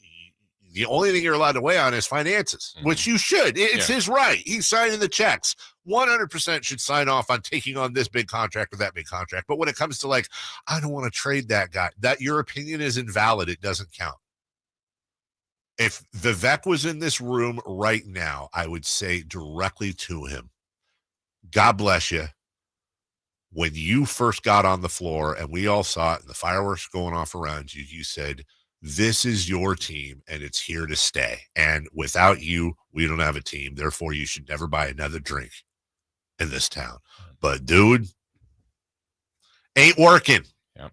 the only thing you're allowed to weigh on is finances, which you should. It's his right. He's signing the checks. 100% should sign off on taking on this big contract or that big contract. But when it comes to I don't want to trade that guy, that your opinion is invalid. It doesn't count. If Vivek was in this room right now, I would say directly to him, God bless you. When you first got on the floor and we all saw it and the fireworks going off around you, you said, this is your team and it's here to stay. And without you, we don't have a team. Therefore, you should never buy another drink in this town. But dude, ain't working. Yeah.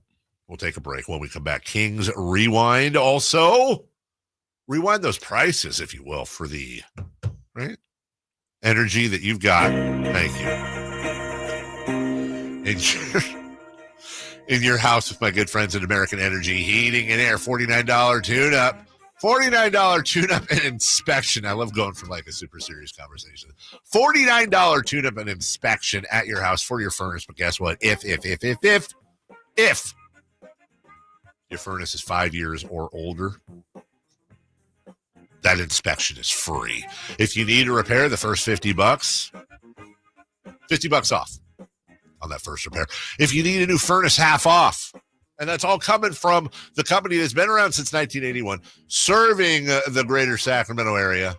We'll take a break. When we come back, Kings Rewind. Also, rewind those prices, if you will, for the energy that you've got. Thank you. In your house with my good friends at American Energy Heating and Air. $49 tune-up. $49 tune-up and inspection. I love going for a super serious conversation. $49 tune-up and inspection at your house for your furnace. But guess what? If your furnace is 5 years or older, that inspection is free. If you need to repair the first $50, $50 off on that first repair. If you need a new furnace, half off. And that's all coming from the company that's been around since 1981, serving the greater Sacramento area.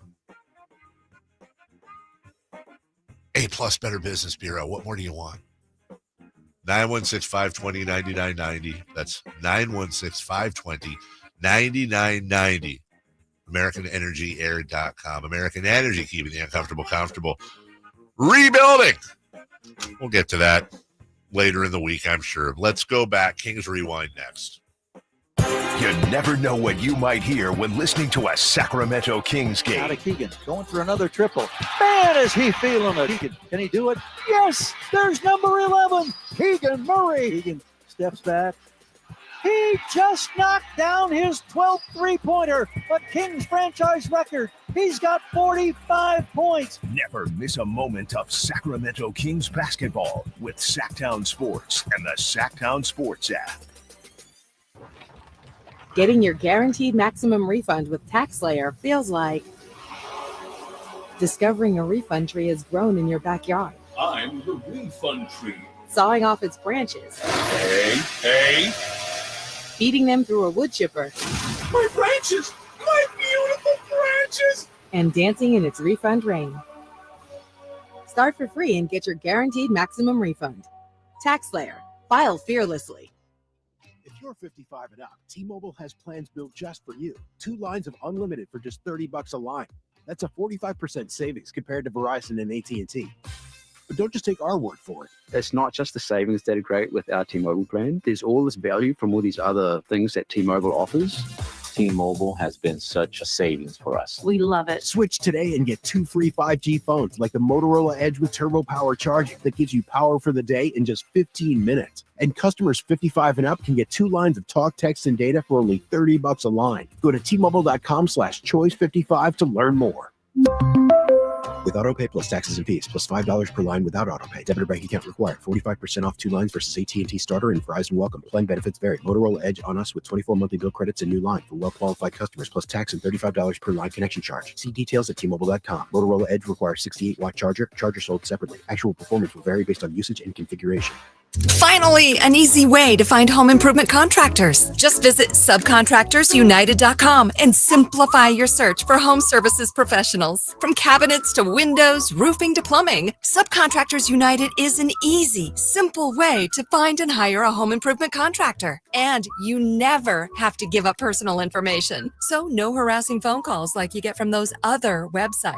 A+ Better Business Bureau. What more do you want? 916-520-9990. That's 916-520-9990. AmericanEnergyAir.com. American Energy, keeping the uncomfortable comfortable. Rebuilding. We'll get to that later in the week, I'm sure. Let's go back. Kings Rewind next. You never know what you might hear when listening to a Sacramento Kings game. Out of Keegan, going for another triple. Man, is he feeling it. Keegan, can he do it? Yes, there's number 11, Keegan Murray. Keegan steps back. He just knocked down his 12th three-pointer, a Kings franchise record. He's got 45 points. Never miss a moment of Sacramento Kings basketball with Sacktown Sports and the Sacktown Sports app. Getting your guaranteed maximum refund with TaxSlayer feels like discovering a refund tree has grown in your backyard. I'm the refund tree. Sawing off its branches. Hey. Feeding them through a wood chipper. My branches! My beautiful branches! And dancing in its refund rain. Start for free and get your guaranteed maximum refund. TaxSlayer. File fearlessly. If you're 55 and up, T-Mobile has plans built just for you. 2 lines of unlimited for just $30 a line. That's a 45% savings compared to Verizon and AT&T. But don't just take our word for it. It's not just the savings that are great with our T-Mobile brand. There's all this value from all these other things that T-Mobile offers. T-Mobile has been such a savings for us. We love it. Switch today and get 2 free 5G phones like the Motorola Edge with Turbo Power charging that gives you power for the day in just 15 minutes. And customers 55 and up can get 2 lines of talk, text, and data for only $30 a line. Go to T-Mobile.com/choice55 to learn more. With AutoPay plus taxes and fees, plus $5 per line without AutoPay. Debit or bank account required. 45% off 2 lines versus AT&T Starter and Verizon Welcome. Plan benefits vary. Motorola Edge on us with 24 monthly bill credits and new line for well-qualified customers, plus tax and $35 per line connection charge. See details at T-Mobile.com. Motorola Edge requires 68-watt charger. Charger sold separately. Actual performance will vary based on usage and configuration. Finally, an easy way to find home improvement contractors. Just visit subcontractorsunited.com and simplify your search for home services professionals. From cabinets to windows, roofing to plumbing, Subcontractors United is an easy, simple way to find and hire a home improvement contractor. And you never have to give up personal information. So no harassing phone calls like you get from those other websites.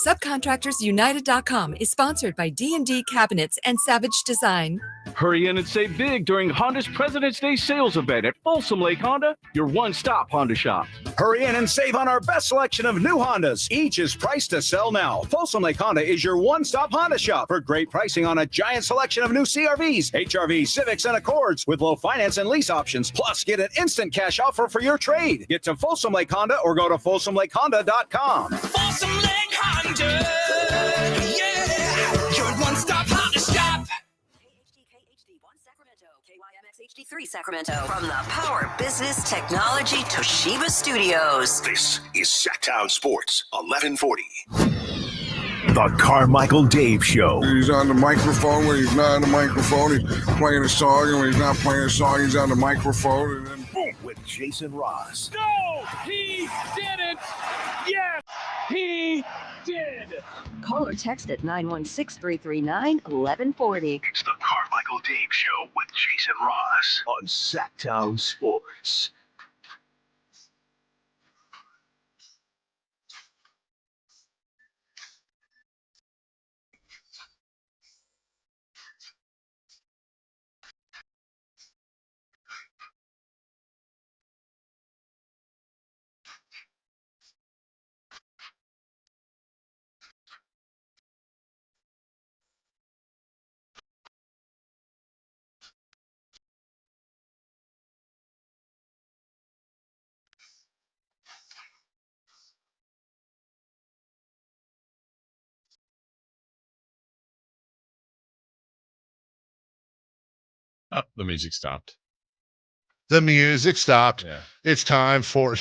Subcontractorsunited.com is sponsored by D&D Cabinets and Savage Design. Hurry in and save big during Honda's President's Day sales event at Folsom Lake Honda, your one-stop Honda shop. Hurry in and save on our best selection of new Hondas. Each is priced to sell now. Folsom Lake Honda is your one-stop Honda shop for great pricing on a giant selection of new CRVs, HRVs, Civics, and Accords with low finance and lease options. Plus, get an instant cash offer for your trade. Get to Folsom Lake Honda or go to FolsomLakeHonda.com. Folsom Lake Honda, yeah, your one-stop Honda shop. HD3 Sacramento. From the Power Business Technology Toshiba Studios. This is Sacktown Sports 1140. The Carmichael Dave Show. He's on the microphone when he's not on the microphone. He's playing a song, and when he's not playing a song, he's on the microphone. And then boom, with Jason Ross. No, he didn't. Yes, he did. Call or text at 916-339-1140. It's the Carmichael Dave Show with Jason Ross on Sacktown Sports. Oh, the music stopped. The music stopped. Yeah. It's time for.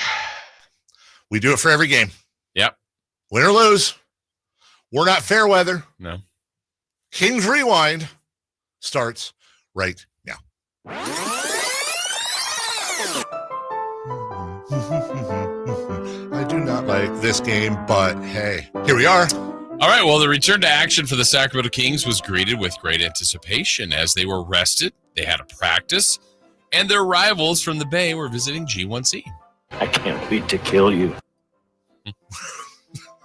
We do it for every game. Yep. Win or lose. We're not fair weather. No. Kings Rewind starts right now. I do not like this game, but hey, here we are. All right, well, the return to action for the Sacramento Kings was greeted with great anticipation as they were rested, they had a practice, and their rivals from the Bay were visiting G1C. I can't wait to kill you.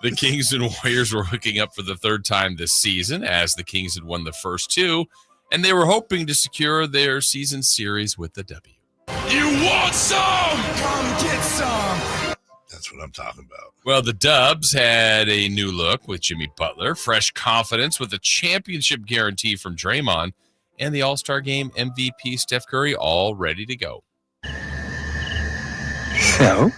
The Kings and Warriors were hooking up for the third time this season as the Kings had won the first two, and they were hoping to secure their season series with the W. You want some? Come get some. That's what I'm talking about. Well, the Dubs had a new look with Jimmy Butler, fresh confidence with a championship guarantee from Draymond, and the All-Star Game MVP Steph Curry all ready to go. So?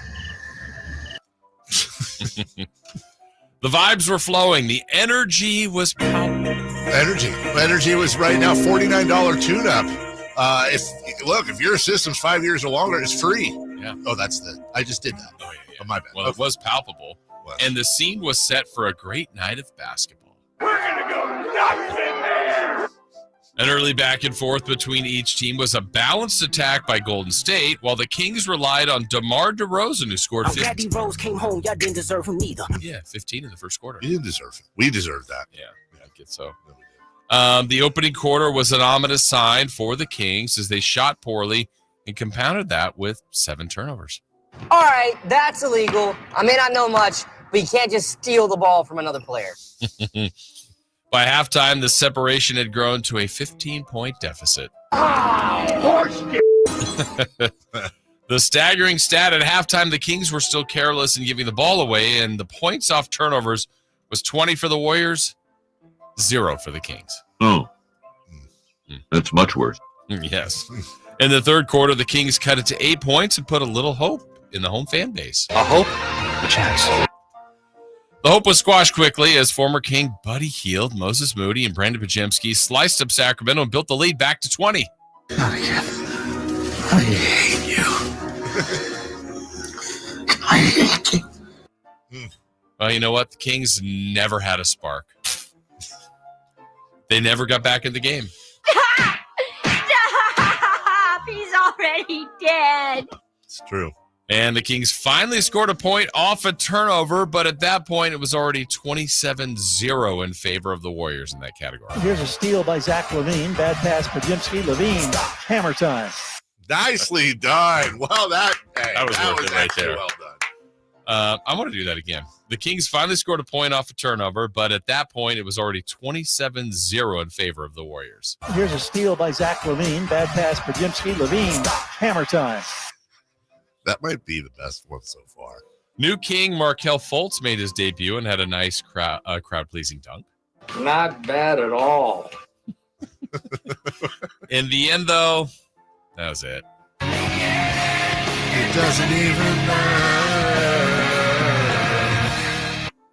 The vibes were flowing. The energy was palpable. Energy was right now $49 tune-up. If your system's 5 years or longer, it's free. Yeah. Oh, I just did that. Oh, yeah. Oh, my bad. Well, it was palpable. And the scene was set for a great night of basketball. We're going to go nuts in there. An early back and forth between each team was a balanced attack by Golden State, while the Kings relied on DeMar DeRozan, who scored 15. Daddy Rose came home. Y'all didn't deserve him neither. Yeah, 15 in the first quarter. You didn't deserve it. We deserved that. Yeah, I get so. The opening quarter was an ominous sign for the Kings as they shot poorly and compounded that with 7 turnovers. All right, that's illegal. I may not know much, but you can't just steal the ball from another player. By halftime, the separation had grown to a 15-point deficit. The staggering stat at halftime, the Kings were still careless in giving the ball away, and the points off turnovers was 20 for the Warriors, 0 for the Kings. Oh, that's much worse. Yes. In the third quarter, the Kings cut it to 8 points and put a little hope in the home fan base. A hope? A chance. The hope was squashed quickly as former King Buddy Hield, Moses Moody, and Brandon Pajemski sliced up Sacramento and built the lead back to 20. Not again. I hate you. I hate you. Well, you know what? The Kings never had a spark. They never got back in the game. Stop! He's already dead. It's true. And the Kings finally scored a point off a turnover, but at that point, it was already 27-0 in favor of the Warriors in that category. Here's a steal by Zach LaVine. Bad pass, Pajemski. LaVine, hammer time. Nicely done. Well, that was worth it right there. Well done. I want to do that again. The Kings finally scored a point off a turnover, but at that point, it was already 27-0 in favor of the Warriors. Here's a steal by Zach LaVine. Bad pass, Pajemski. LaVine, hammer time. That might be the best one so far. New King Markelle Fultz made his debut and had a nice crowd-pleasing dunk. Not bad at all. In the end, though, that was it. It doesn't even matter.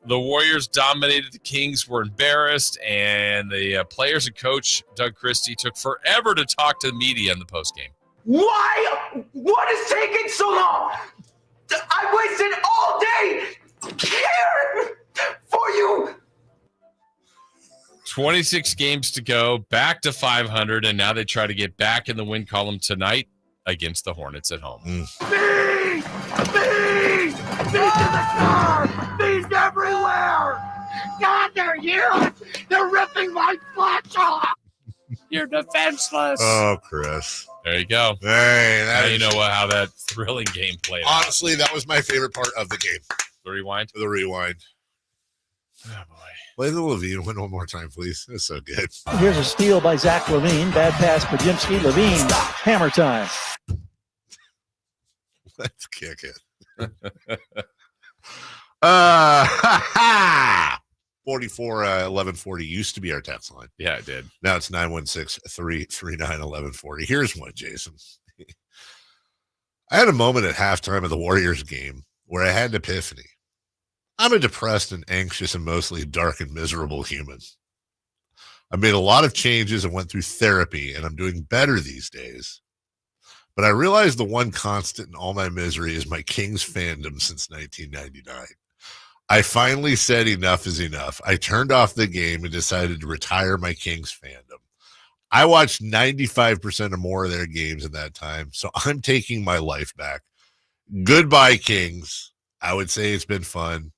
The Warriors dominated. The Kings were embarrassed, and the players and coach, Doug Christie, took forever to talk to the media in the postgame. Why? What is taking so long? I wasted all day caring for you. 26 games to go, back to 500, and now they try to get back in the win column tonight against the Hornets at home. Bees in the car! Bees everywhere! God, they're huge! They're ripping my flesh off! You're defenseless. Oh, Chris. There you go. Hey, now you know how that thrilling game played out. Honestly, that was my favorite part of the game. The rewind? The rewind. Oh, boy. Play the LaVine one more time, please. It's so good. Here's a steal by Zach LaVine. Bad pass, Pajemski. LaVine, hammer time. Let's kick it. 44-1140 used to be our text line. Yeah, it did. Now it's 916-339-1140. Here's one, Jason. I had a moment at halftime of the Warriors game where I had an epiphany. I'm a depressed and anxious and mostly dark and miserable human. I made a lot of changes and went through therapy, and I'm doing better these days. But I realized the one constant in all my misery is my Kings fandom since 1999. I finally said enough is enough. I turned off the game and decided to retire my Kings fandom. I watched 95% or more of their games in that time, so I'm taking my life back. Goodbye, Kings. I would say it's been fun,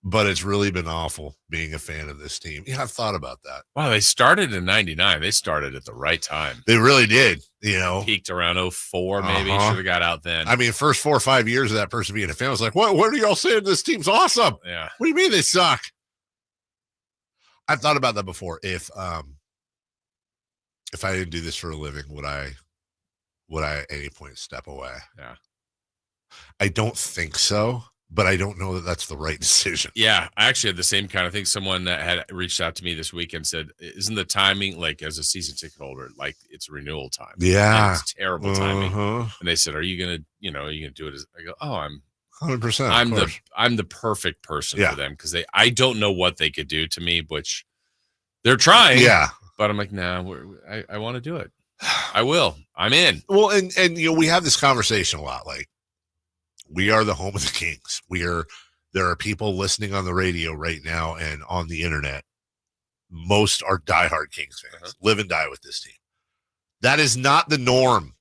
but it's really been awful being a fan of this team. Yeah, I've thought about that. Wow, they started in 99. They started at the right time. They really did, you know. Peaked around 04, maybe. Should have got out then. I mean, first 4 or 5 years of that person being a fan, I was like, what are y'all saying? This team's awesome. Yeah. What do you mean they suck? I've thought about that before. If I didn't do this for a living, would I at any point step away? Yeah. I don't think so. But I don't know that that's the right decision. Yeah, I actually had the same kind of thing. Someone that had reached out to me this week and said, isn't the timing, like as a season ticket holder, like it's renewal time? Yeah. And it's terrible timing. And they said, are you going to do it? I go, oh, I'm 100%. I'm the perfect person Yeah. for them because I don't know what they could do to me, which they're trying. Yeah. But I'm like, nah, I want to do it. I will. I'm in. Well, and you know, we have this conversation a lot, like, we are the home of the Kings. There are people listening on the radio right now and on the internet. Most are diehard Kings fans, live and die with this team. That is not the norm.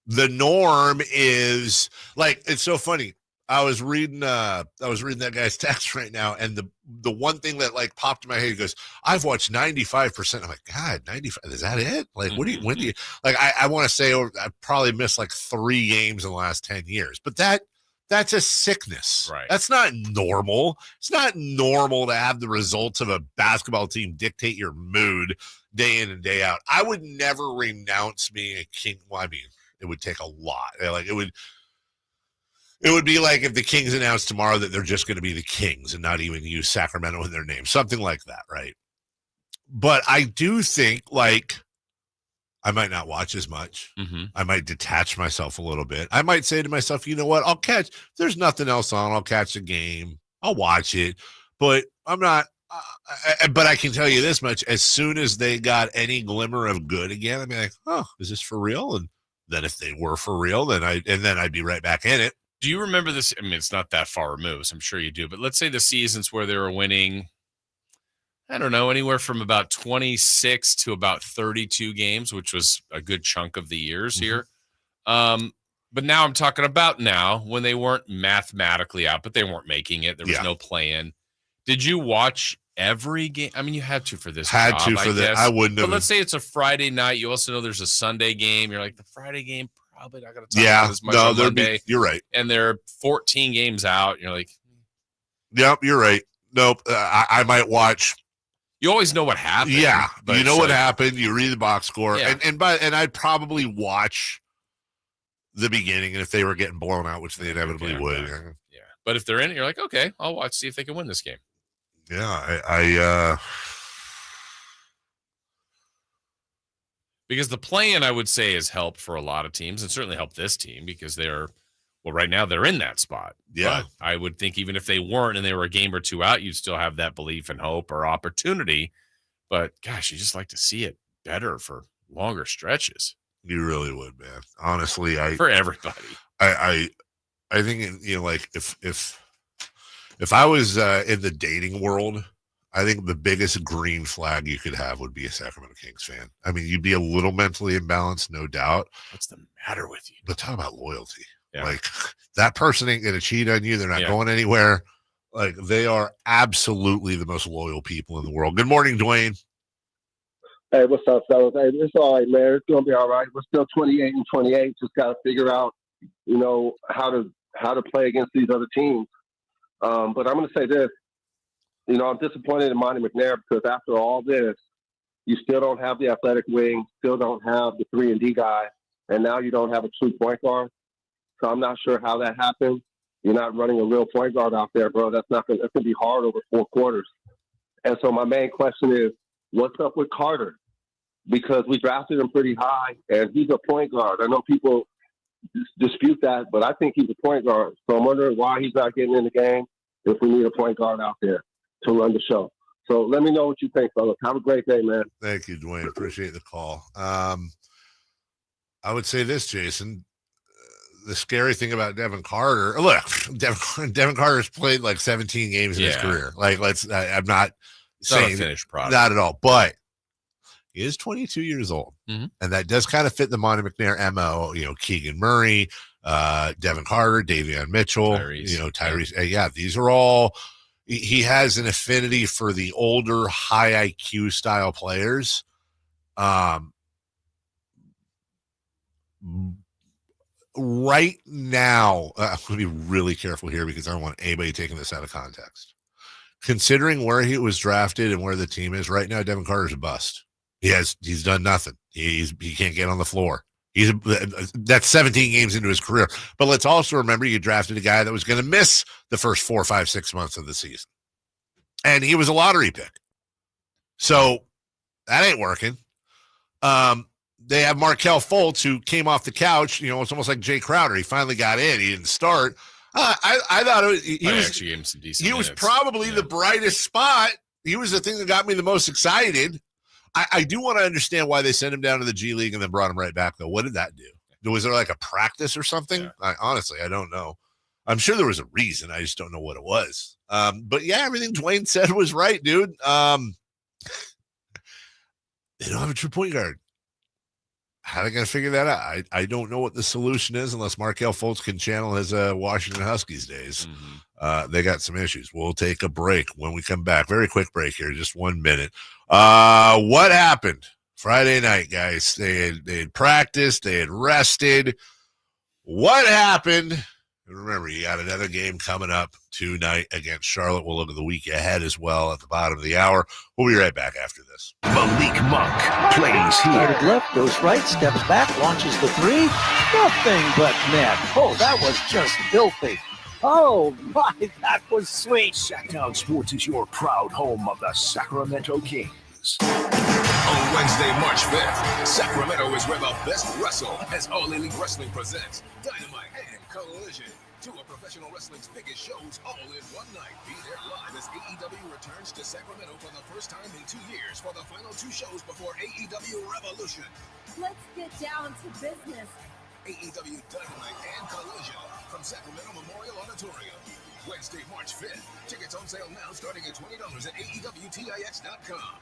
The norm is like, it's so funny. I was reading that guy's text right now, and the one thing that like popped in my head, he goes, I've watched 95%. I'm like, God, 95, is that it? Like, when do you like, I want to say I probably missed like 3 games in the last 10 years, but That's a sickness. Right. That's not normal. It's not normal to have the results of a basketball team dictate your mood day in and day out. I would never renounce being a King. Well, I mean, it would take a lot. Like it would be like if the Kings announced tomorrow that they're just going to be the Kings and not even use Sacramento in their name, something like that, right? But I do think, like, I might not watch as much. Mm-hmm. I might detach myself a little bit. I might say to myself, you know what? If there's nothing else on, I'll catch the game. I'll watch it. But I'm not, but I can tell you this much. As soon as they got any glimmer of good again, I'd be like, oh, is this for real? And then if they were for real, then I'd be right back in it. Do you remember this? I mean, it's not that far removed, so I'm sure you do. But let's say the seasons where they were winning, I don't know, anywhere from about 26 to about 32 games, which was a good chunk of the years here. But now I'm talking about now when they weren't mathematically out, but they weren't making it. There was no play-in. Did you watch every game? I mean, you had to for this job, I guess. I wouldn't have. But let's say it's a Friday night. You also know there's a Sunday game. You're like, the Friday game probably not going to talk about as much on Monday. You're right. And there are 14 games out. You're like, yep, you're right. Nope, I might watch. You always know what happened. Yeah, but you know what happened. You read the box score, Yeah. and I'd probably watch the beginning, and if they were getting blown out, which they inevitably would. Yeah, but if they're in it, you're like, okay, I'll watch, see if they can win this game. Yeah, because the play-in, I would say, has helped for a lot of teams, and certainly helped this team because right now they're in that spot. Yeah. But I would think even if they weren't and they were a game or two out, you'd still have that belief and hope or opportunity. But gosh, you just like to see it better for longer stretches. You really would, man. Honestly, for everybody. I think, you know, like if I was in the dating world, I think the biggest green flag you could have would be a Sacramento Kings fan. I mean, you'd be a little mentally imbalanced, no doubt. What's the matter with you? But talk about loyalty. Yeah. Like, that person ain't going to cheat on you. They're not going anywhere. Like, they are absolutely the most loyal people in the world. Good morning, Dwayne. Hey, what's up, fellas? Hey, it's all right, man. It's gonna be all right. We're still 28-28. Just gotta figure out, you know, how to play against these other teams. But I'm gonna say this. You know, I'm disappointed in Monty McNair because after all this, you still don't have the athletic wing, still don't have the 3-and-D guy, and now you don't have a true point guard. So I'm not sure how that happened. You're not running a real point guard out there, bro. That's gonna be hard over 4 quarters. And so my main question is, what's up with Carter? Because we drafted him pretty high, and he's a point guard. I know people dispute that, but I think he's a point guard. So I'm wondering why he's not getting in the game if we need a point guard out there to run the show. So let me know what you think, fellas. Have a great day, man. Thank you, Dwayne. Appreciate the call. I would say this, Jason. The scary thing about Devin Carter, look, Devin Carter's played like 17 games in his career. Like, I'm not saying not a finished product. Not at all, but he is 22 years old. Mm-hmm. And that does kind of fit the Monty McNair MO, you know, Keegan Murray, Devin Carter, Davion Mitchell, Tyrese. Yeah, these are all, he has an affinity for the older, high IQ style players. Right now, I'm going to be really careful here because I don't want anybody taking this out of context. Considering where he was drafted and where the team is right now, Devin Carter's a bust. He's done nothing. He can't get on the floor. That's 17 games into his career. But let's also remember you drafted a guy that was going to miss the first 4, 5, 6 months of the season. And he was a lottery pick. So that ain't working. They have Markelle Fultz, who came off the couch. You know, it's almost like Jay Crowder. He finally got in. He didn't start. I thought actually gave him some decent He was minutes. probably the brightest spot. He was the thing that got me the most excited. I do want to understand why they sent him down to the G League and then brought him right back, though. What did that do? Was there like a practice or something? Yeah. Honestly, I don't know. I'm sure there was a reason. I just don't know what it was. But yeah, everything Dwayne said was right, dude. They don't have a true point guard. How are they going to figure that out? I don't know what the solution is unless Markelle Fultz can channel his Washington Huskies days. Mm-hmm. They got some issues. We'll take a break when we come back. Very quick break here, just 1 minute. What happened Friday night, guys? They had practiced. They had rested. What happened? And remember, you got another game coming up tonight against Charlotte. We'll look at the week ahead as well at the bottom of the hour. We'll be right back after this. Malik Monk plays Started here. left, goes right, steps back, launches the three. Nothing but net. Oh, that was just filthy. Oh, my, that was sweet. Sacktown Sports is your proud home of the Sacramento Kings. On Wednesday, March 5th, Sacramento is where the best wrestle as All Elite Wrestling presents Dynamite and Collision. Two of professional wrestling's biggest shows all in one night. Be there live as AEW returns to Sacramento for the first time in 2 years for the final two shows before AEW Revolution. Let's get down to business. AEW Dynamite and Collision from Sacramento Memorial Auditorium. Wednesday, March 5th. Tickets on sale now starting at $20 at AEWTIX.com.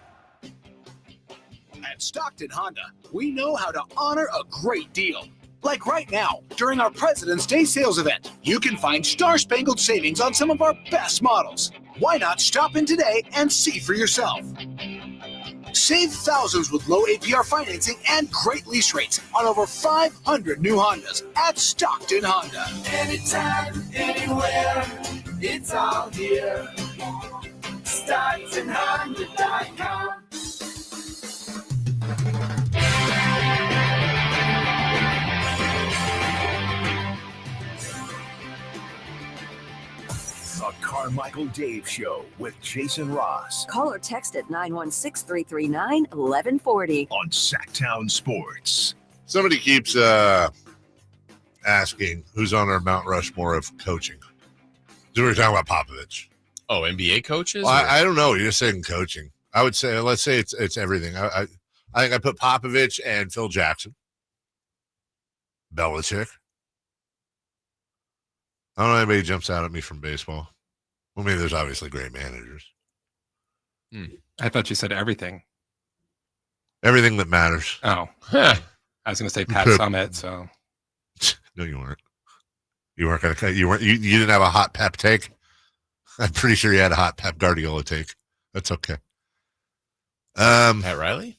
At Stockton Honda, we know how to honor a great deal. Like right now, during our President's Day sales event, you can find star-spangled savings on some of our best models. Why not stop in today and see for yourself? Save thousands with low APR financing and great lease rates on over 500 new Hondas at Stockton Honda. Anytime, anywhere, it's all here. StocktonHonda.com. The Carmichael Dave Show with Jason Ross Call or text at 916-339-1140. on Sacktown Sports. Somebody keeps asking who's on our Mount Rushmore of coaching. So we're talking about Popovich. Oh, NBA coaches? Well, I don't know. You're just saying coaching. I would say, let's say it's everything. I think I put Popovich and Phil Jackson. Belichick. I don't know anybody jumps out at me from baseball. Well, maybe there's obviously great managers. I thought you said everything. Everything that matters. Oh, I was going to say Pat Summitt. So no, you weren't. You weren't going to. You weren't. You didn't have a hot Pep take. I'm pretty sure you had a hot Pep Guardiola take. That's okay. Pat Riley.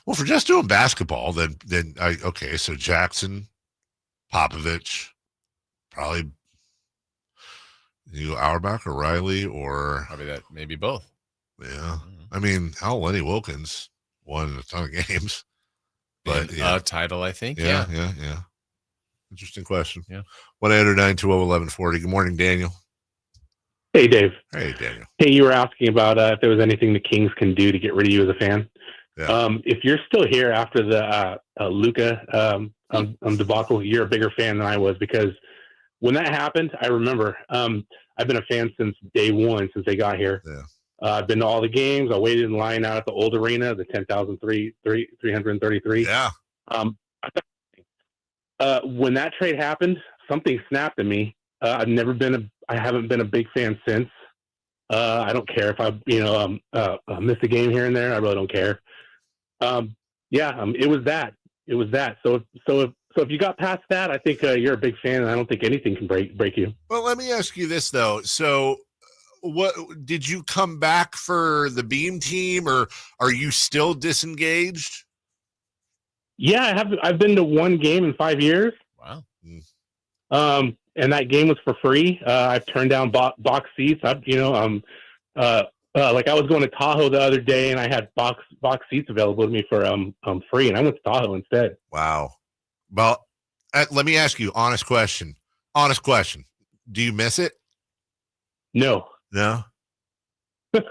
Well, for just doing basketball, then okay. So Jackson, Popovich, probably Auerbach or Riley or probably that. Maybe both. Yeah. I mean, Lenny Wilkins won a ton of games, but a title, I think. Yeah. Interesting question. Yeah. 1-800-920-1140. Good morning, Daniel. Hey, Dave. Hey, Daniel. Hey, you were asking about if there was anything the Kings can do to get rid of you as a fan. Yeah. If you're still here after the Luka debacle, you're a bigger fan than I was, because when that happened, I remember I've been a fan since day one, since they got here. Yeah. I've been to all the games. I waited in line out at the old arena, the 10,333. Yeah. When that trade happened, something snapped in me. I haven't been a big fan since. I don't care if I miss a game here and there. I really don't care. It was that. So if you got past that, I think you're a big fan, and I don't think anything can break you. Well, let me ask you this though. So, what did you come back for the Beam team, or are you still disengaged? Yeah, I've been to one game in 5 years. Wow. And that game was for free. I've turned down box seats. Like I was going to Tahoe the other day, and I had box seats available to me for free, and I went to Tahoe instead. Wow. Well, let me ask you, honest question. Do you miss it? No. No. No.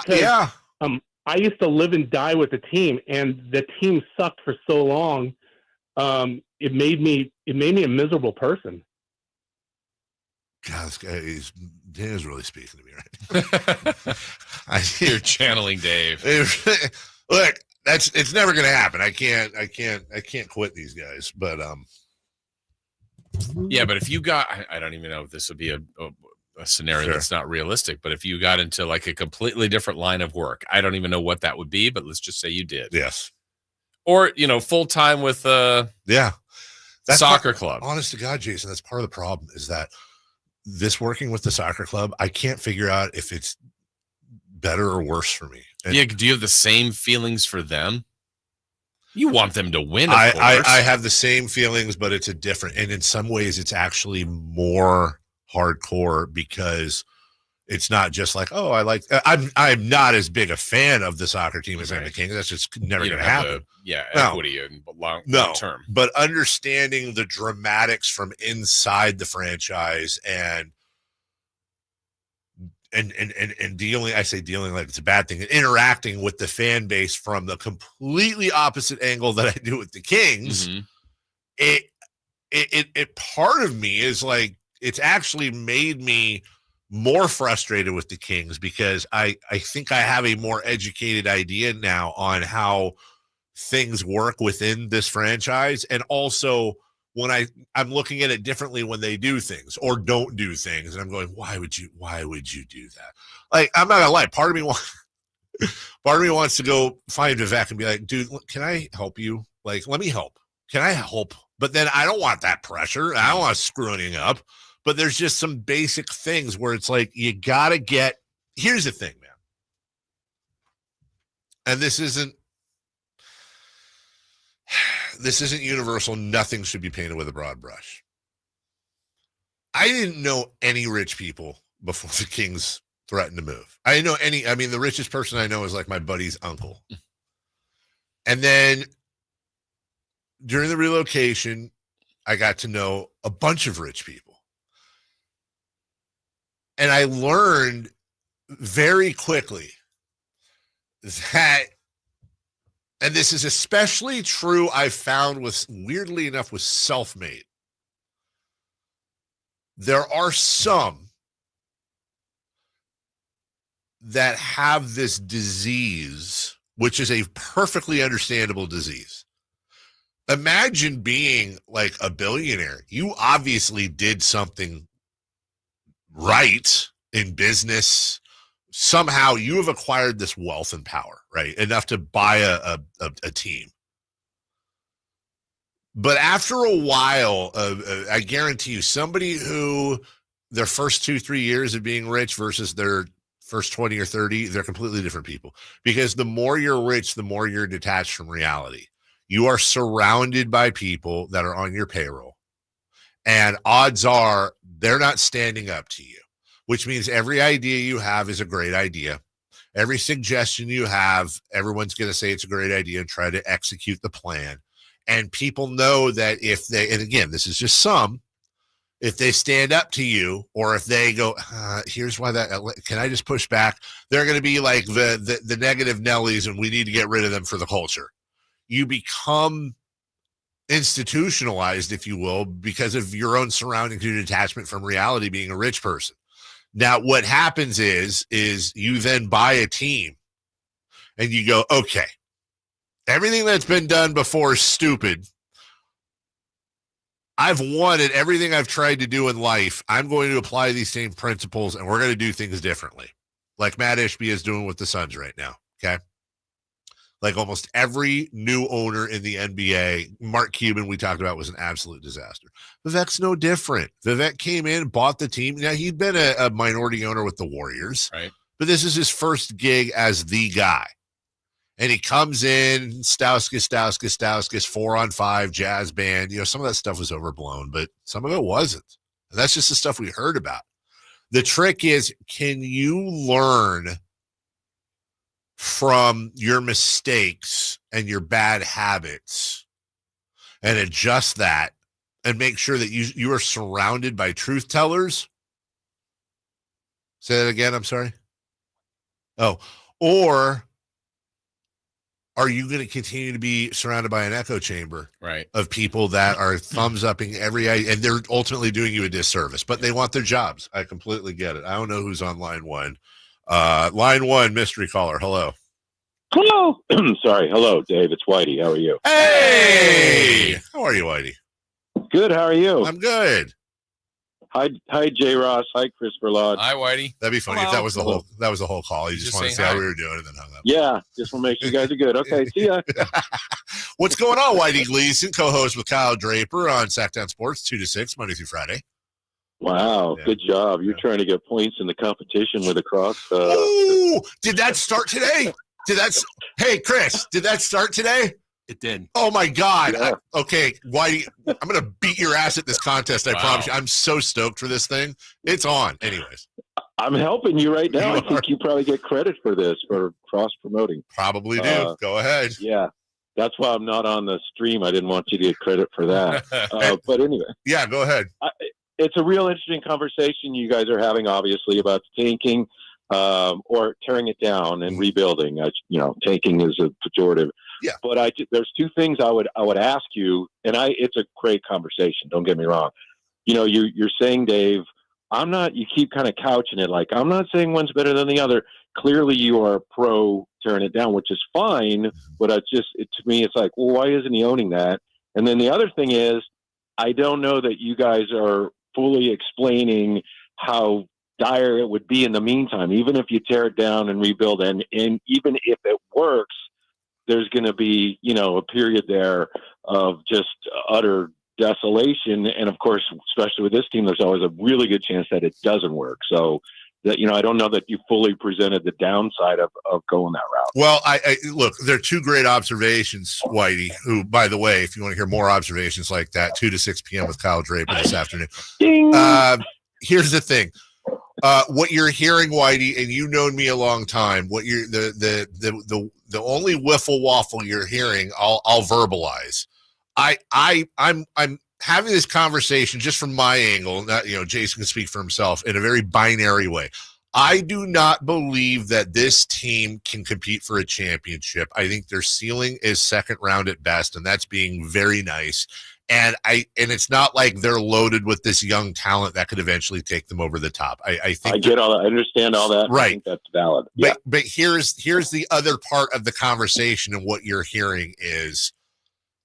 Yeah. I used to live and die with the team, and the team sucked for so long. It made me a miserable person. God, this guy Dan's really speaking to me right. You're channeling Dave. Look, it's never going to happen. I can't quit these guys. But yeah, but if you got, I don't even know if this would be a scenario that's not realistic. But if you got into like a completely different line of work, I don't even know what that would be. But let's just say you did. Yes. Or full time with soccer club. Honest to God, Jason, that's part of the problem. Is that this working with the soccer club, I can't figure out if it's better or worse for me. Do you have the same feelings for them? You want them to win, of I course. I have the same feelings, but it's a different, and in some ways it's actually more hardcore because it's not just like, oh, I'm not as big a fan of the soccer team as I'm the Kings. That's just never going to happen. Equity and long term. But understanding the dramatics from inside the franchise and dealing, I say dealing like it's a bad thing, and interacting with the fan base from the completely opposite angle that I do with the Kings, it part of me is like, it's actually made me more frustrated with the Kings because I think I have a more educated idea now on how things work within this franchise. And also when I'm looking at it differently when they do things or don't do things. And I'm going, why would you do that? Like, I'm not gonna lie. Part of me wants to go find Vivek and be like, dude, can I help you? Like, let me help. Can I help? But then I don't want that pressure. I don't want to screw anything up. But there's just some basic things where it's like, you got to get, here's the thing, man. And this isn't universal. Nothing should be painted with a broad brush. I didn't know any rich people before the Kings threatened to move. I didn't know any. I mean, the richest person I know is like my buddy's uncle. And then during the relocation, I got to know a bunch of rich people. And I learned very quickly that, and this is especially true, I've found with, weirdly enough, with self-made. There are some that have this disease, which is a perfectly understandable disease. Imagine being like a billionaire. You obviously did something right in business. Somehow you have acquired this wealth and power, right? Enough to buy a team. But after a while, I guarantee you, somebody who their first 2-3 years of being rich versus their first 20 or 30, they're completely different people. Because the more you're rich, the more you're detached from reality. You are surrounded by people that are on your payroll. And odds are they're not standing up to you, which means every idea you have is a great idea. Every suggestion you have, everyone's going to say it's a great idea and try to execute the plan. And people know that if they, and again, this is just some, if they stand up to you or if they go, here's why that, can I just push back? They're going to be like the negative Nellies and we need to get rid of them for the culture. You become institutionalized, if you will, because of your own surroundings and detachment from reality, being a rich person. Now, what happens is you then buy a team and you go, okay, everything that's been done before is stupid. I've won at everything I've tried to do in life. I'm going to apply these same principles and we're going to do things differently. Like Matt Ishbia is doing with the Suns right now. Okay. Like almost every new owner in the NBA, Mark Cuban, we talked about, was an absolute disaster. Vivek's no different. Vivek came in, bought the team. Now, he'd been a minority owner with the Warriors, right? But this is his first gig as the guy. And he comes in, Stauskas, 4-on-5, jazz band. You know, some of that stuff was overblown, but some of it wasn't. And that's just the stuff we heard about. The trick is, can you learn from your mistakes and your bad habits and adjust that and make sure that you are surrounded by truth tellers? Say that again. I'm sorry. Oh, or are you going to continue to be surrounded by an echo chamber, right, of people that are thumbs upping every idea, and they're ultimately doing you a disservice, but they want their jobs. I completely get it. I don't know who's on line one. Line one, mystery caller. Hello. Hello. Sorry. Hello, Dave. It's Whitey. How are you? Hey. How are you, Whitey? Good. How are you? I'm good. Hi, J. Ross. Hi, Christopher Lodge. Hi, Whitey. That'd be funny if that was the whole call. You just want to see how we were doing and then hung up. Yeah. Just want to make sure you guys are good. Okay. See ya. What's going on, Whitey Gleason, co-host with Kyle Draper on Sacktown Sports, 2 to 6, Monday through Friday. Wow, yeah. Good job. You're trying to get points in the competition with across. Did that start today? Hey, Chris, did that start today? It did. Oh my God. Yeah. Okay. Why? I'm going to beat your ass at this contest. I promise you. I'm so stoked for this thing. It's on. Anyways. I'm helping you right now. I think you probably get credit for this, for cross promoting. Probably do. Go ahead. Yeah. That's why I'm not on the stream. I didn't want you to get credit for that. But anyway. Yeah, go ahead. It's a real interesting conversation you guys are having, obviously, about tanking or tearing it down and rebuilding. Tanking is a pejorative. Yeah. But there's two things I would ask you, and it's a great conversation. Don't get me wrong. You're saying, Dave, you keep kind of couching it like, I'm not saying one's better than the other. Clearly you are pro tearing it down, which is fine. But to me, it's like, well, why isn't he owning that? And then the other thing is, I don't know that you guys are fully explaining how dire it would be in the meantime, even if you tear it down and rebuild. And even if it works, there's going to be, a period there of just utter desolation. And of course, especially with this team, there's always a really good chance that it doesn't work. So that, I don't know that you fully presented the downside of going that route. Well, I look, there are two great observations, Whitey, who, by the way, if you want to hear more observations like that, 2 to 6 p.m. with Kyle Draper this afternoon. Here's the thing. What you're hearing, Whitey, and you've known me a long time, what you're the only wiffle waffle you're hearing, I'll verbalize. I'm having this conversation just from my angle. Not, Jason can speak for himself in a very binary way. I do not believe that this team can compete for a championship. I think their ceiling is second round at best, and that's being very nice. And it's not like they're loaded with this young talent that could eventually take them over the top. I think I get all that. I understand all that. Right. I think that's valid. Yeah. But here's the other part of the conversation, and what you're hearing is,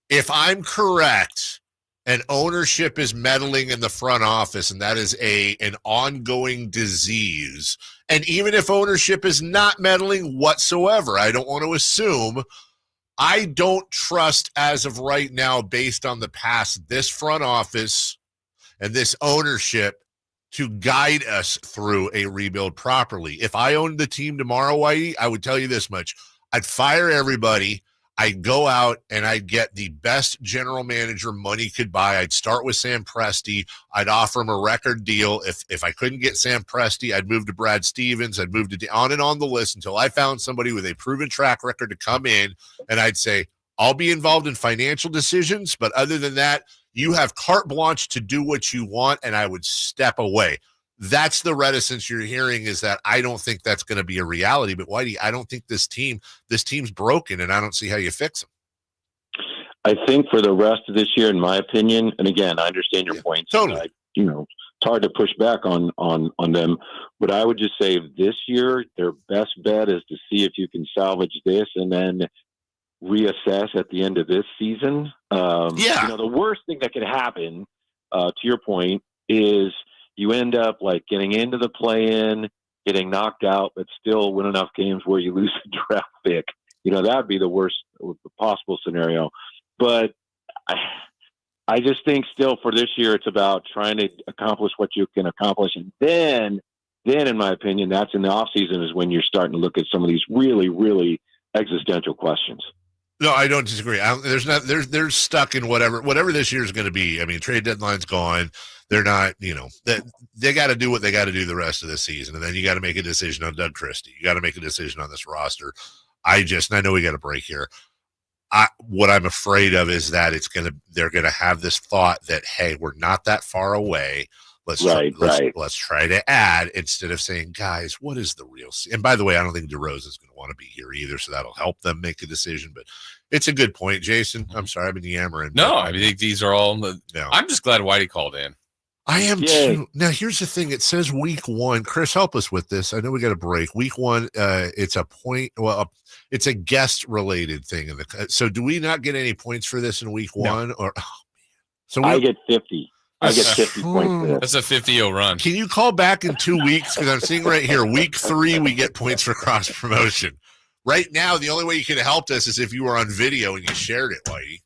if I'm correct, and ownership is meddling in the front office, and that is an ongoing disease. And even if ownership is not meddling whatsoever, I don't want to assume. I don't trust, as of right now, based on the past, this front office and this ownership to guide us through a rebuild properly. If I owned the team tomorrow, Whitey, I would tell you this much. I'd fire everybody. I'd go out and I'd get the best general manager money could buy. I'd start with Sam Presti. I'd offer him a record deal. If I couldn't get Sam Presti, I'd move to Brad Stevens. I'd move to on and on the list until I found somebody with a proven track record to come in. And I'd say, I'll be involved in financial decisions, but other than that, you have carte blanche to do what you want, and I would step away. That's the reticence you're hearing, is that I don't think that's going to be a reality. But Whitey, I don't think this team's broken, and I don't see how you fix them. I think for the rest of this year, in my opinion, and again, I understand your point. Totally. It's hard to push back on them, but I would just say this year, their best bet is to see if you can salvage this and then reassess at the end of this season. The worst thing that could happen, to your point, is you end up like getting into the play-in, getting knocked out, but still win enough games where you lose a draft pick. That would be the worst possible scenario. But I just think still for this year, it's about trying to accomplish what you can accomplish. And then in my opinion, that's in the off season is when you're starting to look at some of these really, really existential questions. No, I don't disagree. They're stuck in whatever this year is going to be. I mean, trade deadline's gone. They're not, they got to do what they got to do the rest of the season. And then you got to make a decision on Doug Christie. You got to make a decision on this roster. I know we got a break here. What I'm afraid of is that they're going to have this thought that, hey, we're not that far away. Let's try to add, instead of saying, guys, what is the real? And by the way, I don't think DeRozan's going to want to be here either, so that'll help them make a decision. But it's a good point, Jason. I'm sorry, I've been yammering. No, I think these are all. I'm just glad Whitey called in. I am too. Now, here's the thing. It says week 1. Chris, help us with this. I know we got a break. Week 1, it's a point. Well, it's a guest-related thing. So do we not get any points for this in week 1? No. So I get 50. I get 50 points for this. That's a 50-0 run. Can you call back in 2 weeks? Because I'm seeing right here, week 3, we get points for cross-promotion. Right now, the only way you could have helped us is if you were on video and you shared it, Whitey.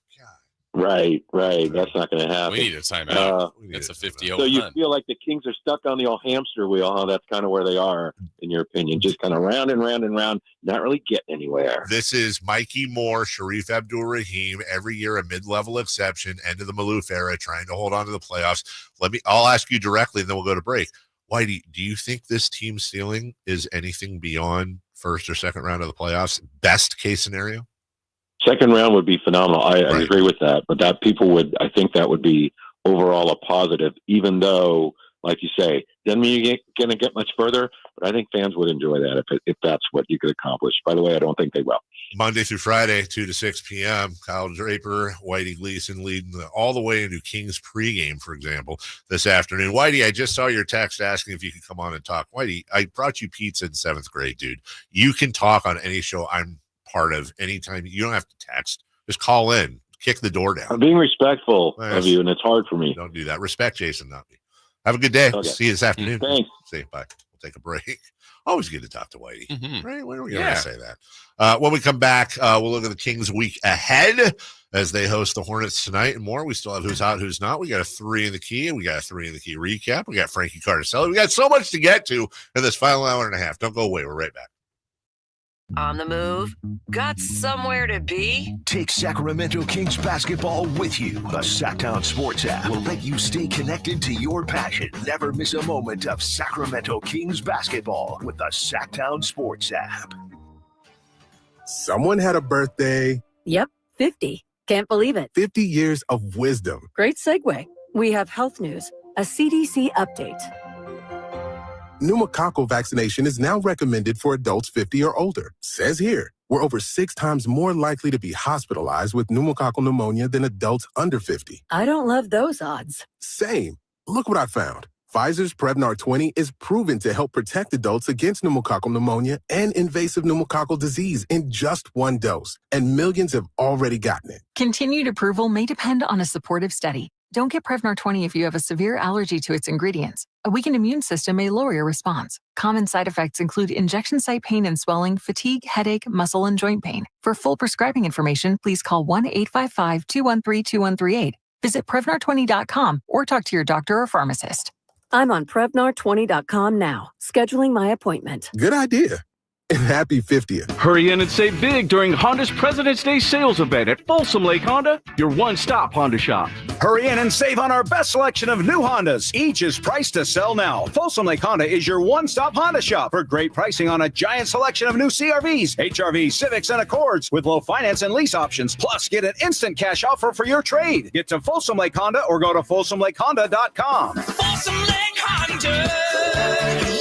Right. That's not going to happen. We need a timeout. That's a 50-0 So you run. feel like the Kings are stuck on the old hamster wheel, huh? That's kind of where they are, in your opinion. Just kind of round and round and round, not really getting anywhere. This is Mikey Moore, Sharif Abdul-Rahim, every year a mid-level exception, end of the Maloof era, trying to hold on to the playoffs. I'll ask you directly, and then we'll go to break. Whitey, do you think this team's ceiling is anything beyond first or second round of the playoffs? Best case scenario? Second round would be phenomenal. I agree with that, but I think that would be overall a positive, even though, like you say, doesn't mean you're going to get much further, but I think fans would enjoy that if that's what you could accomplish. By the way, I don't think they will. Monday through Friday, 2 to 6 p.m., Kyle Draper, Whitey Gleason leading all the way into Kings pregame, for example, this afternoon. Whitey, I just saw your text asking if you could come on and talk. Whitey, I brought you pizza in 7th grade, dude. You can talk on any show I'm part of anytime. You don't have to text. Just call in. Kick the door down. I'm being respectful of you, and it's hard for me. Don't do that. Respect Jason, not me. Have a good day. Okay. See you this afternoon. Thanks. See you. Bye. We'll take a break. Always good to talk to Whitey. Right? When are we going to say that? When we come back, we'll look at the Kings week ahead as they host the Hornets tonight and more. We still have who's out, who's not. We got a 3 in the key, and we got a 3 in the key recap. We got Frankie Cartoscelli. We got so much to get to in this final hour and a half. Don't go away. We're right back. On the move? Got somewhere to be? Take Sacramento Kings basketball with you. The Sacktown Sports app will let you stay connected to your passion. Never miss a moment of Sacramento Kings basketball with the Sacktown Sports app. Someone had a birthday. Yep, 50. Can't believe it. 50 years of wisdom. Great segue. We have health news, a CDC update. Pneumococcal vaccination is now recommended for adults 50 or older. Says here, we're over 6 times more likely to be hospitalized with pneumococcal pneumonia than adults under 50. I don't love those odds. Same. Look what I found. Pfizer's Prevnar 20 is proven to help protect adults against pneumococcal pneumonia and invasive pneumococcal disease in just 1 dose, and millions have already gotten it. Continued approval may depend on a supportive study. Don't get Prevnar 20 if you have a severe allergy to its ingredients. A weakened immune system may lower your response. Common side effects include injection site pain and swelling, fatigue, headache, muscle, and joint pain. For full prescribing information, please call 1-855-213-2138. Visit Prevnar20.com or talk to your doctor or pharmacist. I'm on Prevnar20.com now, scheduling my appointment. Good idea. And happy 50th. Hurry in and save big during Honda's President's Day sales event at Folsom Lake Honda, your one-stop Honda shop. Hurry in and save on our best selection of new Hondas. Each is priced to sell now. Folsom Lake Honda is your one-stop Honda shop for great pricing on a giant selection of new CRVs, HRVs, Civics, and Accords with low finance and lease options. Plus, get an instant cash offer for your trade. Get to Folsom Lake Honda or go to FolsomLakeHonda.com. Folsom Lake Honda,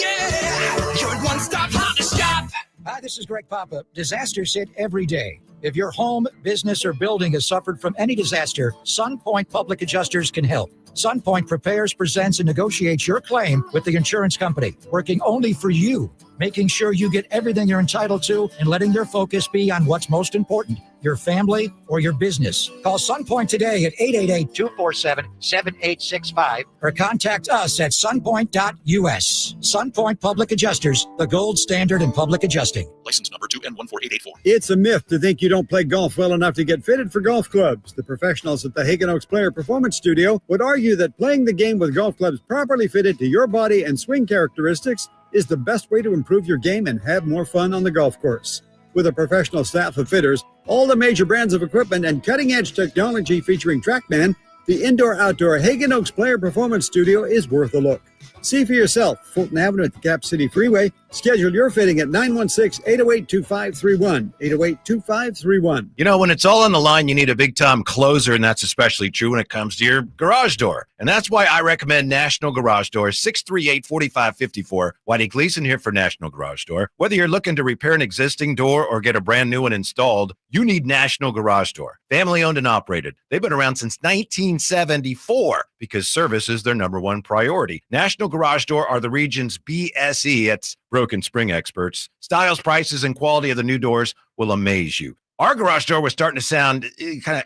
yeah, your one-stop Honda shop. Hi, this is Greg Papa. Disasters hit every day. If your home, business, or building has suffered from any disaster, SunPoint Public Adjusters can help. SunPoint prepares, presents, and negotiates your claim with the insurance company, working only for you, making sure you get everything you're entitled to and letting their focus be on what's most important, your family or your business. Call SunPoint today at 888-247-7865 or contact us at sunpoint.us. SunPoint Public Adjusters, the gold standard in public adjusting. License number 2N14884. It's a myth to think you don't play golf well enough to get fitted for golf clubs. The professionals at the Hagen Oaks Player Performance Studio would argue that playing the game with golf clubs properly fitted to your body and swing characteristics is the best way to improve your game and have more fun on the golf course. With a professional staff of fitters, all the major brands of equipment, and cutting-edge technology featuring TrackMan, the indoor-outdoor Hagen Oaks Player Performance Studio is worth a look. See for yourself, Fulton Avenue at the Cap City Freeway. Schedule your fitting at 916-808-2531, 808-2531. You know, when it's all on the line, you need a big-time closer, and that's especially true when it comes to your garage door. And that's why I recommend National Garage Door, 638-4554. Whitey Gleason here for National Garage Door. Whether you're looking to repair an existing door or get a brand new one installed, you need National Garage Door. Family-owned and operated. They've been around since 1974 because service is their number one priority. National Garage Door are the region's BSE. It's broken spring experts. Styles, prices, and quality of the new doors will amaze you. Our garage door was starting to sound kind of,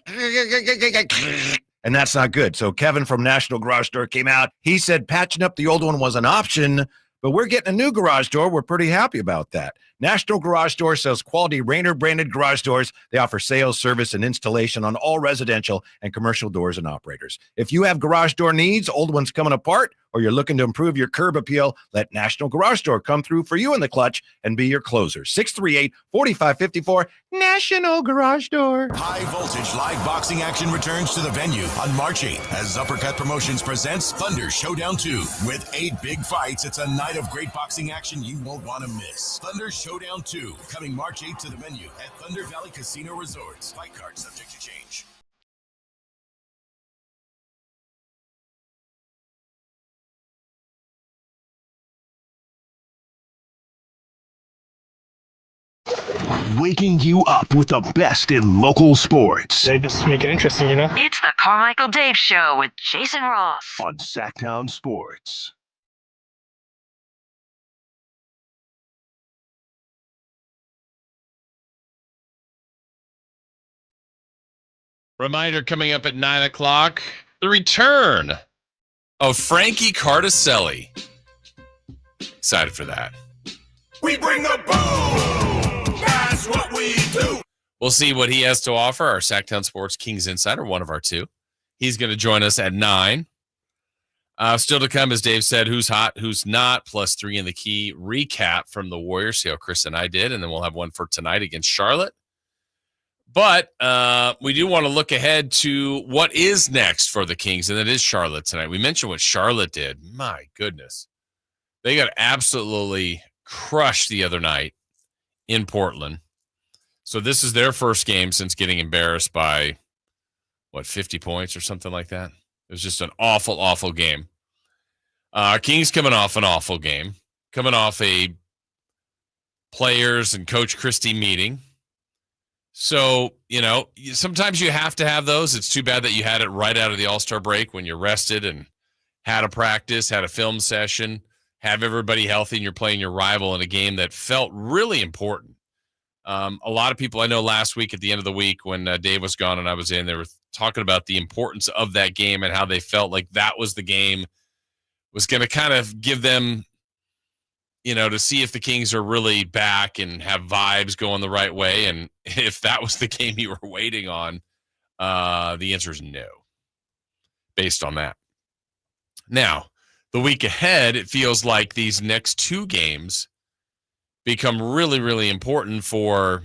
and that's not good. So Kevin from National Garage Door came out. He said patching up the old one was an option, but we're getting a new garage door. We're pretty happy about that. National Garage Door sells quality Rainer branded garage doors. They offer sales, service, and installation on all residential and commercial doors and operators. If you have garage door needs, old ones coming apart, or you're looking to improve your curb appeal, let National Garage Door come through for you in the clutch and be your closer. 638-4554, National Garage Door. High voltage live boxing action returns to the venue on March 8th as Uppercut Promotions presents Thunder Showdown 2. With 8 big fights, it's a night of great boxing action you won't want to miss. Thunder Showdown 2, coming March 8th to the venue at Thunder Valley Casino Resorts. Fight card subject to change. Waking you up with the best in local sports. They just make it interesting, you know? It's the Carmichael Dave Show with Jason Ross on Sacktown Sports. Reminder coming up at 9 o'clock, the return of Frankie Cartoscelli. Excited for that. We bring the boom! That's what we do! We'll see what he has to offer, our Sacktown Sports Kings Insider, one of our two. He's going to join us at 9. Still to come, as Dave said, who's hot, who's not, plus 3 in the key recap from the Warriors, see how Chris and I did, and then we'll have one for tonight against Charlotte. But we do want to look ahead to what is next for the Kings, and it is Charlotte tonight. We mentioned what Charlotte did. My goodness. They got absolutely crushed the other night in Portland. So this is their first game since getting embarrassed by, 50 points or something like that? It was just an awful, awful game. Kings coming off an awful game, coming off a players and Coach Christie meeting. So, sometimes you have to have those. It's too bad that you had it right out of the All-Star break when you're rested and had a practice, had a film session, have everybody healthy, and you're playing your rival in a game that felt really important. A lot of people I know last week at the end of the week when Dave was gone and I was in, they were talking about the importance of that game and how they felt like that was the game, was going to kind of give them, to see if the Kings are really back and have vibes going the right way. And if that was the game you were waiting on, the answer is no, based on that. Now, the week ahead, it feels like these next 2 games become really, really important for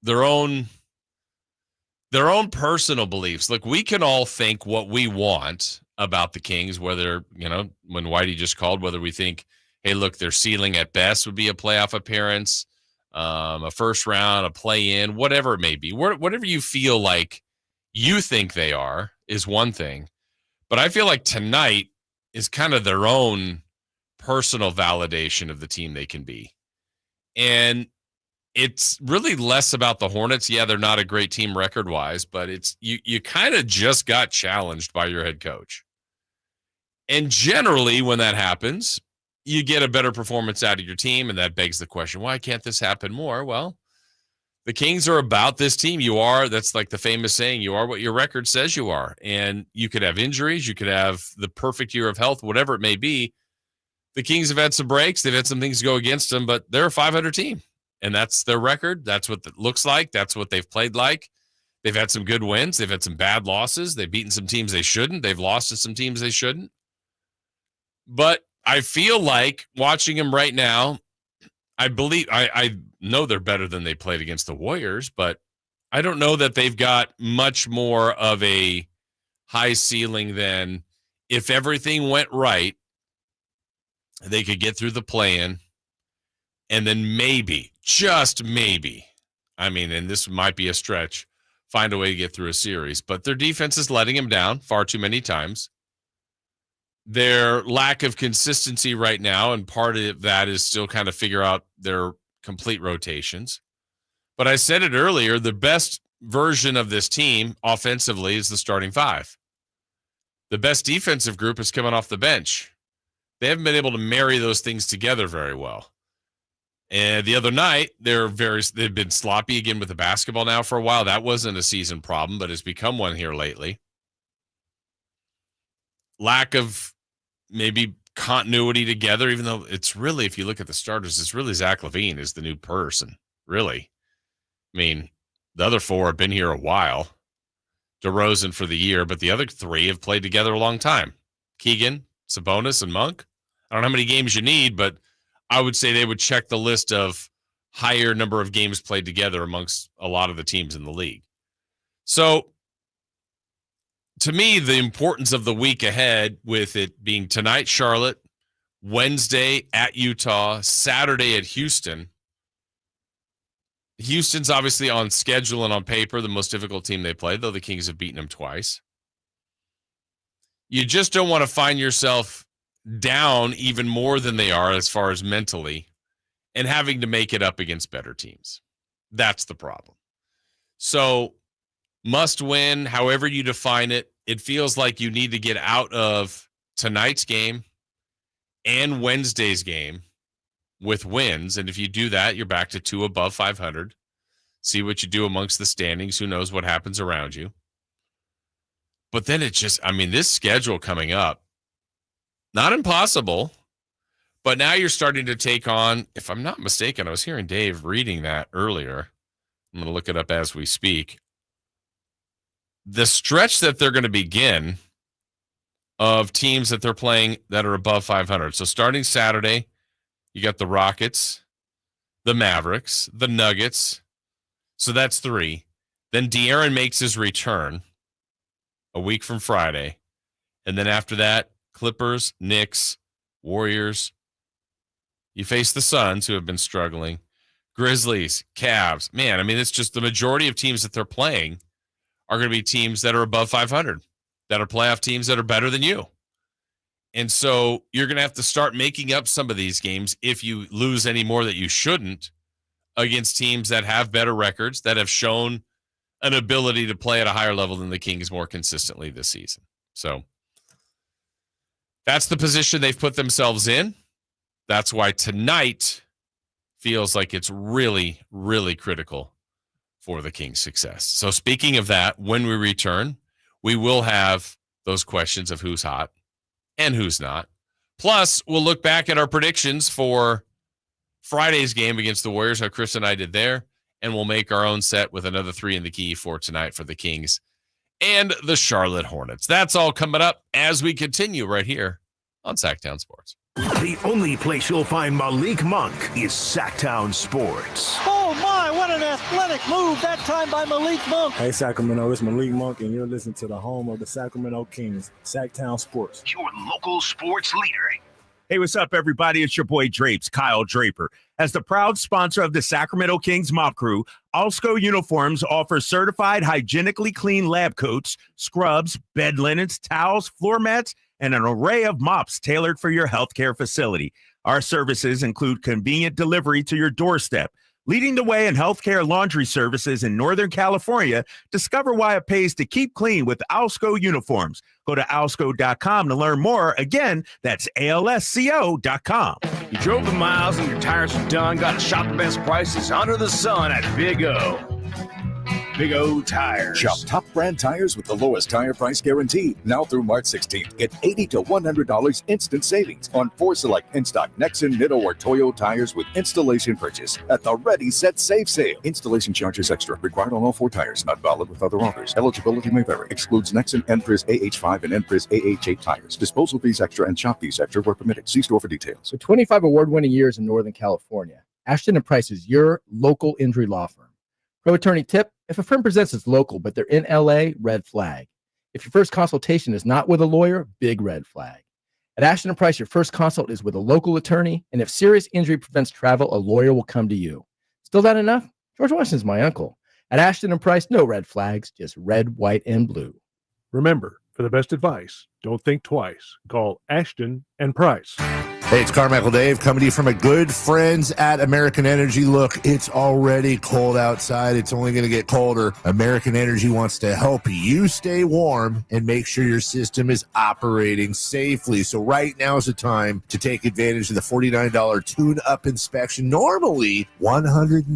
their own personal beliefs. Look, we can all think what we want about the Kings, whether, when Whitey just called, whether we think, hey, look, their ceiling at best would be a playoff appearance, a first round, a play-in, whatever it may be. Whatever you feel like you think they are is one thing. But I feel like tonight is kind of their own personal validation of the team they can be. And it's really less about the Hornets. Yeah, they're not a great team record-wise, but it's you kind of just got challenged by your head coach. And generally, when that happens, you get a better performance out of your team, and that begs the question, why can't this happen more? Well, the Kings are about this team. That's like the famous saying, you are what your record says you are. And you could have injuries, you could have the perfect year of health, whatever it may be. The Kings have had some breaks. They've had some things go against them, but they're a 500 team, and that's their record. That's what it looks like. That's what they've played like. They've had some good wins. They've had some bad losses. They've beaten some teams they shouldn't. They've lost to some teams they shouldn't. But I feel like watching them right now, I know they're better than they played against the Warriors, but I don't know that they've got much more of a high ceiling than if everything went right, they could get through the play-in, and then maybe, just maybe, and this might be a stretch, find a way to get through a series. But their defense is letting them down far too many times. Their lack of consistency right now, and part of that is still kind of figure out their complete rotations. But I said it earlier, the best version of this team offensively is the starting 5. The best defensive group is coming off the bench. They haven't been able to marry those things together very well. And the other night, they've been sloppy again with the basketball now for a while. That wasn't a season problem, but has become one here lately. Lack of maybe continuity together, even though it's really, if you look at the starters, it's really Zach LaVine is the new person, really. I mean, the other 4 have been here a while. DeRozan for the year, but the other 3 have played together a long time. Keegan, Sabonis, and Monk. I don't know how many games you need, but I would say they would check the list of higher number of games played together amongst a lot of the teams in the league. So, to me, the importance of the week ahead, with it being tonight, Charlotte, Wednesday at Utah, Saturday at Houston. Houston's obviously on schedule and on paper the most difficult team they played, though the Kings have beaten them twice. You just don't want to find yourself down even more than they are as far as mentally and having to make it up against better teams. That's the problem. So, must win, however you define it. It feels like you need to get out of tonight's game and Wednesday's game with wins. And if you do that, you're back to 2 above 500. See what you do amongst the standings. Who knows what happens around you. But then it's just, I mean, this schedule coming up, not impossible, but now you're starting to take on, if I'm not mistaken, I was hearing Dave reading that earlier. I'm going to look it up as we speak. The stretch that they're going to begin of teams that they're playing that are above 500. So starting Saturday, you got the Rockets, the Mavericks, the Nuggets. So that's 3. Then De'Aaron makes his return a week from Friday. And then after that, Clippers, Knicks, Warriors. You face the Suns, who have been struggling. Grizzlies, Cavs. Man, I mean, it's just the majority of teams that they're playing are going to be teams that are above 500, that are playoff teams that are better than you. And so you're going to have to start making up some of these games if you lose any more that you shouldn't against teams that have better records, that have shown an ability to play at a higher level than the Kings more consistently this season. So that's the position they've put themselves in. That's why tonight feels like it's really, really critical for the Kings' success. So speaking of that, when we return, we will have those questions of who's hot and who's not. Plus, we'll look back at our predictions for Friday's game against the Warriors, how Chris and I did there, and we'll make our own set with another 3 in the key for tonight for the Kings and the Charlotte Hornets. That's all coming up as we continue right here on Sacktown Sports. The only place you'll find Malik Monk is Sacktown Sports. Oh my, what an athletic move that time by Malik Monk. Hey Sacramento, it's Malik Monk and you're listening to the home of the Sacramento Kings, Sacktown Sports. Your local sports leader. Hey, what's up, everybody? It's your boy Drapes, Kyle Draper. As the proud sponsor of the Sacramento Kings Mop Crew, Alsco Uniforms offers certified hygienically clean lab coats, scrubs, bed linens, towels, floor mats, and an array of mops tailored for your healthcare facility. Our services include convenient delivery to your doorstep. Leading the way in healthcare laundry services in Northern California, discover why it pays to keep clean with Alsco Uniforms. Go to alsco.com to learn more. Again, that's alsco.com. You drove the miles and your tires are done. Got to shop the best prices under the sun at Big O. Big O Tires. Shop top brand tires with the lowest tire price guarantee. Now through March 16th, get $80 to $100 instant savings on 4 select in-stock Nexen, Nitto, or Toyo tires with installation purchase at the Ready, Set, Save sale. Installation charges extra. Required on all 4 tires. Not valid with other offers. Eligibility may vary. Excludes Nexen, Enpris AH5, and Enpris AH8 tires. Disposal fees extra and shop fees extra where permitted. See store for details. For 25 award-winning years in Northern California, Ashton & Price is your local injury law firm. Pro attorney tip: if a firm presents as local, but they're in LA, red flag. If your first consultation is not with a lawyer, big red flag. At Ashton & Price, your first consult is with a local attorney, and if serious injury prevents travel, a lawyer will come to you. Still not enough? George Washington's my uncle. At Ashton & Price, no red flags, just red, white, and blue. Remember, for the best advice, don't think twice. Call Ashton & Price. Hey, it's Carmichael Dave coming to you from my good friends at American Energy. Look, it's already cold outside. It's only going to get colder. American Energy wants to help you stay warm and make sure your system is operating safely. So right now is the time to take advantage of the $49 tune-up inspection. Normally $119,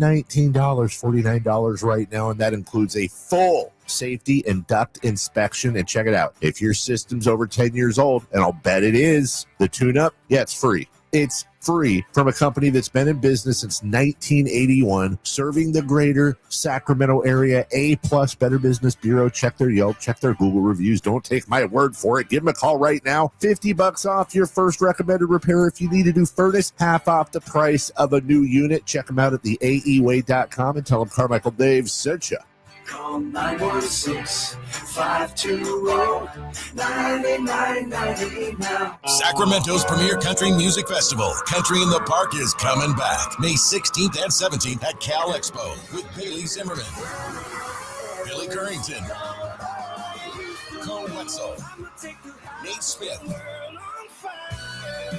$49 right now, and that includes a full safety, and duct inspection. And check it out. If your system's over 10 years old, and I'll bet it is, the tune-up, yeah, it's free. It's free from a company that's been in business since 1981, serving the greater Sacramento area. A+ Better Business Bureau. Check their Yelp, check their Google reviews. Don't take my word for it. Give them a call right now. $50 off your first recommended repair. If you need a new furnace, half off the price of a new unit. Check them out at theaeway.com and tell them Carmichael Dave sent you. Call 916-520-9990 now. Sacramento's premier country music festival, Country in the Park, is coming back May 16th and 17th at Cal Expo with Bailey Zimmerman, Billy Currington, Cole Wetzel, Nate Smith,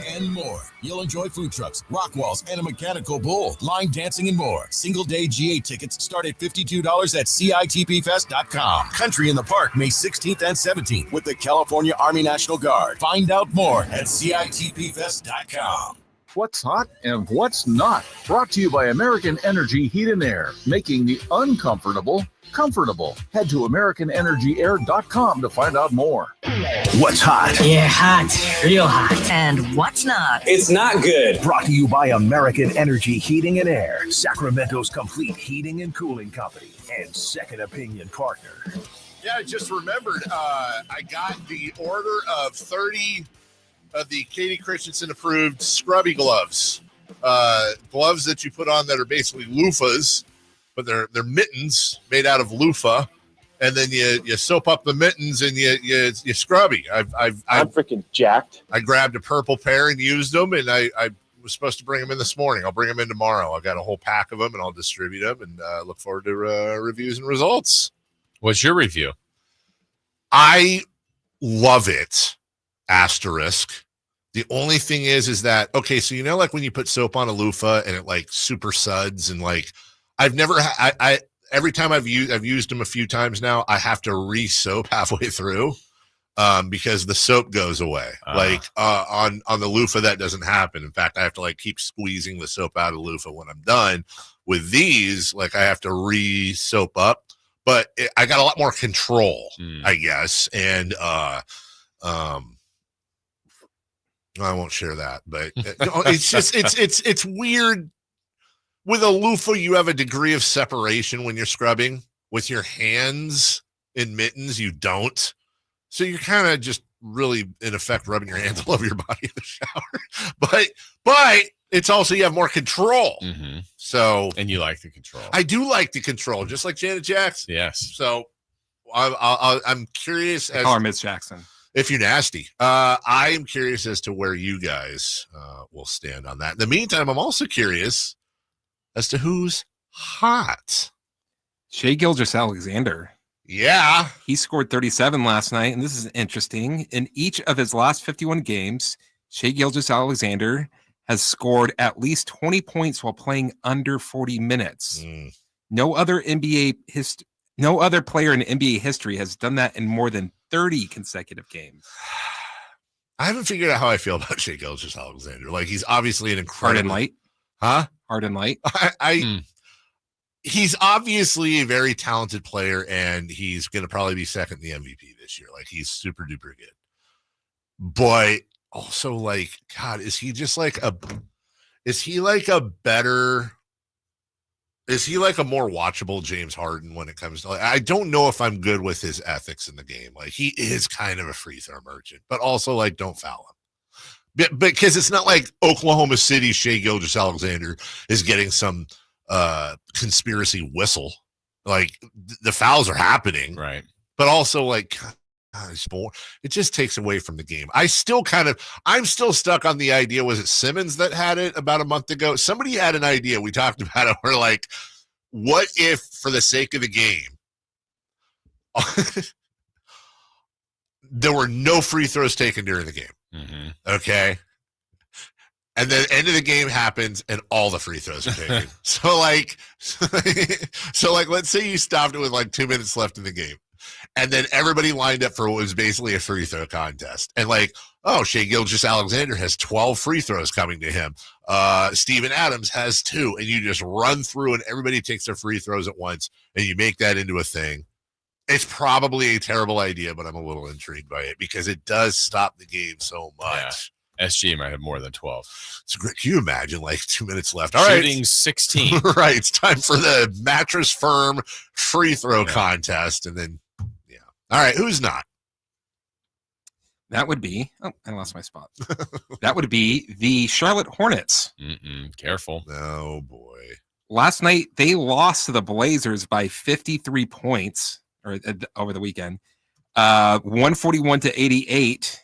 and more. You'll enjoy food trucks, rock walls, and a mechanical bull, line dancing, and more. Single-day GA tickets start at $52 at CITPFest.com. Country in the Park, May 16th and 17th with the California Army National Guard. Find out more at CITPFest.com. What's hot and what's not. Brought to you by American Energy Heat and Air, making the uncomfortable comfortable. Head to AmericanEnergyAir.com to find out more. What's hot? Yeah, hot. Real hot. And what's not? It's not good. Brought to you by American Energy Heating and Air, Sacramento's complete heating and cooling company, and second opinion partner. Yeah, I just remembered I got the order of 30 of the Katie Christensen approved scrubby gloves. Gloves that you put on that are basically loofahs, but they're mittens made out of loofah, and then you soap up the mittens and you scrubby. I'm freaking jacked. I grabbed a purple pair and used them, and I was supposed to bring them in this morning. I'll bring them in tomorrow. I got a whole pack of them, and I'll distribute them, and look forward to reviews and results. What's your review? I love it. Asterisk. The only thing is that, okay, so you know, like when you put soap on a loofah and it like super suds, and like I've never I every time I've used them a few times now, I have to re-soap halfway through because the soap goes away. Like on the loofah, that doesn't happen. In fact, I have to like keep squeezing the soap out of the loofah when I'm done. With these, like I have to re-soap up, but I got a lot more control, I guess, and I won't share that, but it's just it's weird. With a loofah, you have a degree of separation when you're scrubbing. With your hands in mittens, you don't. So you're kind of just really, in effect, rubbing your hands all over your body in the shower. But it's also, you have more control. Mm-hmm. So, and you like the control. I do like the control, just like Janet Jackson. Yes. So I'm curious. They call her Miss Jackson. If you're nasty, I am curious as to where you guys will stand on that. In the meantime, I'm also curious as to who's hot. Shai Gilgeous-Alexander. Yeah. He scored 37 last night, and this is interesting. In each of his last 51 games, Shai Gilgeous-Alexander has scored at least 20 points while playing under 40 minutes. No other player in NBA history has done that in more than 30 consecutive games. I haven't figured out how I feel about Shai Gilgeous-Alexander. Like, he's obviously an incredible... Hard and light? Huh? Hard and light? He's obviously a very talented player, and he's going to probably be second in the MVP this year. Like, he's super duper good. But also, like, God, is he like a more watchable James Harden when it comes to, like, I don't know if I'm good with his ethics in the game. Like, he is kind of a free throw merchant, but also, like, don't foul him. Because it's not like Oklahoma City Shai Gilgeous-Alexander is getting some conspiracy whistle. Like, the fouls are happening, right? But also, like, it just takes away from the game. I'm still stuck on the idea. Was it Simmons that had it about a month ago? Somebody had an idea. We talked about it. We're like, what if, for the sake of the game, there were no free throws taken during the game? Mm-hmm. Okay. And then end of the game happens and all the free throws are taken. so like, let's say you stopped it with like 2 minutes left in the game. And then everybody lined up for what was basically a free throw contest. And like, oh, Shai Gilgeous-Alexander has 12 free throws coming to him. Steven Adams has 2. And you just run through and everybody takes their free throws at once and you make that into a thing. It's probably a terrible idea, but I'm a little intrigued by it because it does stop the game so much. Yeah. SG might have more than 12. It's great. Can you imagine 2 minutes left? All right. Shooting 16. Right. It's time for the Mattress Firm free throw contest. And then, all right. Who's not? That would be, I lost my spot. That would be the Charlotte Hornets. Careful. Oh, boy. Last night, they lost to the Blazers by 53 points over the weekend, 141-88.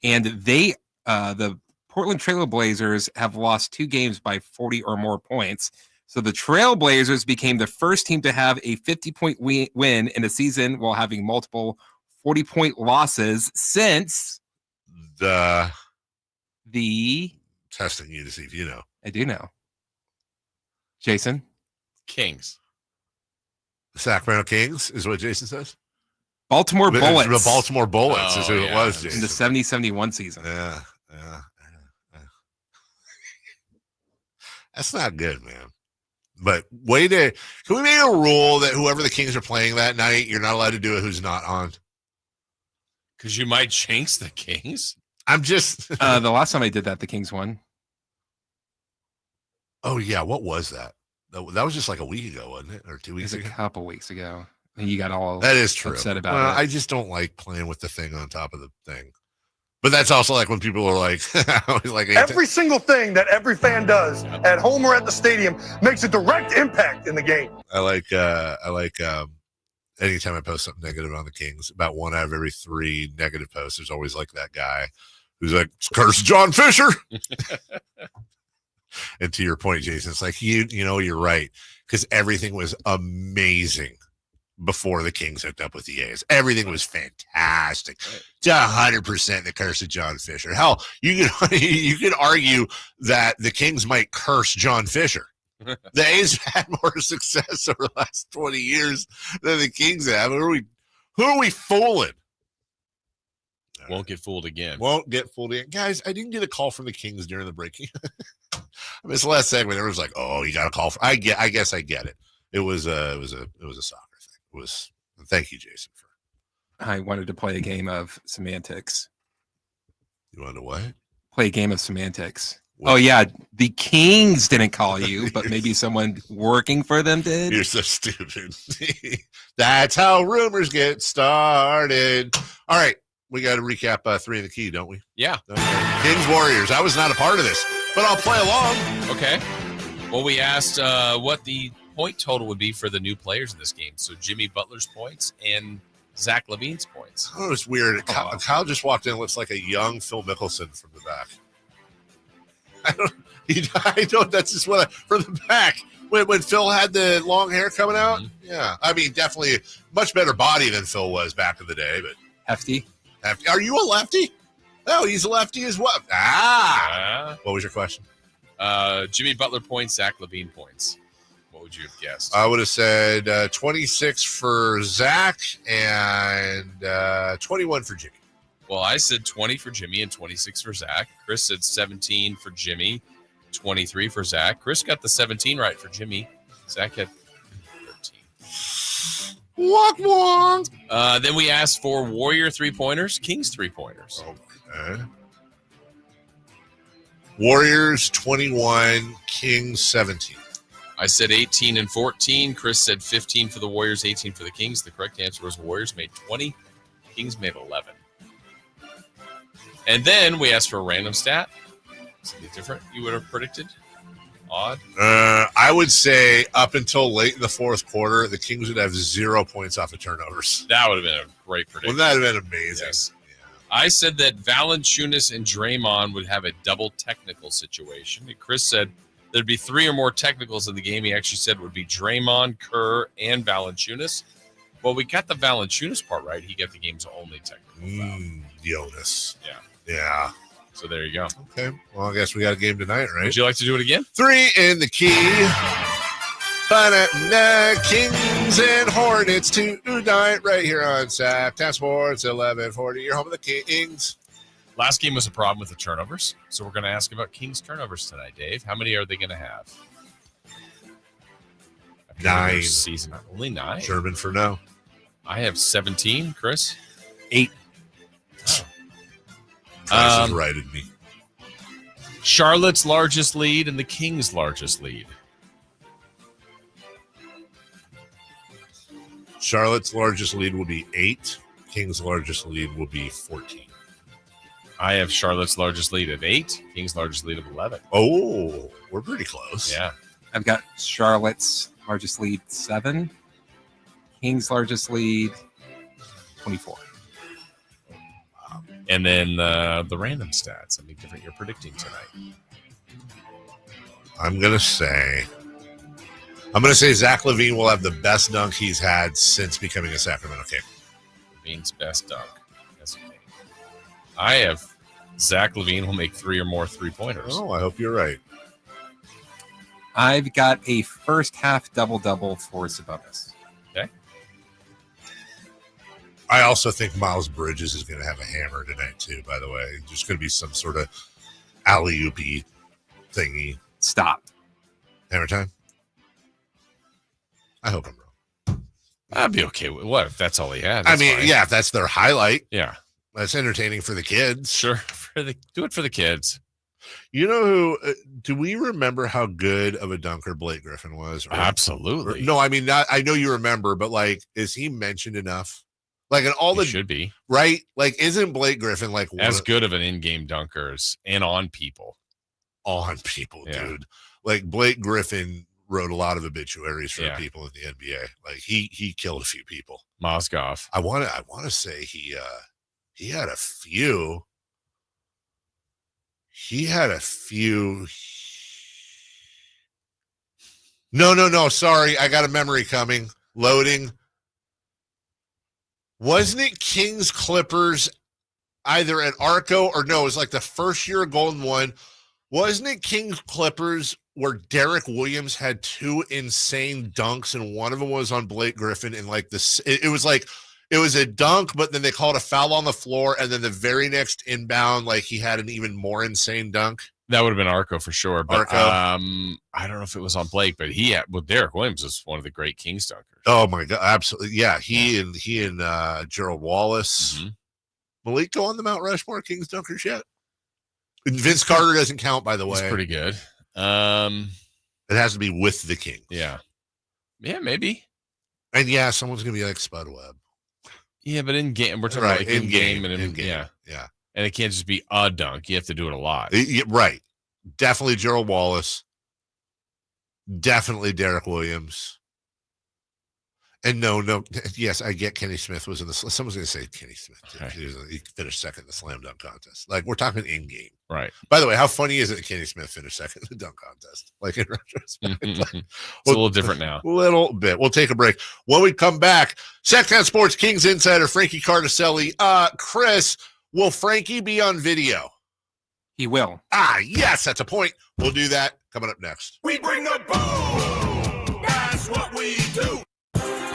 And they, the Portland Trail Blazers have lost 2 games by 40 or more points. So the Trailblazers became the first team to have a 50-point win in a season while having multiple 40-point losses since the testing you to see if you know. I do know. Jason? Kings. The Sacramento Kings is what Jason says? Baltimore Bullets. The Baltimore Bullets is who it was, Jason. In the 70-71 season. Yeah. That's not good, man. But can we make a rule that whoever the Kings are playing that night, you're not allowed to do it who's not on? Because you might jinx the Kings. I'm just the last time I did that, the Kings won. Oh yeah, what was that? That was just like a week ago, wasn't it? Or 2 weeks ago? A couple weeks ago. And you got all that is true. upset about it. I just don't like playing with the thing on top of the thing. But that's also like when people are like, every single thing that every fan does at home or at the stadium makes a direct impact in the game. I like anytime I post something negative on the Kings, about 1 out of every 3 negative posts, there's always like that guy who's like, curse John Fisher. And to your point, Jason, it's like, you're right. Because everything was amazing before the Kings hooked up with the A's. Everything was fantastic. It's 100% the curse of John Fisher. Hell, you could argue that the Kings might curse John Fisher. The A's had more success over the last 20 years than the Kings have. Who are we fooling? Won't get fooled again. Won't get fooled again. Guys, I didn't get a call from the Kings during the break. I missed the last segment. Everyone's like, "Oh, you got a call." I guess I get it. It was a soccer thing. It was. Thank you, Jason. I wanted to play a game of semantics. You wanted to what? Play a game of semantics. What? Oh yeah, the Kings didn't call you, but maybe someone working for them did. You're so stupid. That's how rumors get started. All right. We got to recap 3 in the key, don't we? Yeah. Okay. Kings Warriors. I was not a part of this, but I'll play along. Okay. Well, we asked what the point total would be for the new players in this game. So Jimmy Butler's points and Zach LaVine's points. Oh, it's weird. Kyle just walked in. Looks like a young Phil Mickelson from the back. I don't. That's just from the back. When Phil had the long hair coming out. Mm-hmm. Yeah. I mean, definitely much better body than Phil was back in the day, but hefty. Are you a lefty? Oh, he's a lefty as well. What was your question? Jimmy Butler points, Zach LaVine points. What would you have guessed? I would have said 26 for Zach and 21 for Jimmy. Well, I said 20 for Jimmy and 26 for Zach. Chris said 17 for Jimmy, 23 for Zach. Chris got the 17 right for Jimmy. Zach had 13. Walk. Then we asked for Warrior 3-pointers, Kings 3-pointers. Okay. Warriors 21, Kings 17. I said 18 and 14. Chris said 15 for the Warriors, 18 for the Kings. The correct answer was Warriors made 20, Kings made 11. And then we asked for a random stat. Something different you would have predicted? Odd? I would say up until late in the fourth quarter, the Kings would have 0 points off of turnovers. That would have been a great prediction. Wouldn't that have been amazing? Yes. Yeah. I said that Valanciunas and Draymond would have a double technical situation. And Chris said there'd be 3 or more technicals in the game. He actually said it would be Draymond, Kerr, and Valanciunas. Well, we got the Valanciunas part right. He got the game's only technical. Jonas. Yeah. So there you go. Okay. Well, I guess we got a game tonight, right? Would you like to do it again? 3 in the key. Kings and Hornets tonight right here on Sacktown Sports 1140. You're home of the Kings. Last game was a problem with the turnovers. So we're going to ask about Kings turnovers tonight, Dave. How many are they going to have? 9. Season. Only 9? Sherman for no. I have 17, Chris. 8. Price righted me. Charlotte's largest lead and the Kings' largest lead. Charlotte's largest lead will be 8. King's largest lead will be 14. I have Charlotte's largest lead at 8. King's largest lead of 11. Oh, we're pretty close. Yeah. I've got Charlotte's largest lead 7. King's largest lead 24. And then the random stats. I mean, different you're predicting tonight. I'm gonna say Zach LaVine will have the best dunk he's had since becoming a Sacramento King. LaVine's best dunk. Yes, okay. I have Zach LaVine will make 3 or more 3-pointers. Oh, I hope you're right. I've got a first half double-double for Sabonis. Okay. I also think Miles Bridges is going to have a hammer tonight, too, by the way. There's going to be some sort of alley-oopy thingy. Stop. Hammer time? I hope I'm wrong. I'd be okay with what if that's all he had. I mean, yeah, if that's their highlight. Yeah. That's entertaining for the kids. Sure. Do it for the kids. You know who? Do we remember how good of a dunker Blake Griffin was? Absolutely. No, I mean, I know you remember, but like, is he mentioned enough? Like, in all He should be right. Like, isn't Blake Griffin like as good of an in-game dunkers and on people? On people, dude. Like Blake Griffin wrote a lot of obituaries for people in the NBA. Like he killed a few people. Mozgov. I want to say he had a few. He had a few. No. Sorry. I got a memory coming. Loading. Wasn't it Kings Clippers either at Arco or no? It was like the first year of Golden One. Wasn't it Kings Clippers where Derek Williams had 2 insane dunks and one of them was on Blake Griffin and like this? It was like it was a dunk, but then they called a foul on the floor, and then the very next inbound, like he had an even more insane dunk. That would have been Arco for sure. But Arco. I don't know if it was on Blake, but Derek Williams was one of the great Kings dunkers. Oh my God, absolutely. Yeah, he and Gerald Wallace. Mm-hmm. Malik go on the Mount Rushmore Kings dunkers yet? And Vince Carter doesn't count, by the way. He's pretty good. It has to be with the Kings. Yeah, maybe. And yeah, someone's gonna be like Spud Webb. Yeah, but in game, we're talking about like in game and in game. Yeah. And it can't just be a dunk. You have to do it a lot. Right. Definitely Gerald Wallace. Definitely Derek Williams. And no. Yes, I get Kenny Smith was in the. Someone's going to say Kenny Smith. Okay. He finished second in the slam dunk contest. Like, we're talking in game. Right. By the way, how funny is it that Kenny Smith finished second in the dunk contest? Like, in retrospect. It's a little different now. A little bit. We'll take a break. When we come back, Sacramento Sports Kings insider Frankie Cartoscelli. Chris, will Frankie be on video? He will. Yes, that's a point. We'll do that coming up next. We bring the boom. That's what we do.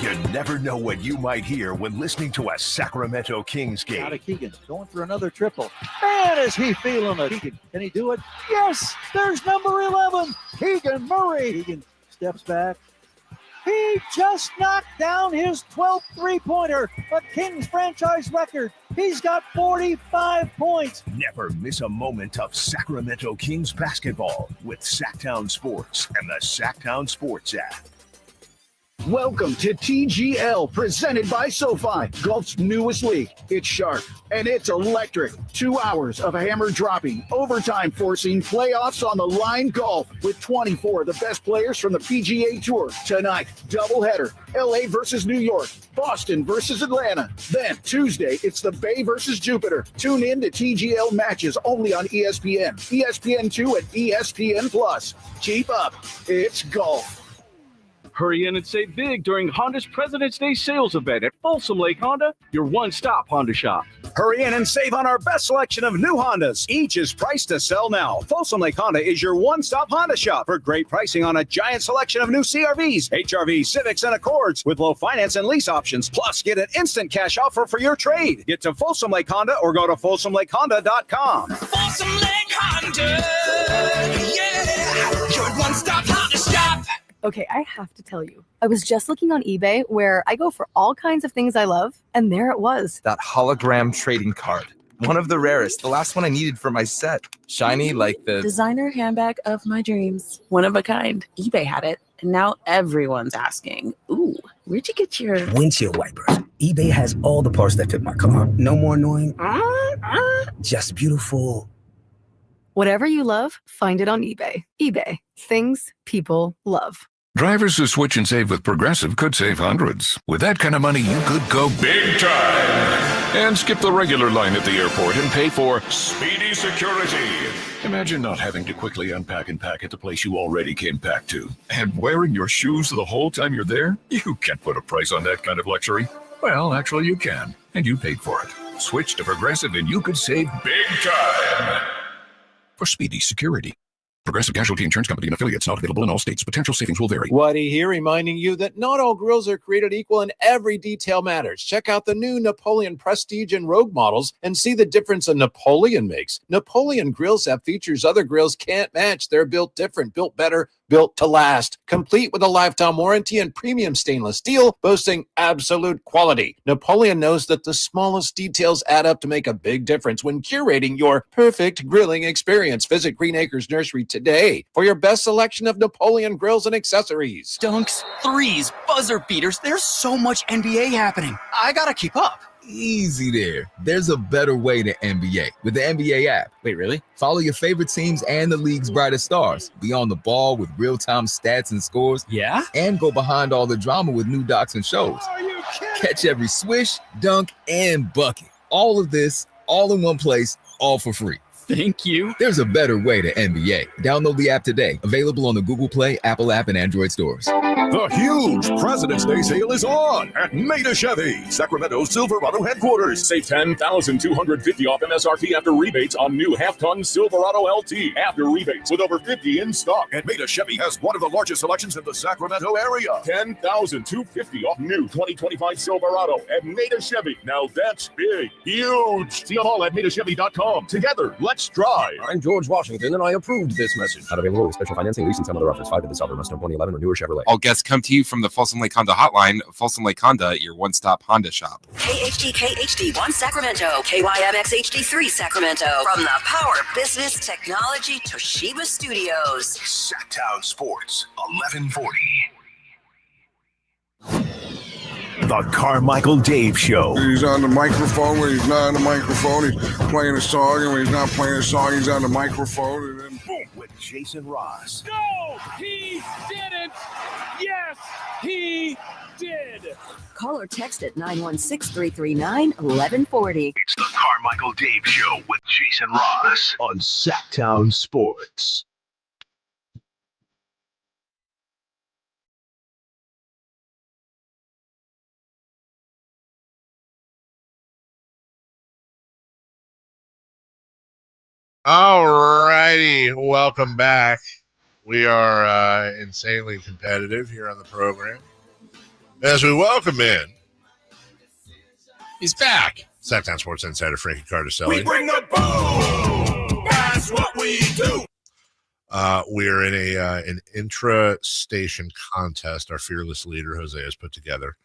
You never know what you might hear when listening to a Sacramento Kings game. Out of Keegan, going for another triple. Man, is he feeling it. Keegan, can he do it? Yes, there's number 11, Keegan Murray. Keegan steps back. He just knocked down his 12th three-pointer, a Kings franchise record. He's got 45 points. Never miss a moment of Sacramento Kings basketball with Sacktown Sports and the Sacktown Sports app. Welcome to TGL, presented by SoFi, golf's newest league. It's sharp and it's electric. 2 hours of hammer dropping, overtime forcing, playoffs on the line golf with 24 of the best players from the PGA Tour. Tonight, doubleheader, LA versus New York, Boston versus Atlanta. Then Tuesday, it's the Bay versus Jupiter. Tune in to TGL matches only on ESPN, ESPN2, and ESPN Plus. Keep up, it's golf. Hurry in and save big during Honda's President's Day sales event at Folsom Lake Honda, your one-stop Honda shop. Hurry in and save on our best selection of new Hondas. Each is priced to sell now. Folsom Lake Honda is your one-stop Honda shop for great pricing on a giant selection of new CRVs, HRVs, Civics, and Accords with low finance and lease options. Plus, get an instant cash offer for your trade. Get to Folsom Lake Honda or go to FolsomLakeHonda.com. Folsom Lake Honda, yeah, your one-stop Honda shop. Okay, I have to tell you, I was just looking on eBay where I go for all kinds of things I love, and there it was. That hologram trading card. One of the rarest. The last one I needed for my set. Shiny like the designer handbag of my dreams. One of a kind. eBay had it, and now everyone's asking, ooh, where'd you get your windshield wipers? eBay has all the parts that fit my car. No more annoying. Just beautiful. Whatever you love, find it on eBay. eBay. Things people love. Drivers who switch and save with Progressive could save hundreds. With that kind of money, you could go big time and skip the regular line at the airport and pay for speedy security. Imagine not having to quickly unpack and pack at the place you already came back to. And wearing your shoes the whole time you're there? You can't put a price on that kind of luxury. Well, actually you can, and you paid for it. Switch to Progressive and you could save big time for speedy security. Progressive Casualty Insurance Company and affiliates, not available in all states. Potential savings will vary. Waddy here, reminding you that not all grills are created equal and every detail matters. Check out the new Napoleon Prestige and Rogue models and see the difference a Napoleon makes. Napoleon grills have features other grills can't match. They're built different, built better, built to last. Complete with a lifetime warranty and premium stainless steel, boasting absolute quality. Napoleon knows that the smallest details add up to make a big difference when curating your perfect grilling experience. Visit Green Acres Nursery today for your best selection of Napoleon grills and accessories. Dunks, threes, buzzer beaters. There's so much NBA happening. I gotta keep up. Easy there. There's a better way to NBA with the NBA app. Wait, really? Follow your favorite teams and the league's brightest stars. Be on the ball with real-time stats and scores. Yeah? And go behind all the drama with new docs and shows. Are you kidding? Catch every swish, dunk, and bucket. All of this, all in one place, all for free. Thank you. There's a better way to NBA. Download the app today. Available on the Google Play, Apple app, and Android stores. The huge President's Day sale is on at Maida Chevy, Sacramento's Silverado headquarters. Save $10,250 off MSRP after rebates on new half-ton Silverado LT after rebates with over 50 in stock. And Maida Chevy has one of the largest selections in the Sacramento area. $10,250 off new 2025 Silverado at Maida Chevy. Now that's big, huge. See them all at MaidaChevy.com. Together, let's drive. I'm George Washington, and I approved this message. Not available with special financing, leasing, some other offers. 5 to the seller. Must have 2011 or newer Chevrolet. All guests come to you from the Folsom Lake Honda hotline. Folsom Lake Honda, your one-stop Honda shop. KHD1 Sacramento, KYMX HD3 Sacramento. From the Power Business Technology Toshiba Studios. Sacktown Sports, 1140. The Carmichael Dave Show. He's on the microphone when he's not on the microphone. He's playing a song, and when he's not playing a song, he's on the microphone. And then boom, with Jason Ross. No, he didn't. Yes, he did. Call or text at 916-339-1140. It's the Carmichael Dave Show with Jason Ross on Sacktown Sports. All righty, welcome back. We are insanely competitive here on the program. As we welcome in, he's back. Sacktown Sports Insider Frankie Cartoscelli. We bring the boom. That's what we do. We're in an intra-station contest. Our fearless leader Jose has put together,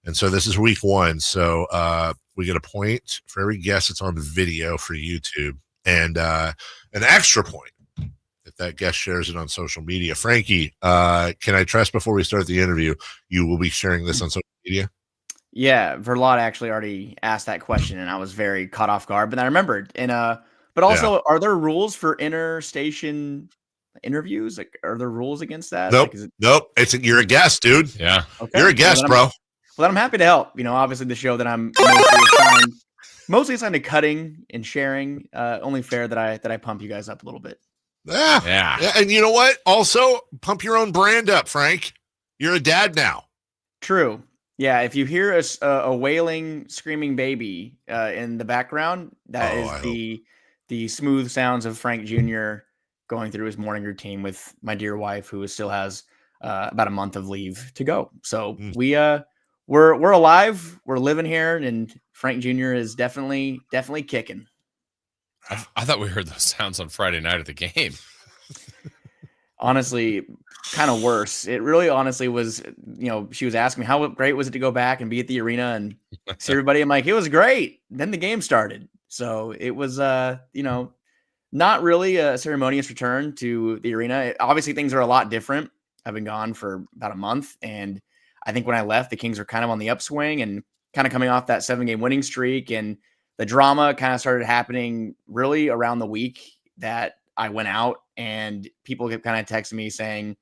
and so this is week 1. So we get a point for every guess that's on the video for YouTube. And an extra point if that guest shares it on social media. Frankie, can I trust before we start the interview, you will be sharing this on social media? Yeah, Verlot actually already asked that question, and I was very caught off guard. But I remembered. And but also, Are there rules for interstation interviews? Like, are there rules against that? Nope. Like, Nope. You're a guest, dude. Yeah. Okay. You're a guest, bro. Well, then I'm happy to help. You know, obviously the show that I'm mostly assigned to cutting and sharing. Only fair that I pump you guys up a little bit. Yeah. And you know what? Also, pump your own brand up, Frank. You're a dad now. True. Yeah. If you hear a wailing, screaming baby in the background, that is the smooth sounds of Frank Jr. going through his morning routine with my dear wife, who still has about a month of leave to go. So we're alive. We're living here, and Frank Jr. is definitely kicking. I thought we heard those sounds on Friday night at the game. honestly kind of worse. It really honestly was, she was asking me how great was it to go back and be at the arena and see everybody. I'm like, it was great. Then the game started. So it was, not really a ceremonious return to the arena. Obviously, things are a lot different. I've been gone for about a month. And I think when I left, the Kings were kind of on the upswing and kind of coming off that 7-game winning streak. And the drama kind of started happening really around the week that I went out, and people kept kind of texting me saying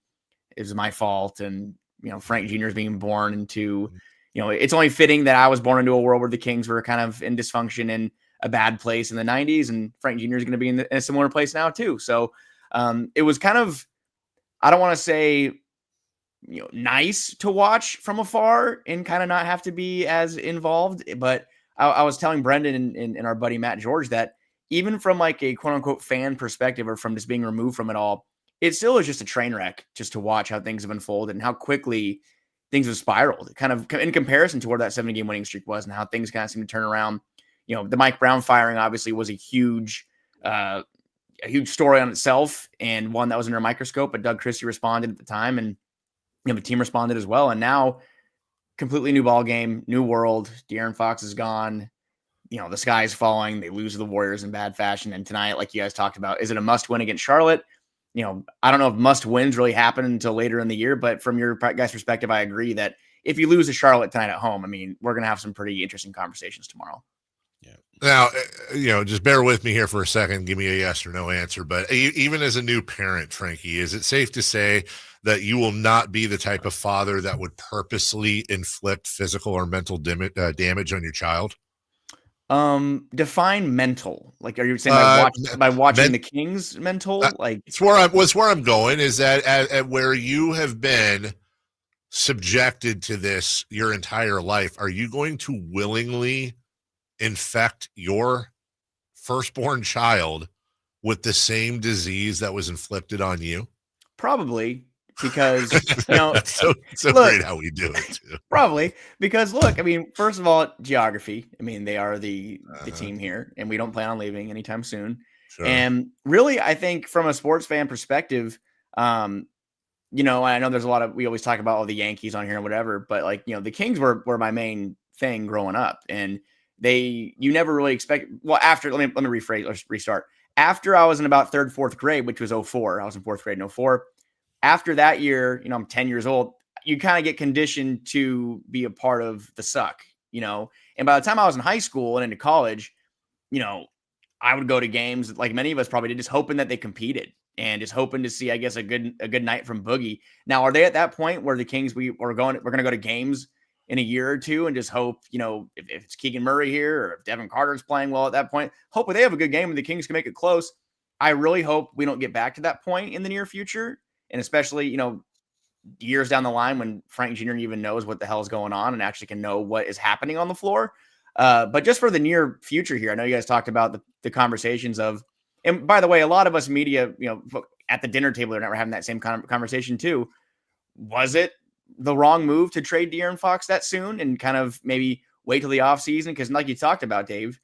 it was my fault. And, Frank Jr. is being born into, it's only fitting that I was born into a world where the Kings were kind of in dysfunction and a bad place in the 90s, and Frank Jr. is going to be in a similar place now too. So it was kind of, I don't want to say, nice to watch from afar and kind of not have to be as involved. But I was telling Brendan and our buddy Matt George that even from like a quote unquote fan perspective, or from just being removed from it all, it still is just a train wreck just to watch how things have unfolded and how quickly things have spiraled, kind of in comparison to where that 7-game winning streak was and how things kind of seem to turn around. The Mike Brown firing obviously was a huge story on itself, and one that was under a microscope, but Doug Christie responded at the time, and the team responded as well. And now completely new ball game, new world. De'Aaron Fox is gone. The sky is falling. They lose to the Warriors in bad fashion. And tonight, like you guys talked about, is it a must win against Charlotte? I don't know if must wins really happen until later in the year, but from your guys' perspective, I agree that if you lose to Charlotte tonight at home, we're going to have some pretty interesting conversations tomorrow. Now, just bear with me here for a second. Give me a yes or no answer. But even as a new parent, Frankie, is it safe to say that you will not be the type of father that would purposely inflict physical or mental damage on your child? Define mental. Like, are you saying by watching the Kings mental? That's where I'm going, is that at where you have been subjected to this your entire life, are you going to willingly infect your firstborn child with the same disease that was inflicted on you? Probably, because so great how we do it too. Probably because look, first of all, geography. They are the team here, and we don't plan on leaving anytime soon. Sure. And really, I think from a sports fan perspective, I know there's a lot of, we always talk about all the Yankees on here and whatever, but the Kings were my main thing growing up, and you never really expect. Well, after let me rephrase. Let's restart. After I was in about 3rd, 4th grade, which was 2004, I was in 4th grade in 2004. After that year, I'm 10 years old. You kind of get conditioned to be a part of the suck, And by the time I was in high school and into college, I would go to games like many of us probably did, just hoping that they competed and just hoping to see, I guess, a good night from Boogie. Now, are they at that point where the Kings we're going to go to games in a year or two and just hope, if it's Keegan Murray here or if Devin Carter's playing well at that point, hopefully they have a good game and the Kings can make it close. I really hope we don't get back to that point in the near future. And especially, years down the line when Frank Jr. even knows what the hell is going on and actually can know what is happening on the floor. But just for the near future here, I know you guys talked about the conversations of, and by the way, a lot of us media, at the dinner table, they're not having that same kind of conversation too. Was it the wrong move to trade De'Aaron Fox that soon and kind of maybe wait till the offseason? Because like you talked about, Dave,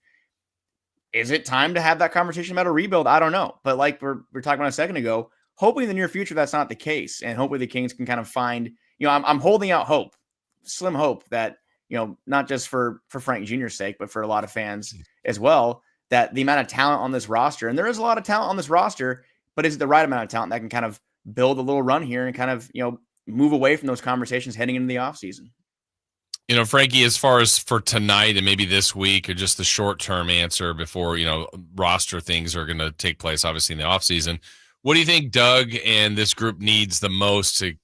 is it time to have that conversation about a rebuild? I don't know. But like we're talking about a second ago, hoping in the near future that's not the case. And hopefully the Kings can kind of find, I'm holding out hope, slim hope that, not just for Frank Jr.'s sake, but for a lot of fans as well, that the amount of talent on this roster, and there is a lot of talent on this roster, but is it the right amount of talent that can kind of build a little run here and kind of, move away from those conversations heading into the offseason? Frankie, as far as for tonight and maybe this week or just the short-term answer before, roster things are going to take place, obviously in the offseason, what do you think Doug and this group needs the most to,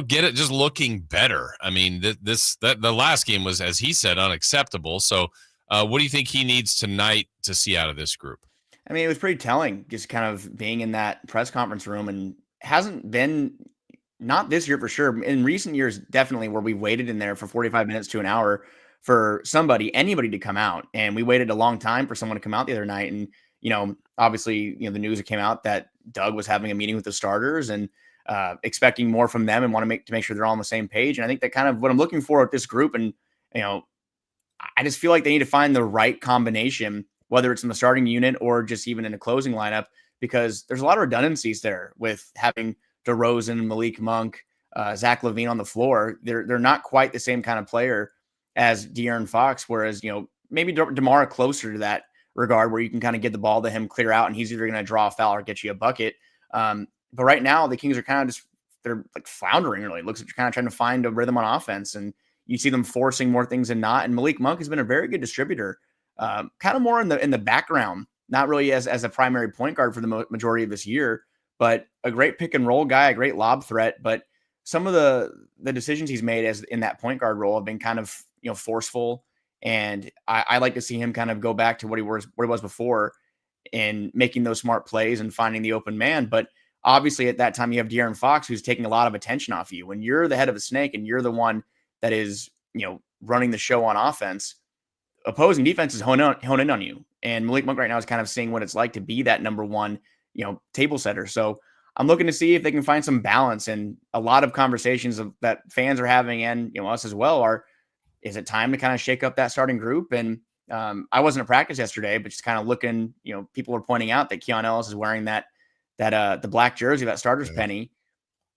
get it just looking better? The last game was, as he said, unacceptable. So what do you think he needs tonight to see out of this group? It was pretty telling just kind of being in that press conference room, and hasn't been, not this year for sure. In recent years, definitely, where we waited in there for 45 minutes to an hour for anybody to come out. And we waited a long time for someone to come out the other night. And, obviously, the news came out that Doug was having a meeting with the starters and expecting more from them and want to make sure they're all on the same page. And I think that kind of what I'm looking for with this group. And, I just feel like they need to find the right combination, whether it's in the starting unit or just even in a closing lineup, because there's a lot of redundancies there with having DeRozan, Malik Monk, Zach LaVine on the floor. They're not quite the same kind of player as De'Aaron Fox, whereas, maybe DeMar closer to that regard where you can kind of get the ball to him, clear out, and he's either going to draw a foul or get you a bucket. But right now the Kings are kind of they're like floundering really. It looks like you're kind of trying to find a rhythm on offense, and you see them forcing more things than not. And Malik Monk has been a very good distributor, kind of more in the background, not really as a primary point guard for the majority of this year, but a great pick and roll guy, a great lob threat. But some of the decisions he's made as in that point guard role have been kind of, forceful. And I like to see him kind of go back to what he was before in making those smart plays and finding the open man. But obviously at that time you have De'Aaron Fox, who's taking a lot of attention off you. When you're the head of a snake and you're the one that is, running the show on offense, opposing defenses hone in on you. And Malik Monk right now is kind of seeing what it's like to be that number one, table setter. So I'm looking to see if they can find some balance. And a lot of conversations that fans are having, and us as well, is it time to kind of shake up that starting group? And I wasn't at practice yesterday, but just kind of looking, people were pointing out that Keon Ellis is wearing that the black jersey, that starter's penny.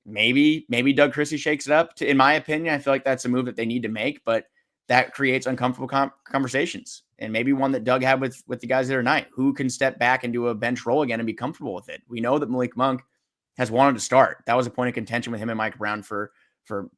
Maybe Doug Christie shakes it up. In my opinion, I feel like that's a move that they need to make, but that creates uncomfortable conversations. And maybe one that Doug had with the guys the other night, who can step back into a bench role again and be comfortable with it. We know that Malik Monk has wanted to start. That was a point of contention with him and Mike Brown for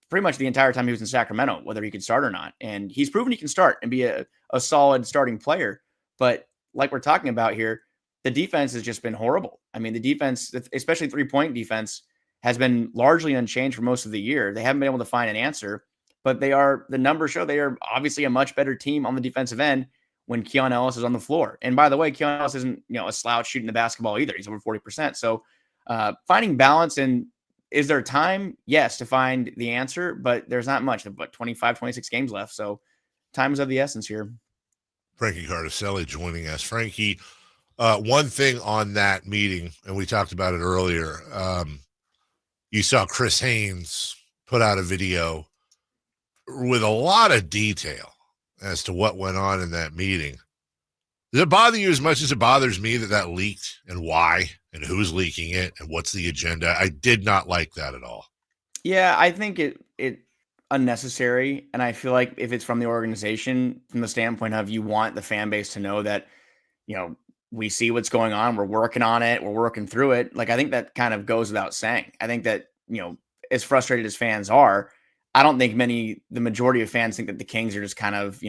pretty much the entire time he was in Sacramento, whether he could start or not. And he's proven he can start and be a solid starting player. But like we're talking about here, the defense has just been horrible. I mean, the defense, especially 3-point defense, has been largely unchanged for most of the year. They haven't been able to find an answer, but the numbers show they are obviously a much better team on the defensive end when Keon Ellis is on the floor. And by the way, Keon Ellis isn't, a slouch shooting the basketball either. He's over 40%. So finding balance, and is there time? Yes, to find the answer, but there's not much. But 25, 26 games left. So time is of the essence here. Frankie Cartoscelli joining us. Frankie, one thing on that meeting, and we talked about it earlier, you saw Chris Haynes put out a video with a lot of detail as to what went on in that meeting. Does it bother you as much as it bothers me that leaked, and why, and who's leaking it, and what's the agenda? I did not like that at all. Yeah, I think it unnecessary. And I feel like if it's from the organization, from the standpoint of you want the fan base to know that, we see what's going on, we're working on it, we're working through it. Like, I think that kind of goes without saying. I think that, as frustrated as fans are, I don't think the majority of fans think that the Kings are just kind of,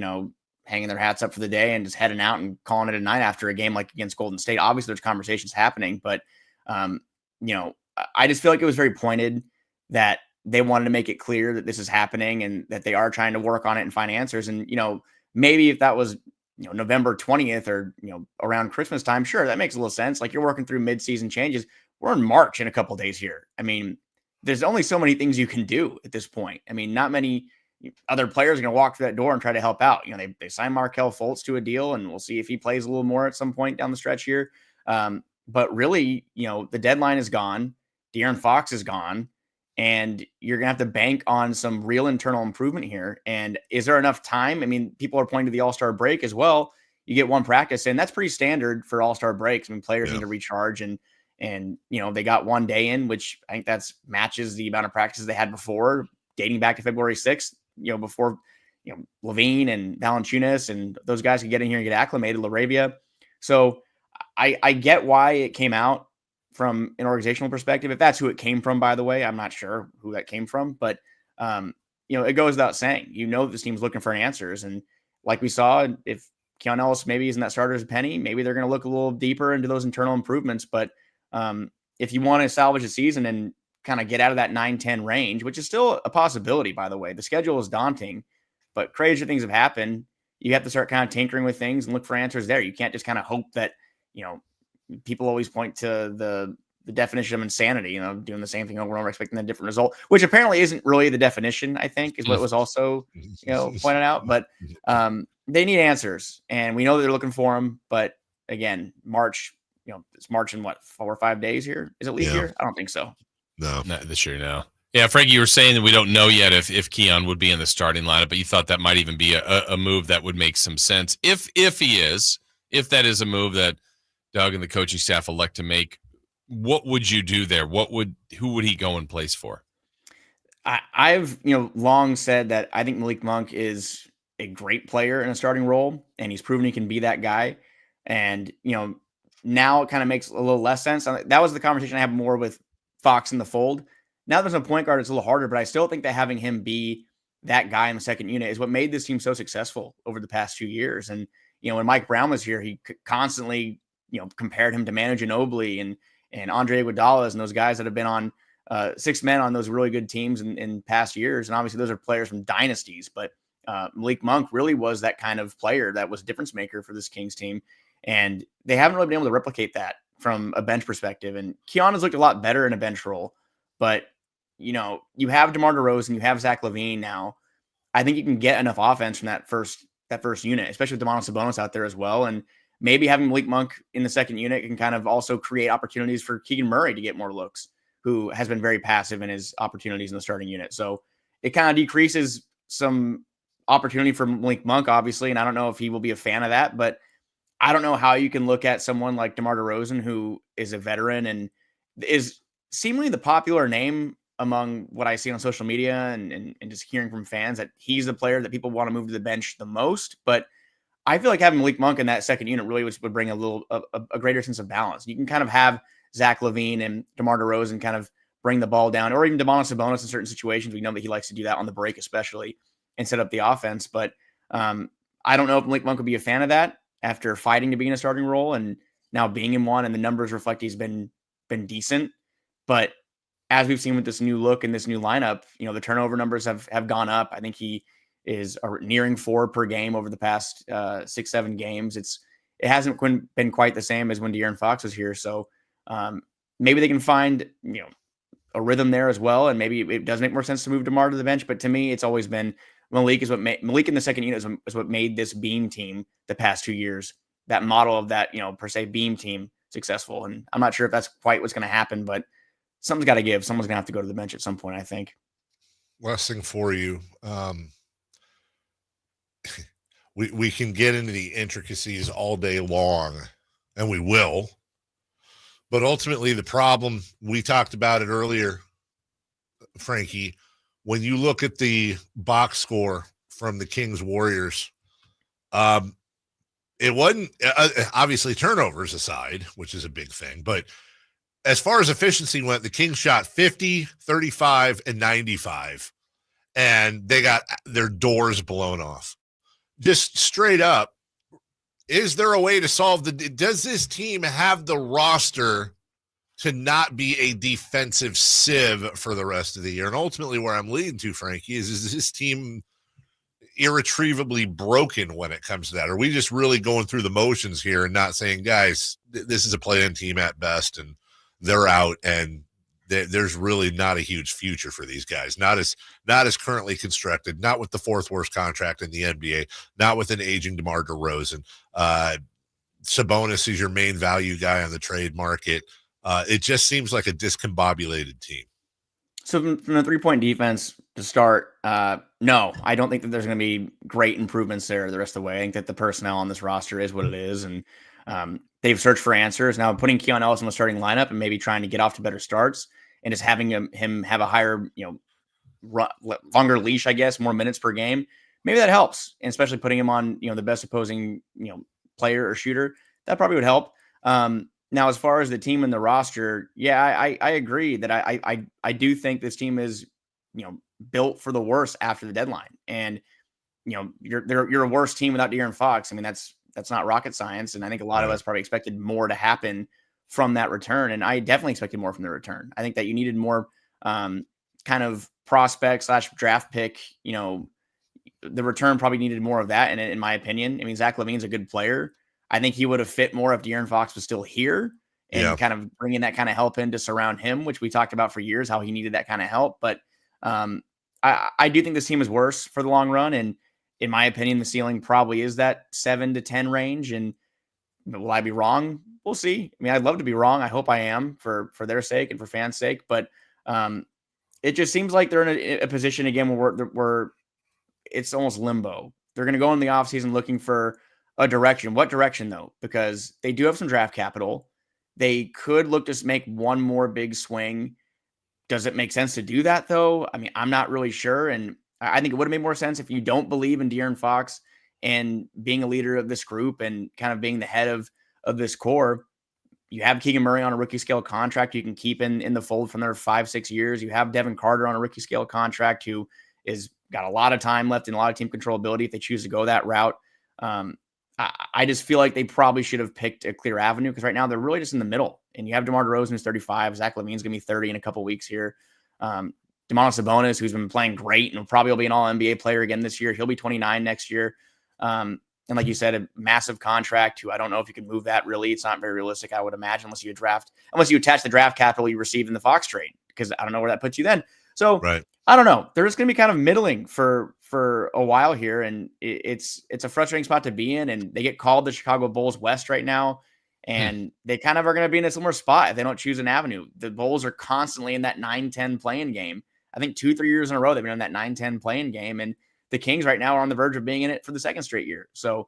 hanging their hats up for the day and just heading out and calling it a night after a game like against Golden State. Obviously there's conversations happening, but I just feel like it was very pointed that they wanted to make it clear that this is happening and that they are trying to work on it and find answers. And, maybe if that was, November 20th or, around Christmas time, sure, that makes a little sense. Like, you're working through mid-season changes. We're in March in a couple of days here. I mean, there's only so many things you can do at this point. I mean, not many other players are going to walk through that door and try to help out. They signed Markelle Fultz to a deal, and we'll see if he plays a little more at some point down the stretch here. But really, the deadline is gone. De'Aaron Fox is gone, and you're going to have to bank on some real internal improvement here. And is there enough time? I mean, people are pointing to the All-Star break as well. You get one practice, and that's pretty standard for All-Star breaks. I mean, players need to recharge, and they got 1 day in, which I think that's matches the amount of practices they had before, dating back to February 6th. Before, LaVine and Valanciunas and those guys could get in here and get acclimated, LaRavia. So I get why it came out from an organizational perspective. If that's who it came from, by the way, I'm not sure who that came from, but it goes without saying, this team's looking for answers. And like we saw, if Keon Ellis maybe isn't that starter's penny, maybe they're going to look a little deeper into those internal improvements. But if you want to salvage the season and kind of get out of that 9-10 range, which is still a possibility, by the way. The schedule is daunting, but crazier things have happened. You have to start kind of tinkering with things and look for answers there. You can't just kind of hope that, people always point to the definition of insanity, doing the same thing over and over, expecting a different result, which apparently isn't really the definition, I think, is what was also, pointed out. But they need answers, and we know that they're looking for them. But again, March, it's March in 4 or 5 days here. Is it leap year? I don't think so. No, not this year. No. Yeah, Frankie, you were saying that we don't know yet if Keon would be in the starting lineup, but you thought that might even be a move that would make some sense if that is a move that Doug and the coaching staff elect to make what would you do there? Who would he go in place for? I've long said that I think Malik Monk is a great player in a starting role, and he's proven he can be that guy. And now it kind of makes a little less sense. That was the conversation I had more with Fox in the fold. Now there's a point guard, it's a little harder, but I still think that having him be that guy in the second unit is what made this team so successful over the past 2 years. And when Mike Brown was here, he constantly compared him to Manu Ginobili and Andre Iguodala and those guys that have been on six men on those really good teams in past years. And obviously those are players from dynasties, but Malik Monk really was that kind of player that was a difference maker for this Kings team. And they haven't really been able to replicate that from a bench perspective. And Keon has looked a lot better in a bench role, but you have DeMar DeRozan, you have Zach LaVine now. I think you can get enough offense from that first unit, especially with Domantas Sabonis out there as well. And maybe having Malik Monk in the second unit can kind of also create opportunities for Keegan Murray to get more looks, who has been very passive in his opportunities in the starting unit. So it kind of decreases some opportunity for Malik Monk, obviously. And I don't know if he will be a fan of that, but I don't know how you can look at someone like DeMar DeRozan, who is a veteran and is seemingly the popular name among what I see on social media and just hearing from fans, that he's the player that people want to move to the bench the most. But I feel like having Malik Monk in that second unit really would bring a greater sense of balance. You can kind of have Zach LaVine and DeMar DeRozan kind of bring the ball down, or even Domantas Sabonis in certain situations. We know that he likes to do that on the break, especially, and set up the offense. But I don't know if Malik Monk would be a fan of that after fighting to be in a starting role and now being in one, and the numbers reflect he's been decent. But as we've seen with this new look and this new lineup, the turnover numbers have gone up. I think he is nearing 4 per game over the past 6-7 games. It hasn't been quite the same as when De'Aaron Fox was here. So maybe they can find a rhythm there as well, and maybe it does make more sense to move DeMar to the bench. But to me, it's always been Malik in the second unit is what made this beam team the past 2 years. That model of that per se beam team successful, and I'm not sure if that's quite what's going to happen, but something's got to give. Someone's going to have to go to the bench at some point, I think. Last thing for you. We can get into the intricacies all day long, and we will. But ultimately, the problem, we talked about it earlier, Frankie, when you look at the box score from the Kings Warriors, it wasn't obviously turnovers aside, which is a big thing, but as far as efficiency went, the Kings shot 50, 35, and 95, and they got their doors blown off. Just straight up, is there a way to solve does this team have the roster to not be a defensive sieve for the rest of the year? And ultimately where I'm leading to, Frankie, is this team irretrievably broken when it comes to that? Are we just really going through the motions here and not saying, guys, this is a play-in team at best, and they're out, and there's really not a huge future for these guys. Not as currently constructed, not with the 4th worst contract in the NBA, not with an aging DeMar DeRozan. Sabonis is your main value guy on the trade market. It just seems like a discombobulated team. So from the 3-point defense to start, no, I don't think that there's going to be great improvements there the rest of the way. I think that the personnel on this roster is what it is, and they've searched for answers. Now putting Keon Ellis in the starting lineup and maybe trying to get off to better starts and just having him have a higher, longer leash, I guess, more minutes per game, maybe that helps. And especially putting him on, the best opposing, player or shooter, that probably would help. Now, as far as the team and the roster, yeah, I agree that I do think this team is, built for the worst after the deadline. And, you're a worse team without De'Aaron Fox. I mean, that's not rocket science. And I think a lot of us probably expected more to happen from that return. And I definitely expected more from the return. I think that you needed more kind of prospect / draft pick, the return probably needed more of that. And in my opinion, I mean, Zach LaVine's a good player. I think he would have fit more if De'Aaron Fox was still here and kind of bringing that kind of help in to surround him, which we talked about for years, how he needed that kind of help. But I do think this team is worse for the long run. And in my opinion, the ceiling probably is that 7 to 10 range. And will I be wrong? We'll see. I mean, I'd love to be wrong. I hope I am for their sake and for fans' sake. But it just seems like they're in a position again where it's almost limbo. They're going to go in the offseason looking for a direction. What direction, though? Because they do have some draft capital. They could look to make one more big swing. Does it make sense to do that, though? I mean, I'm not really sure. And I think it would have made more sense if you don't believe in De'Aaron Fox and being a leader of this group and kind of being the head of this core. You have Keegan Murray on a rookie scale contract you can keep in the fold for another 5-6 years. You have Devin Carter on a rookie scale contract who is got a lot of time left and a lot of team controllability if they choose to go that route. I just feel like they probably should have picked a clear avenue because right now they're really just in the middle. And you have DeMar DeRozan who's 35. Zach LaVine's going to be 30 in a couple weeks here. Domantas Sabonis, who's been playing great and probably will be an all-NBA player again this year. He'll be 29 next year. And like you said, a massive contract who I don't know if you can move that really. It's not very realistic, I would imagine, unless you attach the draft capital you received in the Fox trade, because I don't know where that puts you then. So right. I don't know. They're just going to be kind of middling for a while here. And it's a frustrating spot to be in. And they get called the Chicago Bulls West right now. And they kind of are going to be in a similar spot if they don't choose an avenue. The Bulls are constantly in that 9-10 playing game. I think 2-3 years in a row, they've been in that 9-10 playing game. And the Kings right now are on the verge of being in it for the second straight year. So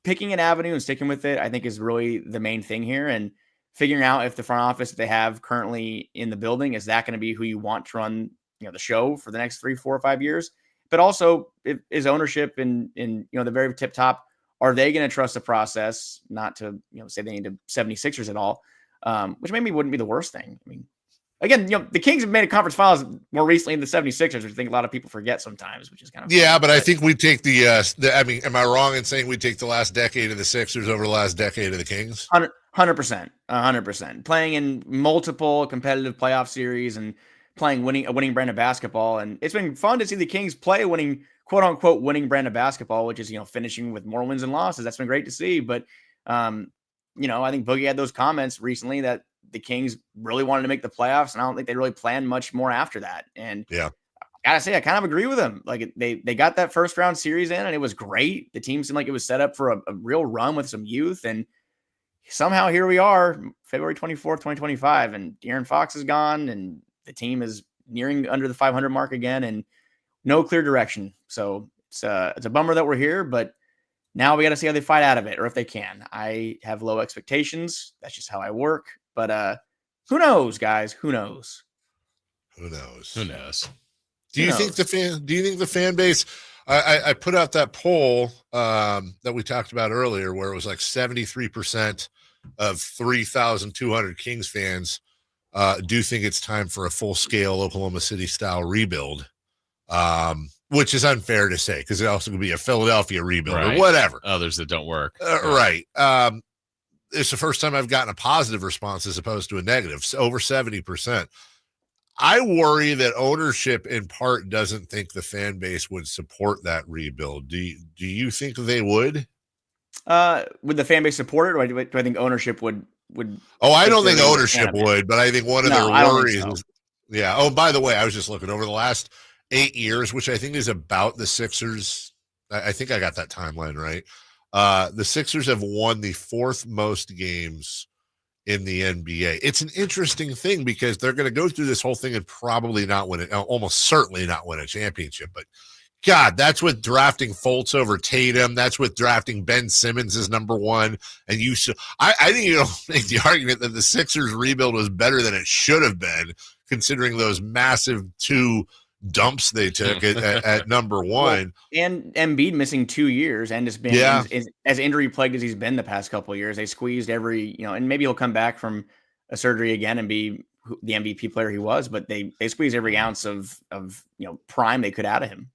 picking an avenue and sticking with it, I think, is really the main thing here. And figuring out if the front office that they have currently in the building, is that going to be who you want to run, the show for the next 3, 4, or 5 years? But also, is ownership in the very tip top, are they going to trust the process? Not to say they need to 76ers at all, which maybe wouldn't be the worst thing. I mean, again, the Kings have made a conference finals more recently in the 76ers, which I think a lot of people forget sometimes, which is kind of funny. But I think we take I mean, am I wrong in saying we take the last decade of the Sixers over the last decade of the Kings? 100%. Playing in multiple competitive playoff series and playing a winning brand of basketball. And it's been fun to see the Kings play a winning, quote unquote, winning brand of basketball, which is, finishing with more wins and losses. That's been great to see. But, I think Boogie had those comments recently that the Kings really wanted to make the playoffs. And I don't think they really planned much more after that. And I gotta say, I kind of agree with them. Like they got that first round series in and it was great. The team seemed like it was set up for a real run with some youth. And somehow here we are, February 24th, 2025, and De'Aaron Fox is gone and the team is nearing under the 500 mark again and no clear direction. So it's a bummer that we're here, but now we got to see how they fight out of it or if they can. I have low expectations. That's just how I work. But who knows, guys? Who knows? Who knows? Who knows? Do you think the fan base? I put out that poll that we talked about earlier, where it was like 73% of 3,200 Kings fans do think it's time for a full-scale Oklahoma City style rebuild, which is unfair to say because it also could be a Philadelphia rebuild or whatever. Others that don't work. Right. It's the first time I've gotten a positive response as opposed to a negative. So over 70%. I worry that ownership in part doesn't think the fan base would support that rebuild. Do you think they would? Would the fan base support it, or do I think ownership would? Oh, I don't think ownership would, but I think one of their worries so. is, Oh, by the way, I was just looking over the last 8 years, which I think is about the Sixers. I think I got that timeline right. The Sixers have won the 4th most games in the NBA. It's an interesting thing because they're going to go through this whole thing and probably not win it, almost certainly not win a championship. But God, that's with drafting Fultz over Tatum. That's with drafting Ben Simmons as number 1. And I think you don't make the argument that the Sixers rebuild was better than it should have been, considering those massive 2 dumps they took at number 1. Well, and Embiid missing 2 years and just been as injury plagued as he's been the past couple of years. They squeezed every, and maybe he'll come back from a surgery again and be the MVP player he was, but they squeezed every ounce of prime they could out of him.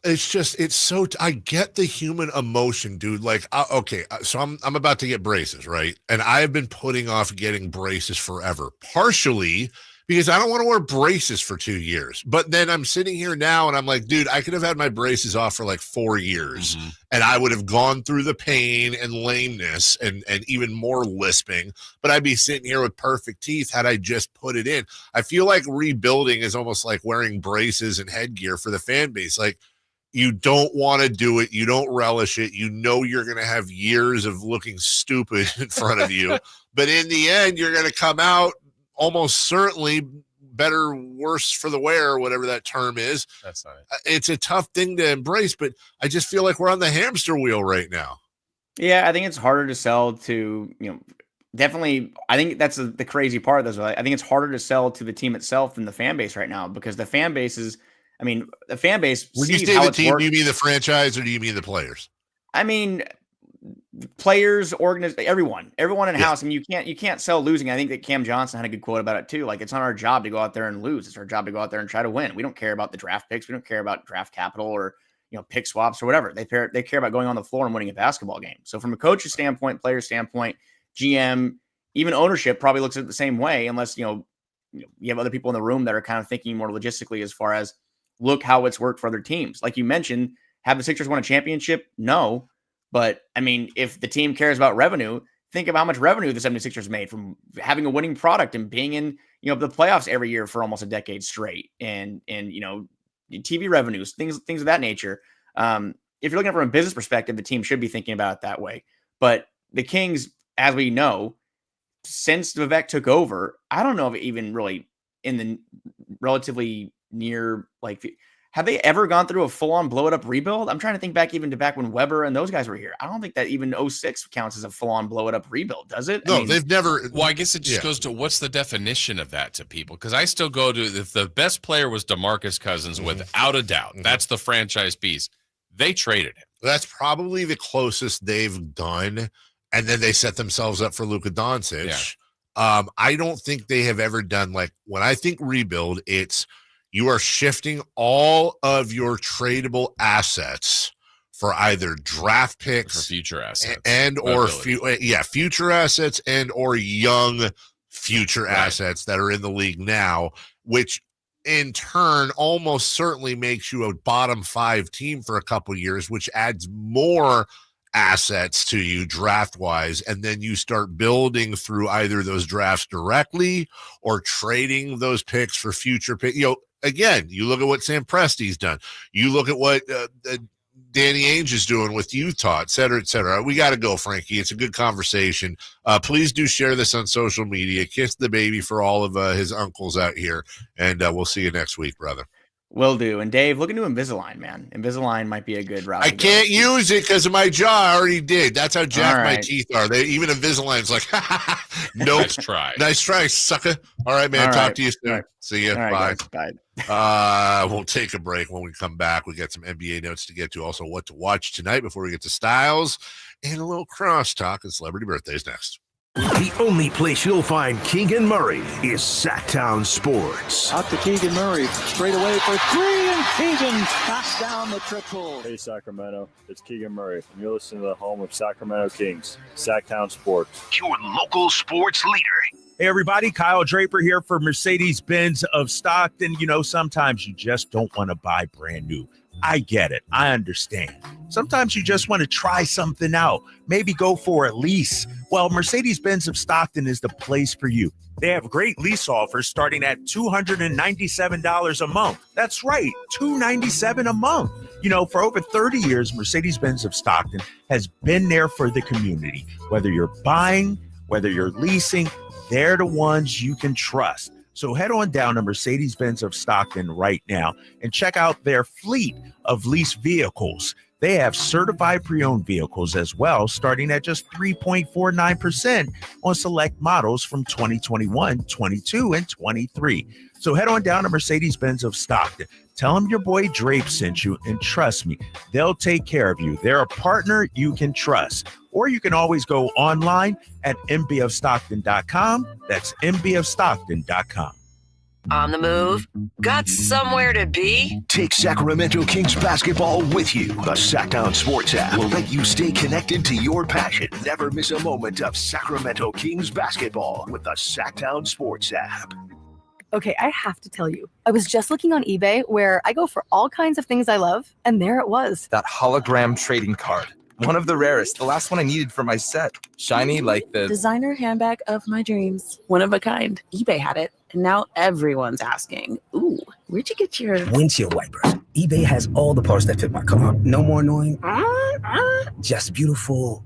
I get the human emotion, dude. Like, okay, so I'm about to get braces, right? And I have been putting off getting braces forever, partially because I don't want to wear braces for 2 years. But then I'm sitting here now and I'm like, dude, I could have had my braces off for like 4 years and I would have gone through the pain and lameness and even more lisping, but I'd be sitting here with perfect teeth had I just put it in. I feel like rebuilding is almost like wearing braces and headgear for the fan base. Like, you don't want to do it. You don't relish it. You know you're going to have years of looking stupid in front of you. But in the end, you're going to come out almost certainly better, worse for the wear, whatever that term is. That's right. It's a tough thing to embrace, but I just feel like we're on the hamster wheel right now. Yeah, I think it's harder to sell to, definitely, I think that's the crazy part of this. I think it's harder to sell to the team itself than the fan base right now, because the fan base is, I mean, the fan base. When you sees say how the it's team, worked. do you mean the franchise or do you mean the players? I mean, players, everyone in house. I mean, you can't sell losing. I think that Cam Johnson had a good quote about it too. Like, it's not our job to go out there and lose. It's our job to go out there and try to win. We don't care about the draft picks. We don't care about draft capital or, pick swaps or whatever. They care about going on the floor and winning a basketball game. So from a coach's standpoint, player standpoint, GM, even ownership probably looks at it the same way, unless, you have other people in the room that are kind of thinking more logistically as far as look how it's worked for other teams. Like you mentioned, have the Sixers won a championship? No. But I mean, if the team cares about revenue, think of how much revenue the 76ers made from having a winning product and being in, the playoffs every year for almost a decade straight, and TV revenues, things of that nature. If you're looking at it from a business perspective, the team should be thinking about it that way. But the Kings, as we know, since Vivek took over, I don't know if even really in the relatively near, have they ever gone through a full-on blow-it-up rebuild? I'm trying to think back even to back when Weber and those guys were here. I don't think that even 06 counts as a full-on blow-it-up rebuild, does it? No, they've never. Well, I guess it just goes to what's the definition of that to people? Because I still go to, if the best player was DeMarcus Cousins, without a doubt, that's the franchise piece. They traded him. That's probably the closest they've done, and then they set themselves up for Luka Doncic. Yeah. I don't think they have ever done, when I think rebuild, it's you are shifting all of your tradable assets for either draft picks, for future assets, future assets and or young future assets that are in the league now, which in turn almost certainly makes you a bottom 5 team for a couple of years, which adds more assets to you draft wise, and then you start building through either those drafts directly or trading those picks for future picks. Again, you look at what Sam Presti's done. You look at what Danny Ainge is doing with Utah, et cetera, et cetera. We got to go, Frankie. It's a good conversation. Please do share this on social media. Kiss the baby for all of his uncles out here, and we'll see you next week, brother. Will do. And Dave, look into Invisalign, man. Invisalign might be a good route. I can't use it because of my jaw. I already did. That's how jacked my teeth are. Even Invisalign's like, nope. Nice try, sucker. All right, man. Talk to you soon. Right. See you. Bye. Bye. We'll take a break. When we come back, we got some NBA notes to get to. Also, what to watch tonight before we get to Styles, and a little crosstalk and celebrity birthdays next. The only place you'll find Keegan Murray is Sacktown Sports. Out to Keegan Murray, straight away for 3, and Keegan knocks down the triple. Hey Sacramento, it's Keegan Murray, and you're listening to the home of Sacramento Kings, Sacktown Sports. Your local sports leader. Hey everybody, Kyle Draper here for Mercedes-Benz of Stockton. Sometimes you just don't want to buy brand new. I get it. I understand. Sometimes you just want to try something out. Maybe go for a lease. Well, Mercedes-Benz of Stockton is the place for you. They have great lease offers starting at $297 a month. That's right, $297 a month. For over 30 years, Mercedes-Benz of Stockton has been there for the community. Whether you're buying, whether you're leasing, they're the ones you can trust. So head on down to Mercedes-Benz of Stockton right now and check out their fleet of lease vehicles. They have certified pre-owned vehicles as well, starting at just 3.49% on select models from 2021, 22, and 23. So head on down to Mercedes-Benz of Stockton. Tell them your boy Drape sent you, and trust me, they'll take care of you. They're a partner you can trust. Or you can always go online at mbofstockton.com. That's mbofstockton.com. On the move? Got somewhere to be? Take Sacramento Kings basketball with you. The Sacktown Sports app will let you stay connected to your passion. Never miss a moment of Sacramento Kings basketball with the Sacktown Sports app. Okay, I have to tell you, I was just looking on eBay where I go for all kinds of things I love, and there it was. That hologram trading card. One of the rarest. The last one I needed for my set. Shiny like the designer handbag of my dreams. One of a kind. eBay had it, and now everyone's asking, ooh, where'd you get your windshield wipers? eBay has all the parts that fit my car. No more annoying. Just beautiful.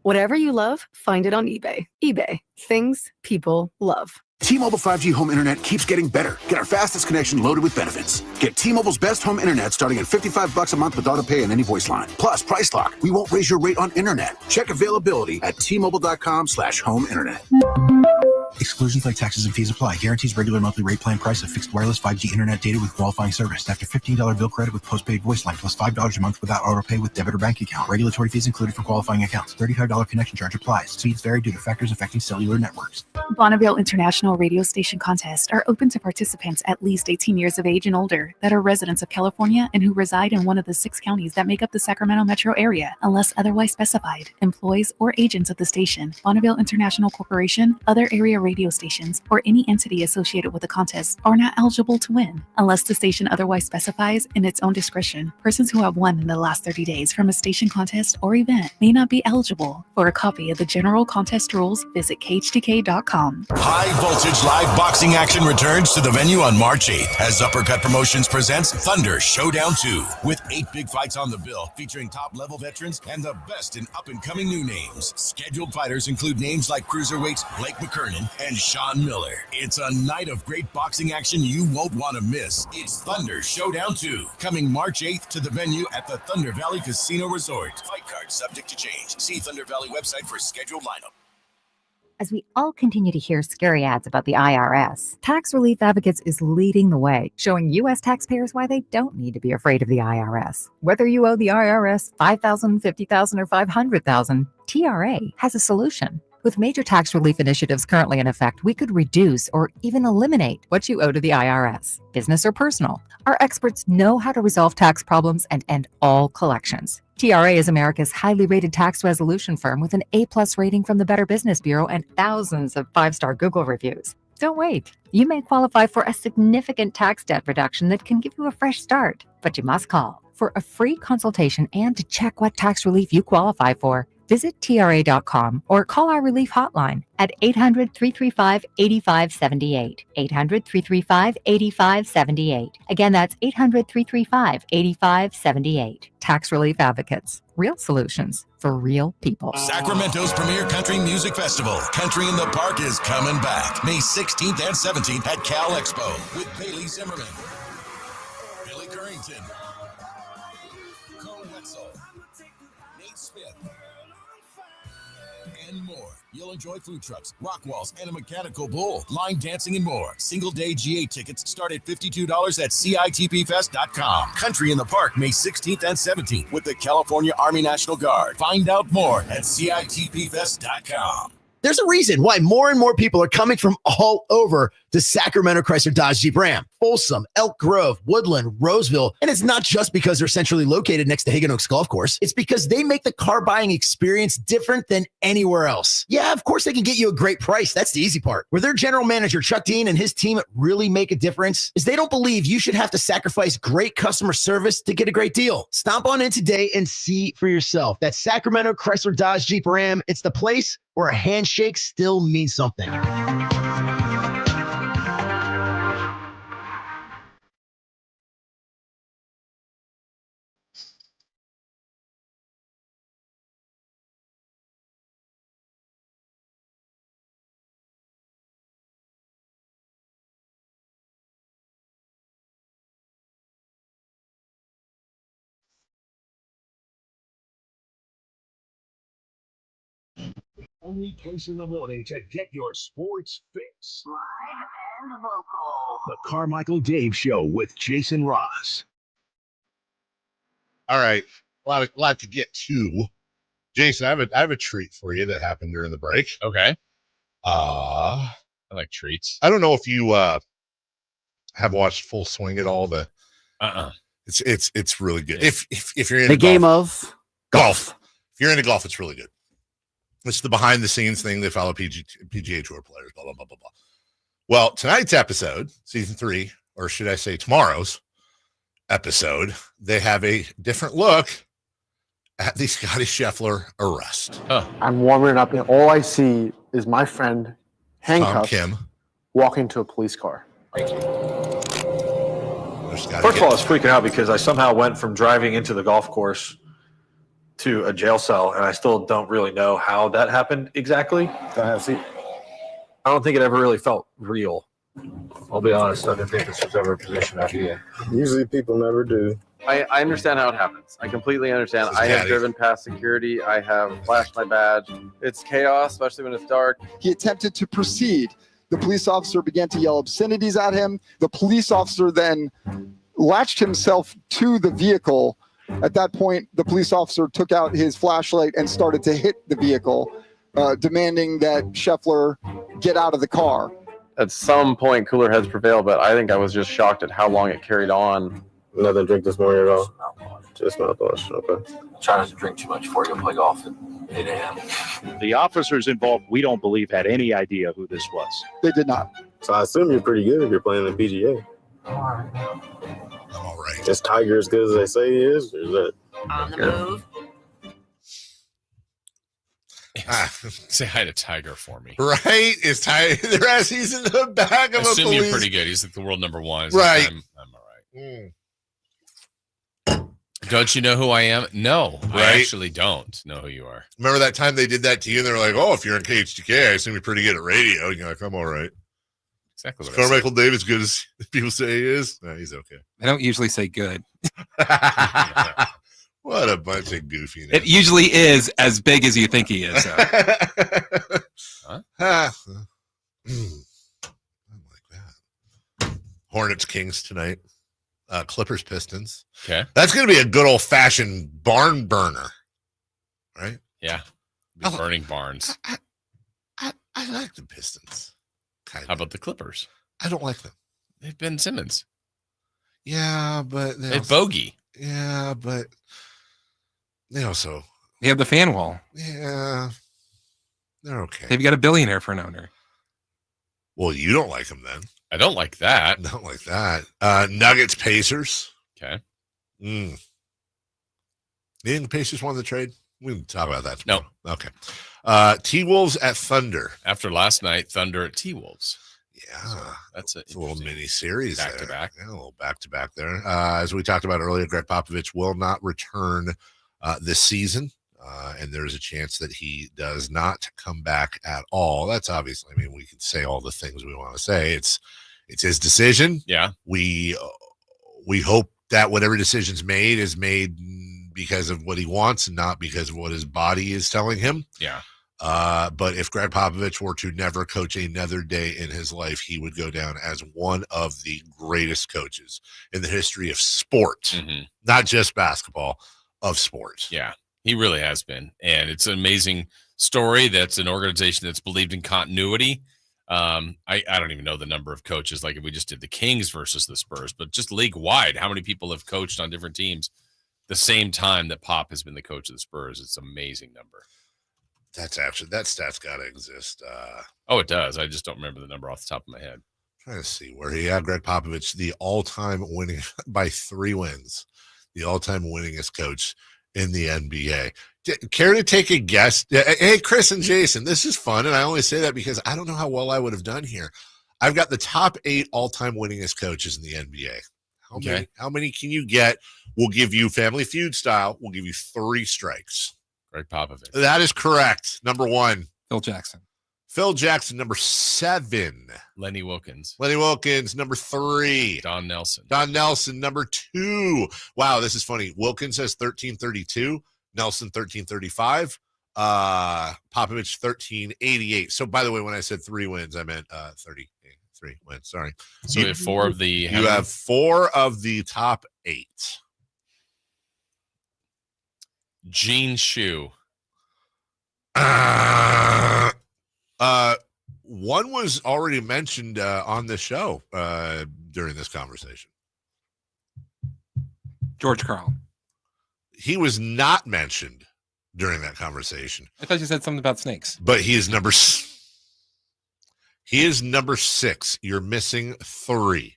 Whatever you love, find it on eBay. eBay. Things people love. T-Mobile 5G home internet keeps getting better. Get our fastest connection loaded with benefits. Get T-Mobile's best home internet starting at $55 a month with auto pay and any voice line. Plus, Price Lock. We won't raise your rate on internet. Check availability at T-Mobile.com/home internet. Exclusions like taxes and fees apply. Guarantees regular monthly rate plan price of fixed wireless 5G internet data with qualifying service. After $15 bill credit with postpaid voice line plus $5 a month without auto pay with debit or bank account. Regulatory fees included for qualifying accounts. $35 connection charge applies. Speeds vary due to factors affecting cellular networks. Bonneville International Radio Station contests are open to participants at least 18 years of age and older that are residents of California and who reside in one of the 6 counties that make up the Sacramento metro area, unless otherwise specified. Employees or agents of the station, Bonneville International Corporation, other area radio stations, or any entity associated with the contest are not eligible to win, unless the station otherwise specifies in its own discretion. Persons who have won in the last 30 days from a station contest or event may not be eligible. For a copy of the general contest rules, visit KHTK.com. High voltage live boxing action returns to the venue on March 8th as Uppercut Promotions presents Thunder Showdown 2 with 8 big fights on the bill featuring top-level veterans and the best in up-and-coming new names. Scheduled fighters include names like cruiserweights Blake McKernan and Sean Miller. It's a night of great boxing action you won't want to miss. It's Thunder Showdown 2, coming March 8th to the venue at the Thunder Valley Casino Resort. Fight card subject to change. See Thunder Valley website for scheduled lineup. As we all continue to hear scary ads about the IRS, Tax Relief Advocates is leading the way, showing U.S. taxpayers why they don't need to be afraid of the IRS. Whether you owe the IRS $5,000, $50,000, or $500,000, TRA has a solution. With major tax relief initiatives currently in effect, we could reduce or even eliminate what you owe to the IRS, business or personal. Our experts know how to resolve tax problems and end all collections. TRA is America's highly rated tax resolution firm with an A+ rating from the Better Business Bureau and thousands of 5-star Google reviews. Don't wait. You may qualify for a significant tax debt reduction that can give you a fresh start, but you must call for a free consultation and to check what tax relief you qualify for. Visit TRA.com or call our relief hotline at 800-335-8578. 800-335-8578. Again, that's 800-335-8578. Tax Relief Advocates. Real solutions for real people. Sacramento's premier country music festival, Country in the Park, is coming back May 16th and 17th at Cal Expo with Bailey Zimmerman, Billy Currington, Cole Wetzel, Nate Smith, and more. You'll enjoy food trucks, rock walls, and a mechanical bull, line dancing, and more. Single-day GA tickets start at $52 at CITPFest.com. Country in the Park, May 16th and 17th with the California Army National Guard. Find out more at CITPFest.com. There's a reason why more and more people are coming from all over to Sacramento Chrysler Dodge Jeep Ram, Folsom, Elk Grove, Woodland, Roseville. And it's not just because they're centrally located next to Hagan Oaks Golf Course. It's because they make the car buying experience different than anywhere else. Yeah, of course they can get you a great price. That's the easy part. Where their general manager, Chuck Dean, and his team really make a difference is they don't believe you should have to sacrifice great customer service to get a great deal. Stomp on in today and see for yourself. That's Sacramento Chrysler Dodge Jeep Ram. It's the place where a handshake still means something. Only place in the morning to get your sports fix. Live and vocal. The Carmichael Dave Show with Jason Ross. All right, a lot to get to. Jason, I have a treat for you that happened during the break. Okay. I like treats. I don't know if you have watched Full Swing at all, but it's really good. If you're into the game of golf. If you're into golf, it's really good. It's the behind the scenes thing. They follow PGA Tour players, blah, blah, blah, blah, blah. Well, tonight's episode, season 3, or should I say tomorrow's episode, they have a different look at the Scotty Scheffler arrest. I'm warming up, and all I see is my friend handcuffed, walking to a police car. Thank you. First of all, I was freaking out because I somehow went from driving into the golf course to a jail cell, and I still don't really know how that happened exactly. Go ahead, see. I don't think it ever really felt real. I'll be honest. I didn't think this was ever a position I'd be in. Usually people never do. I understand how it happens. I completely understand. I have driven past security. I have flashed my badge. It's chaos, especially when it's dark. He attempted to proceed. The police officer began to yell obscenities at him. The police officer then latched himself to the vehicle. At that point, the police officer took out his flashlight and started to hit the vehicle, demanding that Scheffler get out of the car. At some point, cooler heads prevail, but I think I was just shocked at how long it carried on. Nothing drink this morning at all? Just mouthwash. Okay. Try not to drink too much before you go play golf at 8 a.m. The officers involved, we don't believe, had any idea who this was. They did not. So I assume you're pretty good if you're playing the PGA. All right. Is Tiger as good as they say he is? Or is that on the move? Say hi to Tiger for me. Right? Is Tiger? He's in the back of a assume police. You're pretty good. He's like the world number one. Right. I'm all right. Don't you know who I am? No, Right? I actually don't know who you are. Remember that time they did that to you, and they're like, "Oh, if you're in KHTK, I assume you're pretty good at radio." And you're like, "I'm all right." Exactly. Is Carmichael Dave as good as people say he is? No, he's okay. I don't usually say good. What a bunch of goofiness. It usually is as big as you think he is. So. I like that. Hornets Kings tonight. Clippers Pistons. Okay. That's going to be a good old fashioned barn burner, right? Yeah. Burning barns. I like the Pistons. How about the Clippers? I don't like them. They have Ben Simmons. Yeah, but they have Bogey. Yeah, but they also They have the fan wall. Yeah, they're okay. They've got a billionaire for an owner. Well, you don't like them then. I don't like that. Don't like that. Nuggets Pacers. Okay. You think the Pacers won the trade? We can talk about that tomorrow. No. Okay. T-Wolves at Thunder. After last night, Thunder at T-Wolves. Yeah. So that's it's a little mini series. Back to back. Yeah, a little back to back there. As we talked about earlier, Greg Popovich will not return this season. And there's a chance that he does not come back at all. That's obviously, I mean, we can say all the things we want to say. It's his decision. Yeah. We hope that whatever decision's made is made because of what he wants and not because of what his body is telling him. Yeah. But if Greg Popovich were to never coach another day in his life, he would go down as one of the greatest coaches in the history of sport, not just basketball, of sports. Yeah, he really has been. And it's an amazing story. That's an organization that's believed in continuity. I don't even know the number of coaches, like if we just did the Kings versus the Spurs, but just league wide, how many people have coached on different teams the same time that Pop has been the coach of the Spurs? It's an amazing number. That stat's got to exist. Oh, it does. I just don't remember the number off the top of my head. Trying to see where he had Greg Popovich, the all-time winning by 3 wins, the all-time winningest coach in the NBA. Care to take a guess? Hey, Chris and Jason, this is fun, and I only say that because I don't know how well I would have done here. I've got the top 8 all-time winningest coaches in the NBA. How many can you get? We'll give you Family Feud style. We'll give you 3 strikes. Greg Popovich. That is correct. Number 1. Phil Jackson. Phil Jackson, number 7. Lenny Wilkins. Lenny Wilkins, number 3. Don Nelson. Don Nelson, number 2. Wow, this is funny. Wilkins has 1332. Nelson 1335. Popovich 1388. So, by the way, when I said 3 wins, I meant 33 wins. Sorry. So you have 4 of the. You have 4 of the top 8. Gene Shue. One was already mentioned on the show during this conversation. George Karl. He was not mentioned during that conversation. I thought you said something about snakes. But he is number 6. You're missing 3.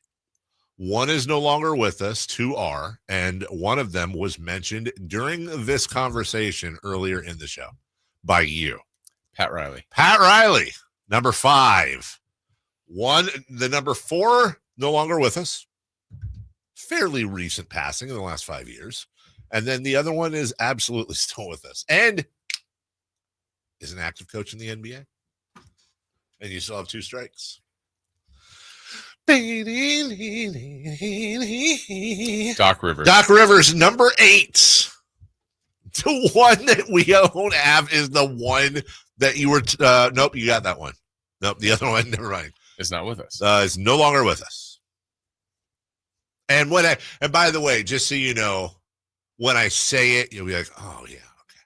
1 is no longer with us, 2 are, and one of them was mentioned during this conversation earlier in the show by you. Pat Riley. Pat Riley, number 5. The number 4, no longer with us. Fairly recent passing in the last 5 years. And then the other one is absolutely still with us and is an active coach in the NBA. And you still have 2 strikes. Doc Rivers. Doc Rivers, number 8. The one that we don't have is the one that you were. Nope, you got that one. Nope, the other one, never mind. Is not with us. Is no longer with us. And and by the way, just so you know, when I say it, you'll be like, oh yeah, okay.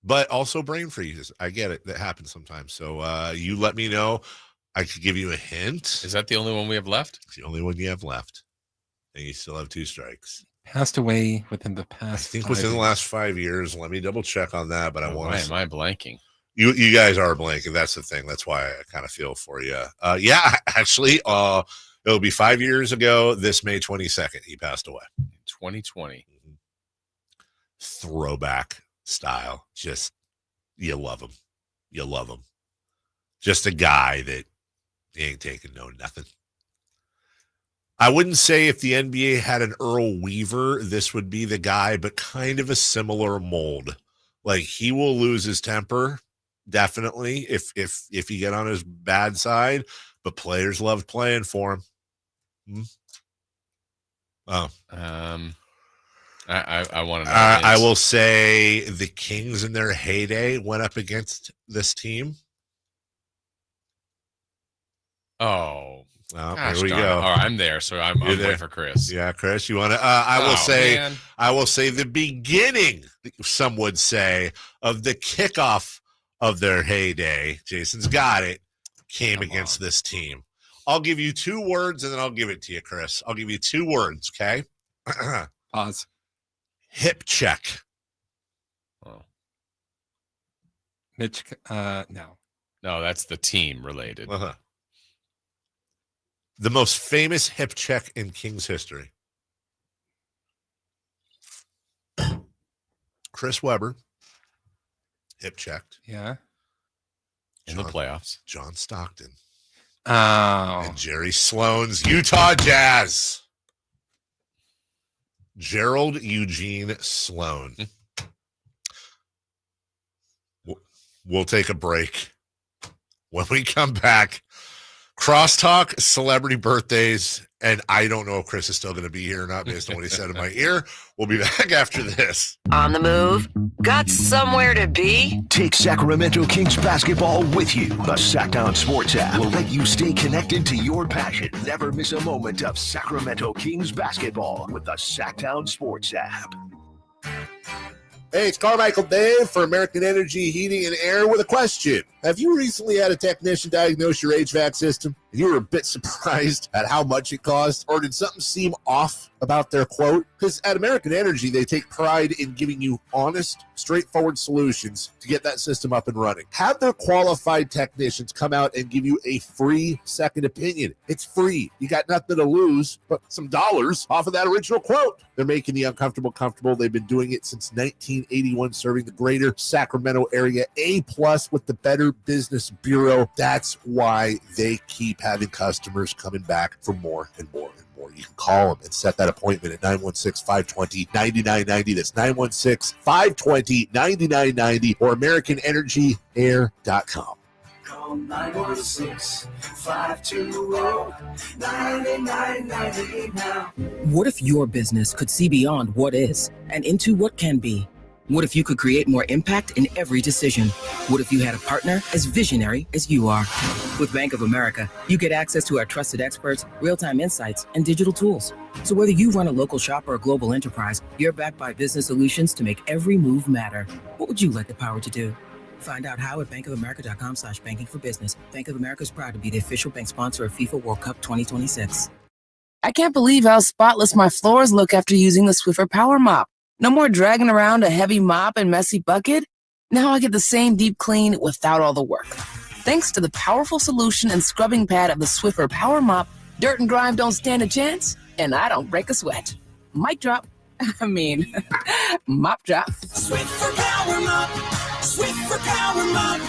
But also brain freezes. I get it. That happens sometimes. So you let me know. I could give you a hint. Is that the only one we have left? It's the only one you have left. And you still have 2 strikes. Passed away within the past. I think within the last 5 years. Let me double check on that. But I want to. Why am I blanking? You guys are blanking. That's the thing. That's why I kind of feel for you. Yeah, actually, it'll be 5 years ago. This May 22nd, he passed away. 2020. Throwback style. Just you love him. You love him. Just a guy that he ain't taking no nothing. I wouldn't say if the NBA had an Earl Weaver, this would be the guy, but kind of a similar mold. Like he will lose his temper, definitely, if you get on his bad side, but players love playing for him. Oh. I want to know. I will say the Kings in their heyday went up against this team. Oh, here we go. All right, I'm there, so I'm waiting for Chris. Yeah, Chris, you want to? I will say the beginning. Some would say of the kickoff of their heyday. Jason's got it. Came against this team. I'll give you 2 words, and then I'll give it to you, Chris. I'll give you 2 words. Okay. Pause. Hip check. Oh. Mitch. No, that's the team related. Uh-huh. The most famous hip check in Kings history. Chris Webber. Hip checked. Yeah. In the playoffs. John Stockton. Oh. And Jerry Sloan's Utah Jazz. Gerald Eugene Sloan. We'll take a break. When we come back, crosstalk, celebrity birthdays, and I don't know if Chris is still going to be here or not based on what he said in my ear. We'll be back after this. On the move? Got somewhere to be? Take Sacramento Kings basketball with you. The Sacktown Sports app will let you stay connected to your passion. Never miss a moment of Sacramento Kings basketball with the Sacktown Sports app. Hey, it's Carmichael Dave for American Energy Heating and Air with a question. Have you recently had a technician diagnose your HVAC system and you were a bit surprised at how much it cost? Or did something seem off about their quote? Because at American Energy, they take pride in giving you honest, straightforward solutions to get that system up and running. Have their qualified technicians come out and give you a free second opinion. It's free. You got nothing to lose but some dollars off of that original quote. They're making the uncomfortable comfortable. They've been doing it since 1981, serving the greater Sacramento area. A+ with the Better Business Bureau. That's why they keep having customers coming back for more and more and more. You can call them and set that appointment at 916-520-9990. That's 916-520-9990 or AmericanEnergyAir.com. Call 916-520-9990 now. What if your business could see beyond what is and into what can be? What if you could create more impact in every decision? What if you had a partner as visionary as you are? With Bank of America, you get access to our trusted experts, real-time insights, and digital tools. So whether you run a local shop or a global enterprise, you're backed by business solutions to make every move matter. What would you like the power to do? Find out how at bankofamerica.com/banking for business. Bank of America is proud to be the official bank sponsor of FIFA World Cup 2026. I can't believe how spotless my floors look after using the Swiffer Power Mop. No more dragging around a heavy mop and messy bucket. Now I get the same deep clean without all the work. Thanks to the powerful solution and scrubbing pad of the Swiffer Power Mop, dirt and grime don't stand a chance, and I don't break a sweat. Mic drop. Mop drop. Swiffer Power Mop. Swiffer Power Mop.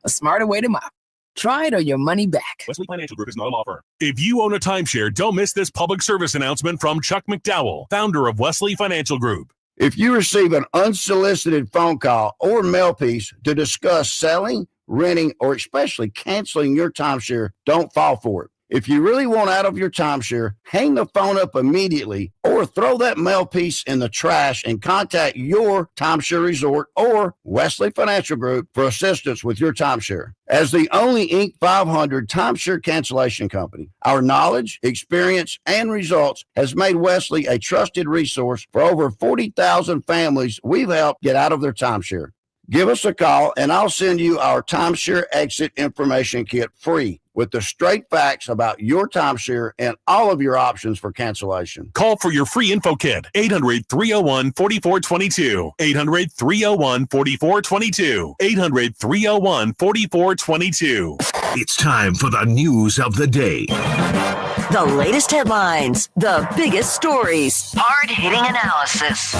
A smarter way to mop. Try it or your money back. Wesley Financial Group is not a law firm. If you own a timeshare, don't miss this public service announcement from Chuck McDowell, founder of Wesley Financial Group. If you receive an unsolicited phone call or mail piece to discuss selling, renting, or especially canceling your timeshare, don't fall for it. If you really want out of your timeshare, hang the phone up immediately or throw that mail piece in the trash and contact your timeshare resort or Wesley Financial Group for assistance with your timeshare. As the only Inc. 500 timeshare cancellation company, our knowledge, experience, and results has made Wesley a trusted resource for over 40,000 families we've helped get out of their timeshare. Give us a call and I'll send you our timeshare exit information kit free with the straight facts about your timeshare and all of your options for cancellation. Call for your free info kit. 800-301-4422. 800-301-4422. 800-301-4422. It's time for the news of the day. The latest headlines, the biggest stories, hard-hitting analysis.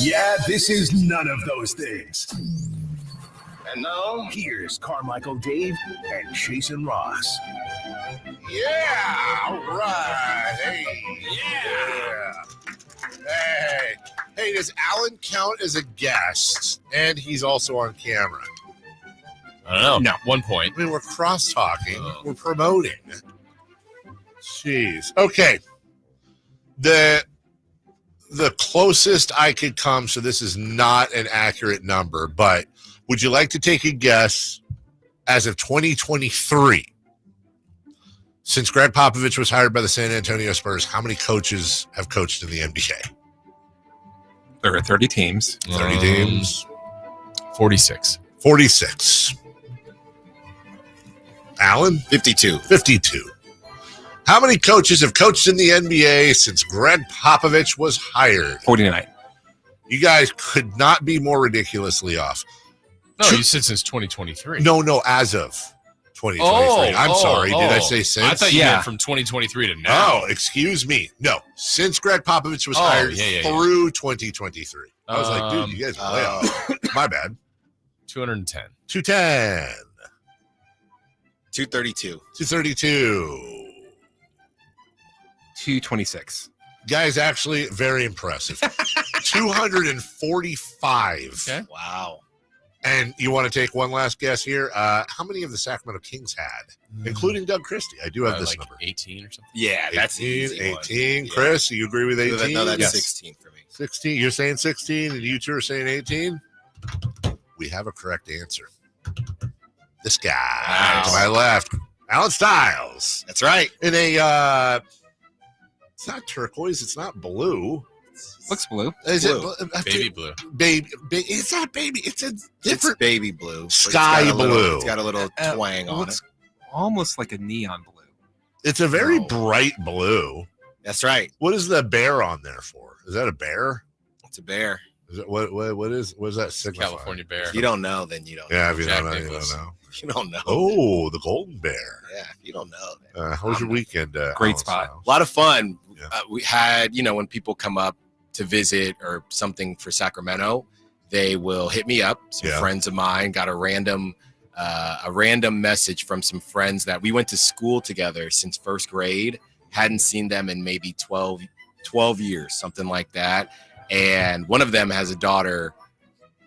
Yeah, this is none of those things. And now, here's Carmichael Dave and Jason Ross. Yeah, all right. Hey, yeah. Hey, does Alan count as a guest? And he's also on camera. I don't know. No, 1 point. I mean, we're cross-talking. We're promoting. Jeez. Okay. The closest I could come, so this is not an accurate number, but would you like to take a guess as of 2023? Since Greg Popovich was hired by the San Antonio Spurs, how many coaches have coached in the NBA? There are 30 teams. 30 teams. 46. 46. Alan? 52. 52. How many coaches have coached in the NBA since Greg Popovich was hired? 49. You guys could not be more ridiculously off. No, you said since 2023. No, as of 2023. I'm sorry. Did I say since? I thought you meant from 2023 to now. Oh, excuse me. No, since Greg Popovich was hired through 2023. I was like, dude, you guys are way off. My bad. 210. 210. 232. 232. 226. Guys, actually very impressive. 245. Okay. Wow. And you want to take one last guess here? How many of the Sacramento Kings had, including Doug Christie? I do have this number. 18 or something? Yeah, that's 18. Chris, you agree with 18? No, that's 16 for me. 16. You're saying 16, and you two are saying 18? We have a correct answer. This guy to my left, Alan Stiles. That's right. In a, it's not turquoise. It's not blue. Looks blue. Is blue. it baby blue? Baby. It's not baby. It's a different. It's baby blue. Sky blue. It's got a little twang on it. Almost like a neon blue. It's a very bright blue. That's right. What is the bear on there for? Is that a bear? It's a bear. Is it what is that signify? California bear. If you don't know, then you don't know. Yeah, if you Jack don't know, Nicklaus. you don't know. If you don't know. Oh, the golden bear. Yeah, if you don't know. How was your weekend? Great Alan spot. Stiles? A lot of fun. Yeah. We had, when people come up to visit or something for Sacramento, they will hit me up. Some friends of mine got a random message from some friends that we went to school together since first grade. Hadn't seen them in maybe 12 years, something like that. And one of them has a daughter.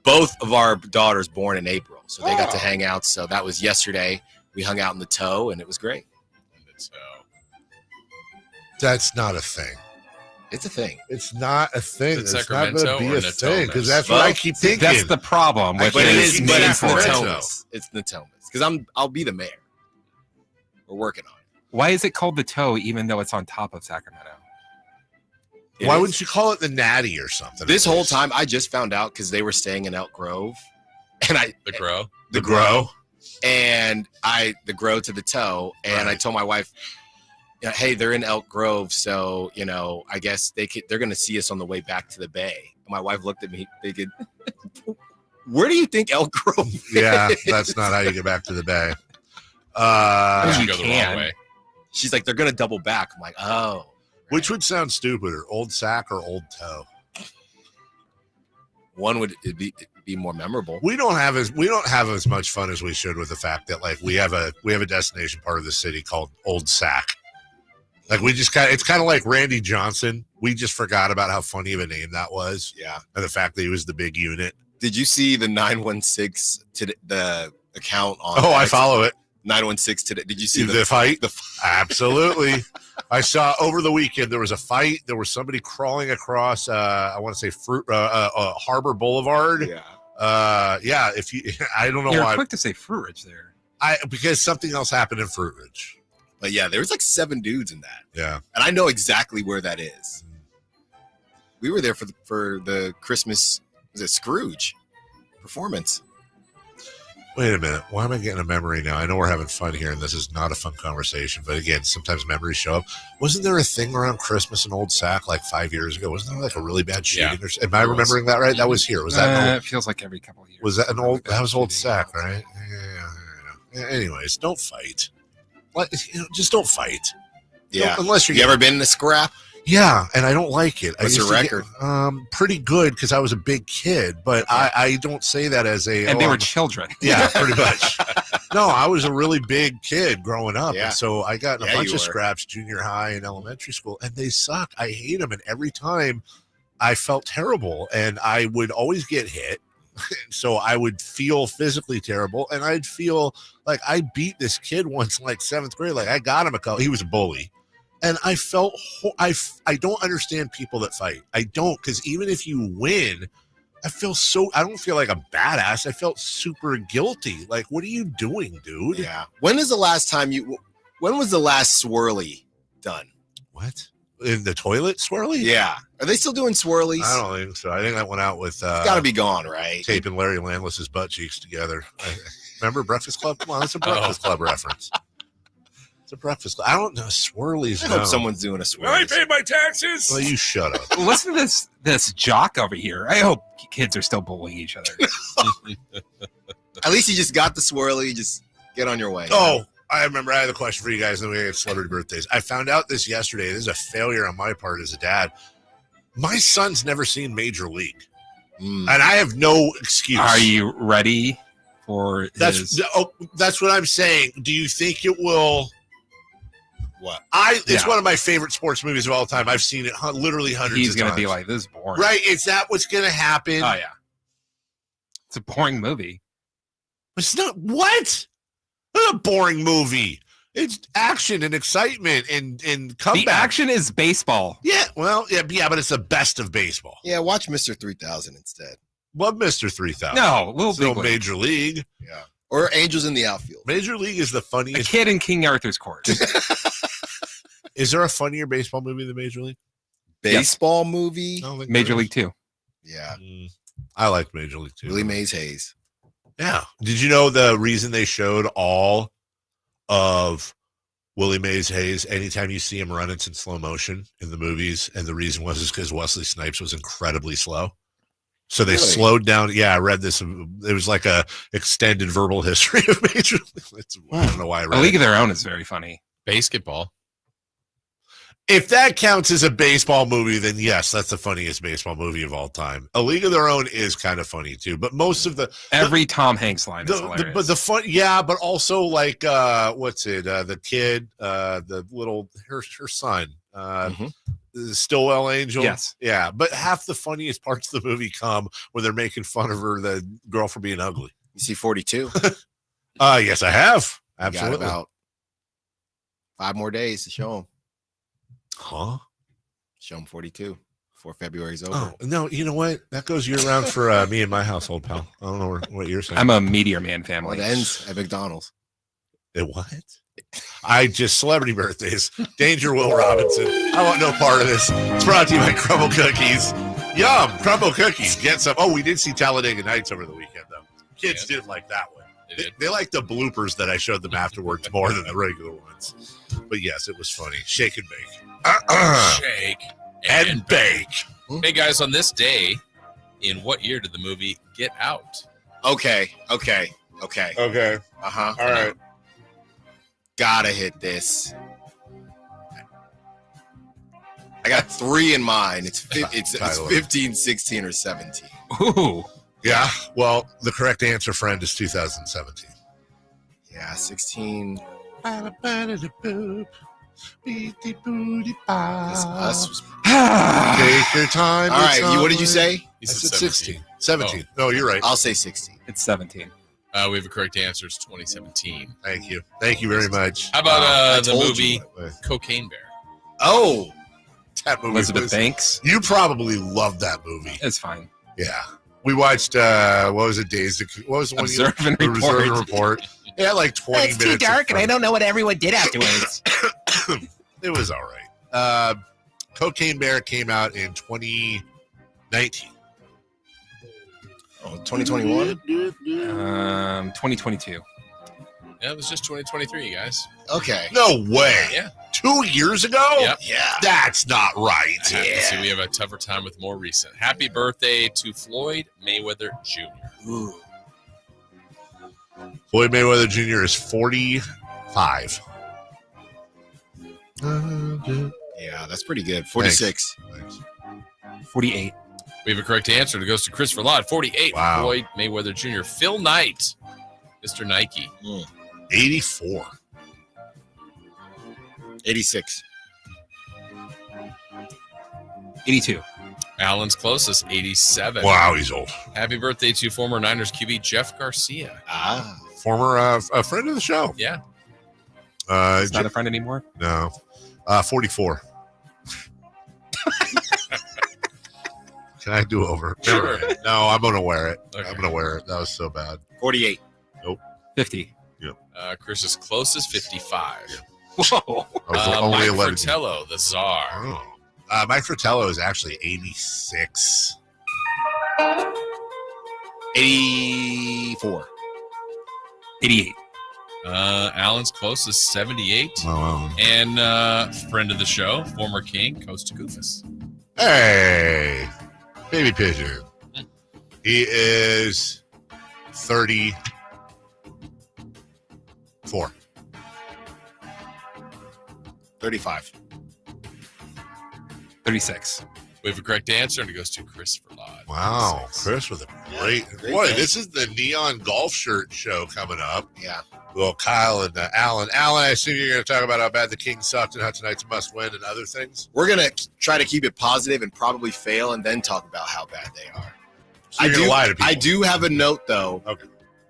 Both of our daughters born in April, so they got to hang out. So that was yesterday. We hung out in the toe, and it was great. That's not a thing. It's a thing. It's not a thing. Is it It's not Sacramento going to be or a thing because that's Well, what I keep thinking. That's the problem with But it this is name but it's for it. Natomas. It's Natomas because I'll be the mayor. We're working on it. Why is it called the toe even though it's on top of Sacramento? Why wouldn't you call it the Natty or something? This whole time I just found out because they were staying in Elk Grove, and The Grow. The Grow. and the grow to the toe, and I told my wife, hey, they're in Elk Grove, so I guess they're gonna see us on the way back to the bay. And my wife looked at me thinking, where do you think Elk Grove is? Yeah, that's not how you get back to the bay. You go the wrong way. She's like, they're gonna double back. I'm like, oh. Which would sound stupider, Old Sac or Old Toe? One would be more memorable. We don't have as much fun as we should with the fact that we have a destination part of the city called Old Sac. It's kind of like Randy Johnson. We just forgot about how funny of a name that was. Yeah. And the fact that he was the big unit Did you see the 916 to the account on? Oh, I follow it. 916 today. Did you see the fight? Absolutely. I saw over the weekend there was a fight. There was somebody crawling across. I want to say Harbor Boulevard. Yeah. If you, I don't know You're why. quick to say Fruit Ridge there. Because something else happened in Fruit Ridge. But yeah, there was like 7 dudes in that. Yeah, and I know exactly where that is. We were there for the Christmas. Was it Scrooge performance? Wait a minute. Why am I getting a memory now? I know we're having fun here, and this is not a fun conversation. But again, sometimes memories show up. Wasn't there a thing around Christmas in Old Sac like 5 years ago? Wasn't there like a really bad shooting? Yeah, Am I remembering that right? That was here. Was that? It feels like every couple of years. Was that an old? That was Old Sac, right? Yeah. Anyways, don't fight. Just don't fight. Yeah. Unless you ever been in a scrap? Yeah, and I don't like it. What's your record? Pretty good because I was a big kid, but I don't say that as a. And they were children. Yeah, pretty much. No, I was a really big kid growing up, Yeah. and so I got in a bunch you of were. scraps, junior high and elementary school, and they suck. I hate them, and every time I felt terrible, and I would always get hit. So I would feel physically terrible, and I'd feel like I beat this kid once in like 7th grade. Like I got him he was a bully. And I felt, I don't understand people that fight. I don't, because even if you win, I don't feel like a badass. I felt super guilty. Like, what are you doing, dude? Yeah. When was the last swirly done? What? In the toilet swirly? Yeah. Are they still doing swirlies? I don't think so. I think that went out with. It's got to be gone, right? Taping Larry Landless's butt cheeks together. Remember Breakfast Club? Come on, that's a Breakfast Club reference. A breakfast. I don't know. Swirlies. I hope someo's doing a swirly. I paid my taxes. Well, you shut up. Listen to this jock over here. I hope kids are still bullying each other. At least you just got the swirly. Just get on your way. Oh, I remember. I had a question for you guys. And then we had celebrity birthdays. I found out this yesterday. This is a failure on my part as a dad. My son's never seen Major League, and I have no excuse. Are you ready for that's what I'm saying. Do you think it will? What? It's one of my favorite sports movies of all time. I've seen it literally hundreds of times. He's going to be like, this is boring. Right? Is that what's going to happen? Oh, yeah. It's a boring movie. It's not. What? It's a boring movie. It's action and excitement and comeback. The action is baseball. Yeah. Well, yeah, but it's the best of baseball. Yeah, watch Mr. 3000 instead. Love Mr. 3000. No, Little Major League. Yeah. Or Angels in the Outfield. Major League is the funniest. A Kid in King Arthur's Court. Is there a funnier baseball movie than Major League? Baseball movie? Major League 2. Yeah. I like Major League 2. Willie Mays Hayes. Yeah. Did you know the reason they showed all of Willie Mays Hayes anytime you see him run, it's in slow motion in the movies? And the reason was because Wesley Snipes was incredibly slow. So they slowed down. Yeah, I read this. It was like a extended verbal history of Major League. I don't know why I read A League it. of Their Own is very funny. Basketball. If that counts as a baseball movie, then yes, that's the funniest baseball movie of all time. A League of Their Own is kind of funny too, but most of every Tom Hanks line is hilarious. But the fun, but also like what's it? The kid, the little her son, the Stillwell Angel. Yes, yeah. But half the funniest parts of the movie come when they're making fun of the girl for being ugly. You see 42? Yes, I have. Absolutely. Got about 5 more days to show them. Huh? Show them 42 before February's over. Oh, no, you know what? That goes year round for me and my household, pal. I don't know what you're saying. I'm a Meteor Man family. Well, it ends at McDonald's. What? Celebrity birthdays. Danger Will Robinson. I want no part of this. It's brought to you by Crumble Cookies. Yum! Crumble Cookies. Get some. Oh, we did see Talladega Nights over the weekend, though. Kids did like that one. They like the bloopers that I showed them afterwards more than the regular ones. But yes, it was funny. Shake and bake. Shake and bake. Hey, guys, on this day, in what year did the movie Get Out? Okay. Okay. Uh-huh. All right. Gotta hit this. I got 3 in mind. It's 15, 16, or 17. Ooh. Yeah. Well, the correct answer, friend, is 2017. Yeah, 16. Take your time. All right. What did you say? He said 16. 17. No, you're right. I'll say 16. It's 17. We have a correct answer. It's 2017. Thank you. Thank you very much. How about the told movie you. Cocaine Bear? Oh, that movie. Elizabeth Banks. You probably loved that movie. It's fine. Yeah. We watched, what was it, what was the one? Observe and Report. It had like 20 minutes. It's too dark, and I don't know what everyone did afterwards. It was all right. Cocaine Bear came out in 2019. Oh, 2021? 2022. Yeah, it was just 2023, you guys. Okay. No way. Yeah. 2 years ago? Yep. Yeah. That's not right. See, we have a tougher time with more recent. Happy birthday to Floyd Mayweather Jr. Ooh. Floyd Mayweather Jr. is 45. Yeah, that's pretty good. 46. Thanks. 48. We have a correct answer. It goes to Christopher Lott. 48. Wow. Floyd Mayweather Jr. Phil Knight, Mr. Nike. 84. 86. 82. Alan's closest, 87. Wow, he's old. Happy birthday to former Niners QB Jeff Garcia. Former a friend of the show. Yeah. He's not a friend anymore? No. 44. Can I do over? Sure. No, I'm going to wear it. Okay. I'm going to wear it. That was so bad. 48. Nope. 50. Yep. Chris's closest, 55. Whoa. Only Mike 11. Fratello, the czar. Oh. Mike Fratello is actually 86. 84. 88. Alan's closest, 78. Oh, wow. And friend of the show, former King, Costa Goofus. Hey, baby pigeon. He is 34. 35. 36. We have a correct answer, and it goes to Christopher Lott. Wow, Chris with a great boy. This is the neon golf shirt show coming up. Yeah. Well, Kyle and Alan. Alan, I assume you're going to talk about how bad the Kings sucked and how tonight's a must win and other things. We're going to try to keep it positive and probably fail and then talk about how bad they are. So you're going to lie to people. I do have a note, though. Okay.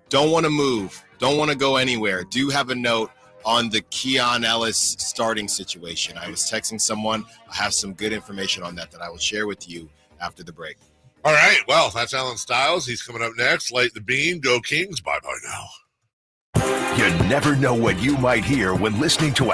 Don't want to move. Don't want to go anywhere. Do have a note on the Keon Ellis starting situation. I was texting someone. I have some good information on that I will share with you after the break. All right. Well, that's Alan Stiles. He's coming up next. Light the beam. Go Kings. Bye-bye now. You never know what you might hear when listening to a